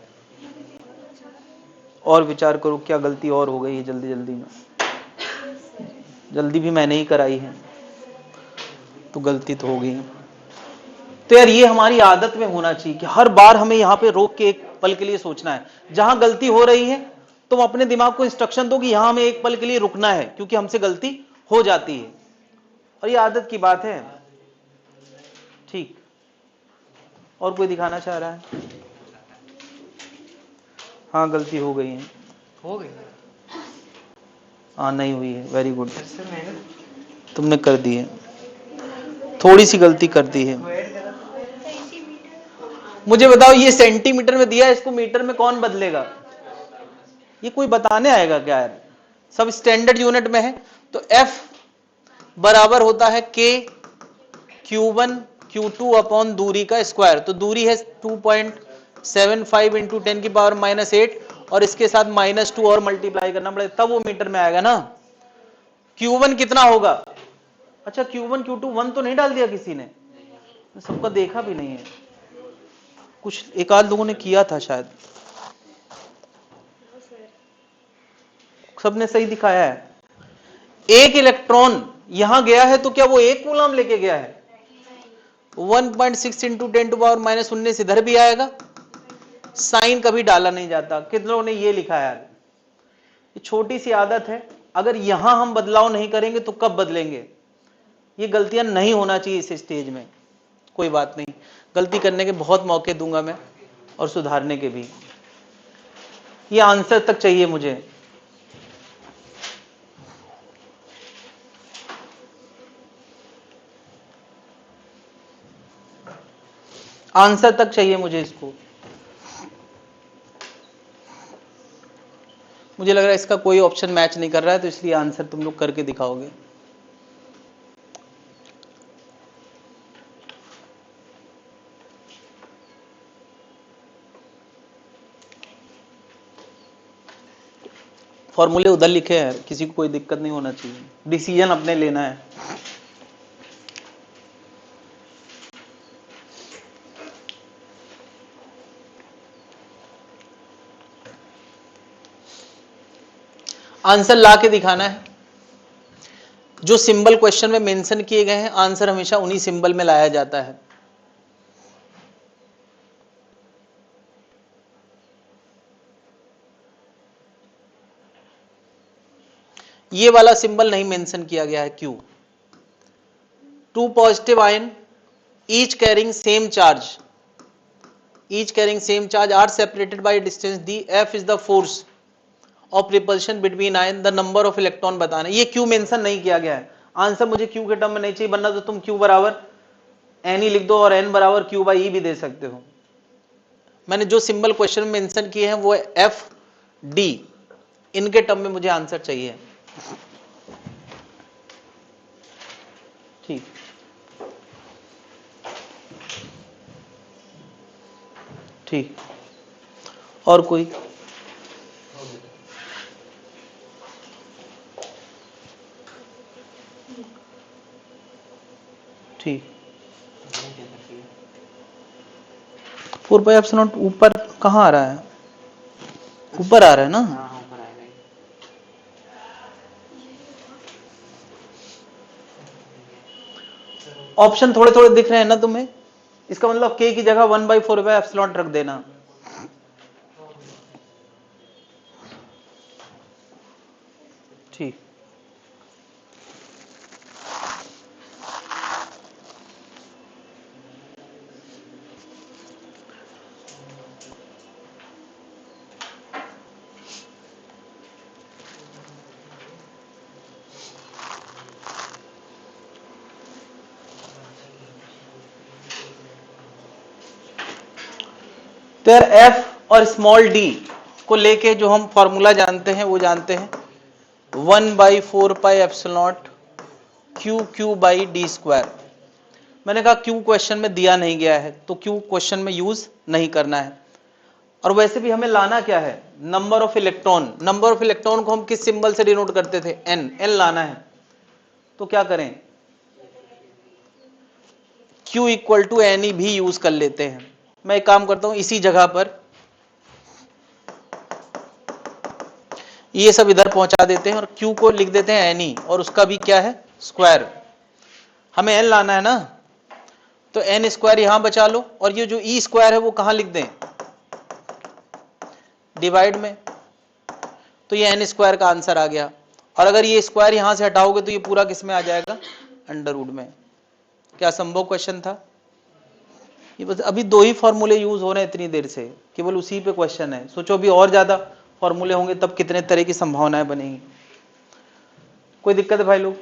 और विचार करो क्या गलती और हो गई है जल्दी जल्दी में। जल्दी भी मैंने ही कराई है तो गलती तो हो गई है। तो यार ये हमारी आदत में होना चाहिए कि हर बार हमें यहाँ पे रोक के एक पल के लिए सोचना है। जहां गलती हो रही है तुम अपने दिमाग को इंस्ट्रक्शन दो कि यहां हमें एक पल के लिए रुकना है, क्योंकि हमसे गलती हो जाती है और ये आदत की बात है। ठीक, और कोई दिखाना चाह रहा है? हाँ, गलती हो गई है। हो गई? हाँ, नहीं हुई है। वेरी गुड, तुमने कर दी है। थोड़ी सी गलती कर दी है। मुझे बताओ, ये सेंटीमीटर में दिया है, इसको मीटर में कौन बदलेगा? ये कोई बताने आएगा क्या यार? सब स्टैंडर्ड यूनिट में है। तो F बराबर होता है K Q1 Q2 अपॉन दूरी का स्क्वायर। तो दूरी है 2.75 इंटू 10⁻⁻8, और इसके साथ -2 और मल्टीप्लाई करना पड़ेगा, तब वो मीटर में आएगा ना। Q1 कितना होगा? अच्छा, Q1 Q2 1 तो नहीं डाल दिया किसी ने? सबका देखा भी नहीं है, कुछ एक आध लोगों ने किया था शायद। सबने सही दिखाया है। एक इलेक्ट्रॉन यहां गया है तो क्या वो एक कूलम लेके गया है? 1.6 इंटू 10⁻⁻19 इधर भी आएगा। साइन कभी डाला नहीं जाता। कितने लोगों ने ये लिखा है यार? ये छोटी सी आदत है, अगर यहां हम बदलाव नहीं करेंगे तो कब बदलेंगे? ये गलतियां नहीं होना चाहिए इस स्टेज में। कोई बात नहीं, गलती करने के बहुत मौके दूंगा मैं, और सुधारने के भी। ये आंसर तक चाहिए मुझे। आंसर तक चाहिए मुझे इसको। मुझे लग रहा है इसका कोई ऑप्शन मैच नहीं कर रहा है, तो इसलिए आंसर तुम लोग करके दिखाओगे। फॉर्मूले उधर लिखे हैं, किसी को कोई दिक्कत नहीं होना चाहिए, डिसीजन अपने लेना है। आंसर ला के दिखाना है। जो सिंबल क्वेश्चन में मेंशन किए गए हैं आंसर हमेशा उन्हीं सिंबल में लाया जाता है। ये वाला सिंबल नहीं मेंशन किया गया है, क्यों? Two positive ion each carrying same charge are separated by a distance d, f is the force of repulsion between ion, the number of electron बताना। ये क्यों मेंशन नहीं किया गया है? आंसर मुझे क्यू के टर्म में नहीं चाहिए, वरना तो तुम क्यू बराबर एन ही लिख दो और एन बराबर क्यू बाई ई भी दे सकते हो। मैंने जो सिंबल क्वेश्चन में मेंशन किए हैं वो एफ डी, इनके टर्म में मुझे आंसर चाहिए। ठीक, ठीक, और कोई? ठीक, 4 पाई एप्सिलॉन ऊपर कहाँ आ रहा है? ऊपर आ रहा है ना? ऑप्शन थोड़े थोड़े दिख रहे हैं ना तुम्हें? इसका मतलब k की जगह 1/4 पाई एप्सिलॉन रख देना। ठीक, तो यार एफ और स्मॉल डी को लेके जो हम फॉर्मूला जानते हैं वो जानते हैं 1/4 pi epsilon Q Q by D square. मैंने कहा क्यू क्वेश्चन में दिया नहीं गया है तो क्यू क्वेश्चन में यूज नहीं करना है। और वैसे भी हमें लाना क्या है? Number of electron. Number of electron को हम किस सिंबल से डिनोट करते थे? एन। एन लाना है तो क्या करें? Q equal to n e भी यूज कर लेते हैं। मैं एक काम करता हूं, इसी जगह पर ये सब इधर पहुंचा देते हैं और Q को लिख देते हैं एन ई, और उसका भी क्या है? स्क्वायर। हमें एन लाना है ना, तो एन स्क्वायर यहां बचा लो, और ये जो ई स्क्वायर है वो कहां लिख दें? डिवाइड में। तो ये एन स्क्वायर का आंसर आ गया। और अगर ये स्क्वायर यहां से हटाओगे तो ये पूरा किस में आ जाएगा? अंडर रूट में। क्या संभव क्वेश्चन था? ये बस अभी दो ही फॉर्मूले यूज हो रहे हैं इतनी देर से, केवल उसी पे क्वेश्चन है। सोचो अभी और ज्यादा फॉर्मूले होंगे तब कितने तरह की संभावनाएं बनेगी। कोई दिक्कत है भाई लोग?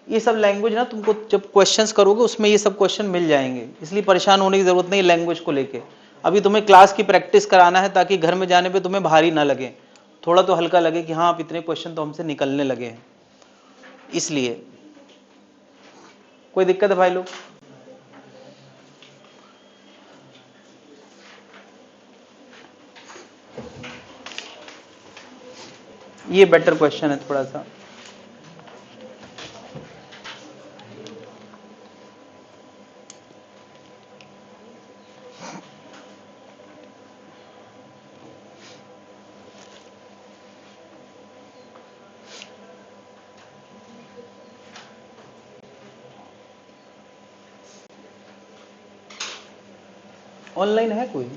ये सब लैंग्वेज ना तुमको जब क्वेश्चंस करोगे उसमें ये सब क्वेश्चन मिल जाएंगे, इसलिए परेशान होने की जरूरत नहीं लैंग्वेज को लेके। अभी तुम्हें क्लास की प्रैक्टिस कराना है ताकि घर में जाने पे तुम्हें भारी ना लगे, थोड़ा तो हल्का लगे कि हाँ आप इतने क्वेश्चन तो हमसे निकलने लगे हैं, इसलिए। कोई दिक्कत है भाई लोग? ये बेटर क्वेश्चन है थोड़ा सा। ऑनलाइन है कोई?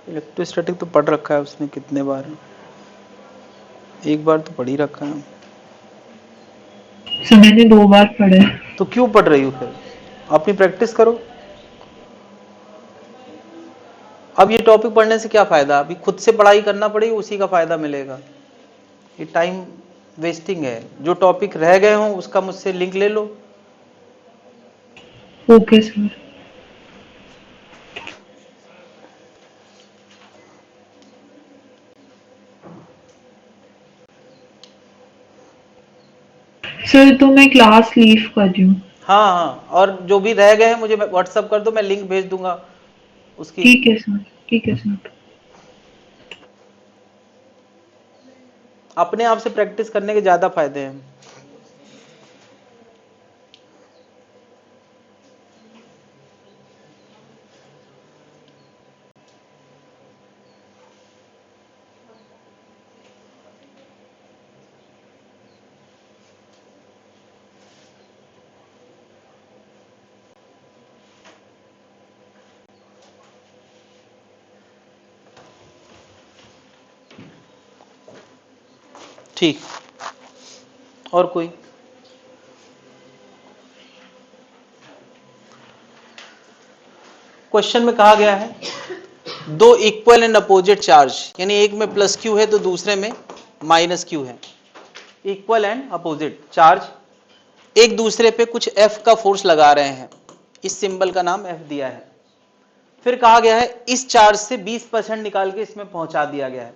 इलेक्ट्रोस्टैटिक तो पढ़ रखा है उसने कितने बार, एक बार तो पढ़ ही रखा है। सर मैंने 2 बार पढ़ा है। तो क्यों पढ़ रही हो फिर? अपनी प्रैक्टिस करो। अब ये टॉपिक पढ़ने से क्या फायदा? अभी खुद से पढ़ाई करना पड़ेगी, उसी का फायदा मिलेगा। ये टाइम वेस्टिंग है। जो टॉपिक रह गए हो उसका मुझसे लिंक ले लो। Okay sir. सर तो मैं क्लास लीव कर रही हूँ। हाँ हाँ, और जो भी रह गए हैं मुझे व्हाट्सअप कर दो, मैं लिंक भेज दूंगा उसकी। ठीक है सर, ठीक है सर। अपने आप से प्रैक्टिस करने के ज्यादा फायदे हैं। ठीक, और कोई? क्वेश्चन में कहा गया है दो इक्वल एंड अपोजिट चार्ज, यानी एक में प्लस क्यू है तो दूसरे में माइनस क्यू है, इक्वल एंड अपोजिट चार्ज एक दूसरे पे कुछ एफ का फोर्स लगा रहे हैं, इस सिंबल का नाम एफ दिया है। फिर कहा गया है इस चार्ज से 20% निकाल के इसमें पहुंचा दिया गया है,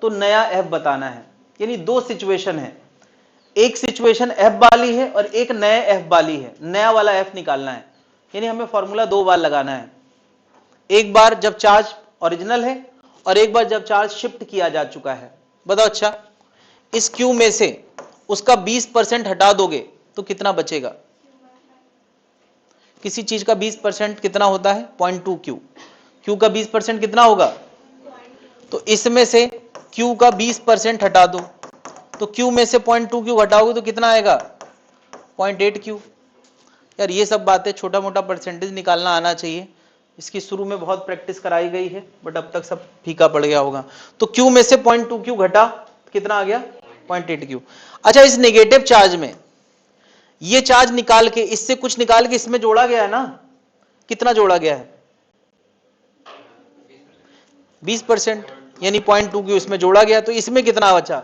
तो नया एफ बताना है। यानी दो सिचुएशन है, एक सिचुएशन एफ वाली है और एक नए एफ वाली है, नया वाला एफ निकालना है। यानी हमें फॉर्मूला दो बार लगाना है, एक बार जब चार्ज ओरिजिनल है और एक बार जब चार्ज शिफ्ट किया जा चुका है। बताओ अच्छा, इस क्यू में से उसका 20% हटा दोगे तो कितना बचेगा? किसी चीज का 20% कितना होता है? 0.2 क्यू। क्यू का 20% कितना होगा? तो इसमें से क्यू का 20% हटा दो, तो क्यू में से 0.2 क्यू हटाओगे तो कितना आएगा? 0.8 क्यू। यार ये सब बातें छोटा मोटा परसेंटेज निकालना आना चाहिए, इसकी शुरू में बहुत प्रैक्टिस कराई गई है बट अब तक सब फीका पड़ गया होगा। तो क्यू में से 0.2 क्यू घटा, कितना आ गया? 0.8 क्यू। अच्छा, इस नेगेटिव चार्ज में ये चार्ज निकाल के, इससे कुछ निकाल के इसमें जोड़ा गया है ना, कितना जोड़ा गया है? 20%, यानी 0.2 क्यू इसमें जोड़ा गया, तो इसमें कितना बचा?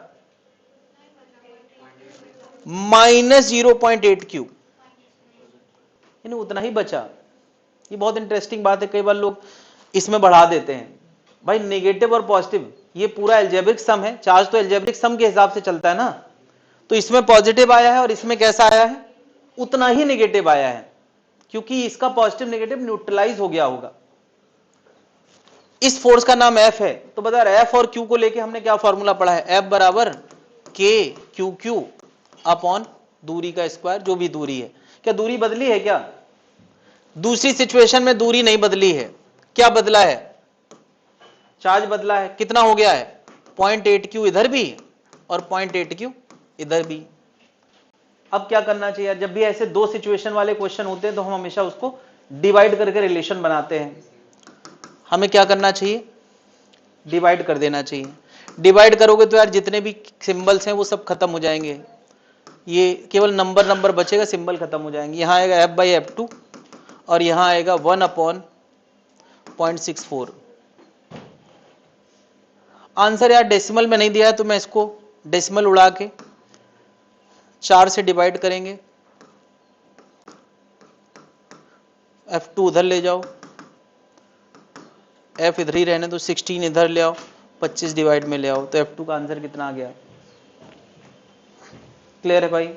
-0.8 क्यू, यानी उतना ही बचा। ये बहुत इंटरेस्टिंग बात है, कई बार लोग इसमें बढ़ा देते हैं। भाई नेगेटिव और पॉजिटिव ये पूरा एल्जेब्रिक सम है, चार्ज तो एल्जेब्रिक सम के हिसाब से चलता है ना, तो इसमें पॉजिटिव आया है और इसमें कैसा आया है? उतना ही नेगेटिव आया है, क्योंकि इसका पॉजिटिव नेगेटिव न्यूट्रलाइज हो गया होगा। इस फोर्स का नाम एफ है, तो बता रहा एफ और क्यू को लेके हमने क्या फॉर्मूला पढ़ा है? एफ बराबर के क्यू क्यू अपॉन दूरी का स्क्वायर, जो भी दूरी है। क्या दूरी बदली है क्या? दूसरी सिचुएशन में दूरी नहीं बदली है, क्या बदला है? चार्ज बदला है। कितना हो गया है? 0.8 क्यू इधर भी और 0.8 क्यू इधर भी। अब क्या करना चाहिए? जब भी ऐसे दो सिचुएशन वाले क्वेश्चन होते हैं तो हम हमेशा उसको डिवाइड करके रिलेशन बनाते हैं। हमें क्या करना चाहिए? डिवाइड कर देना चाहिए। डिवाइड करोगे तो यार जितने भी सिंबल्स हैं वो सब खत्म हो जाएंगे, ये केवल नंबर बचेगा, सिंबल खत्म हो जाएंगे। यहां आएगा f/f2 और यहां आएगा 1/0.64। आंसर यार डेसिमल में नहीं दिया है तो मैं इसको डेसिमल उड़ा के 4 से डिवाइड करेंगे। f2 उधर ले जाओ, f इधर ही रहने दो, 16 इधर ले आओ, 25 डिवाइड में ले आओ, तो f2 का आंसर कितना आ गया? क्लियर है भाई?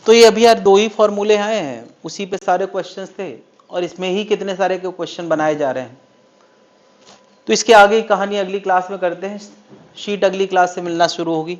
तो ये अभी यार दो ही फॉर्मूले आए हैं, उसी पे सारे क्वेश्चंस थे और इसमें ही कितने सारे के क्वेश्चन बनाए जा रहे हैं। तो इसके आगे की कहानी अगली क्लास में करते हैं, शीट अगली क्लास से मिलना शुरू होगी।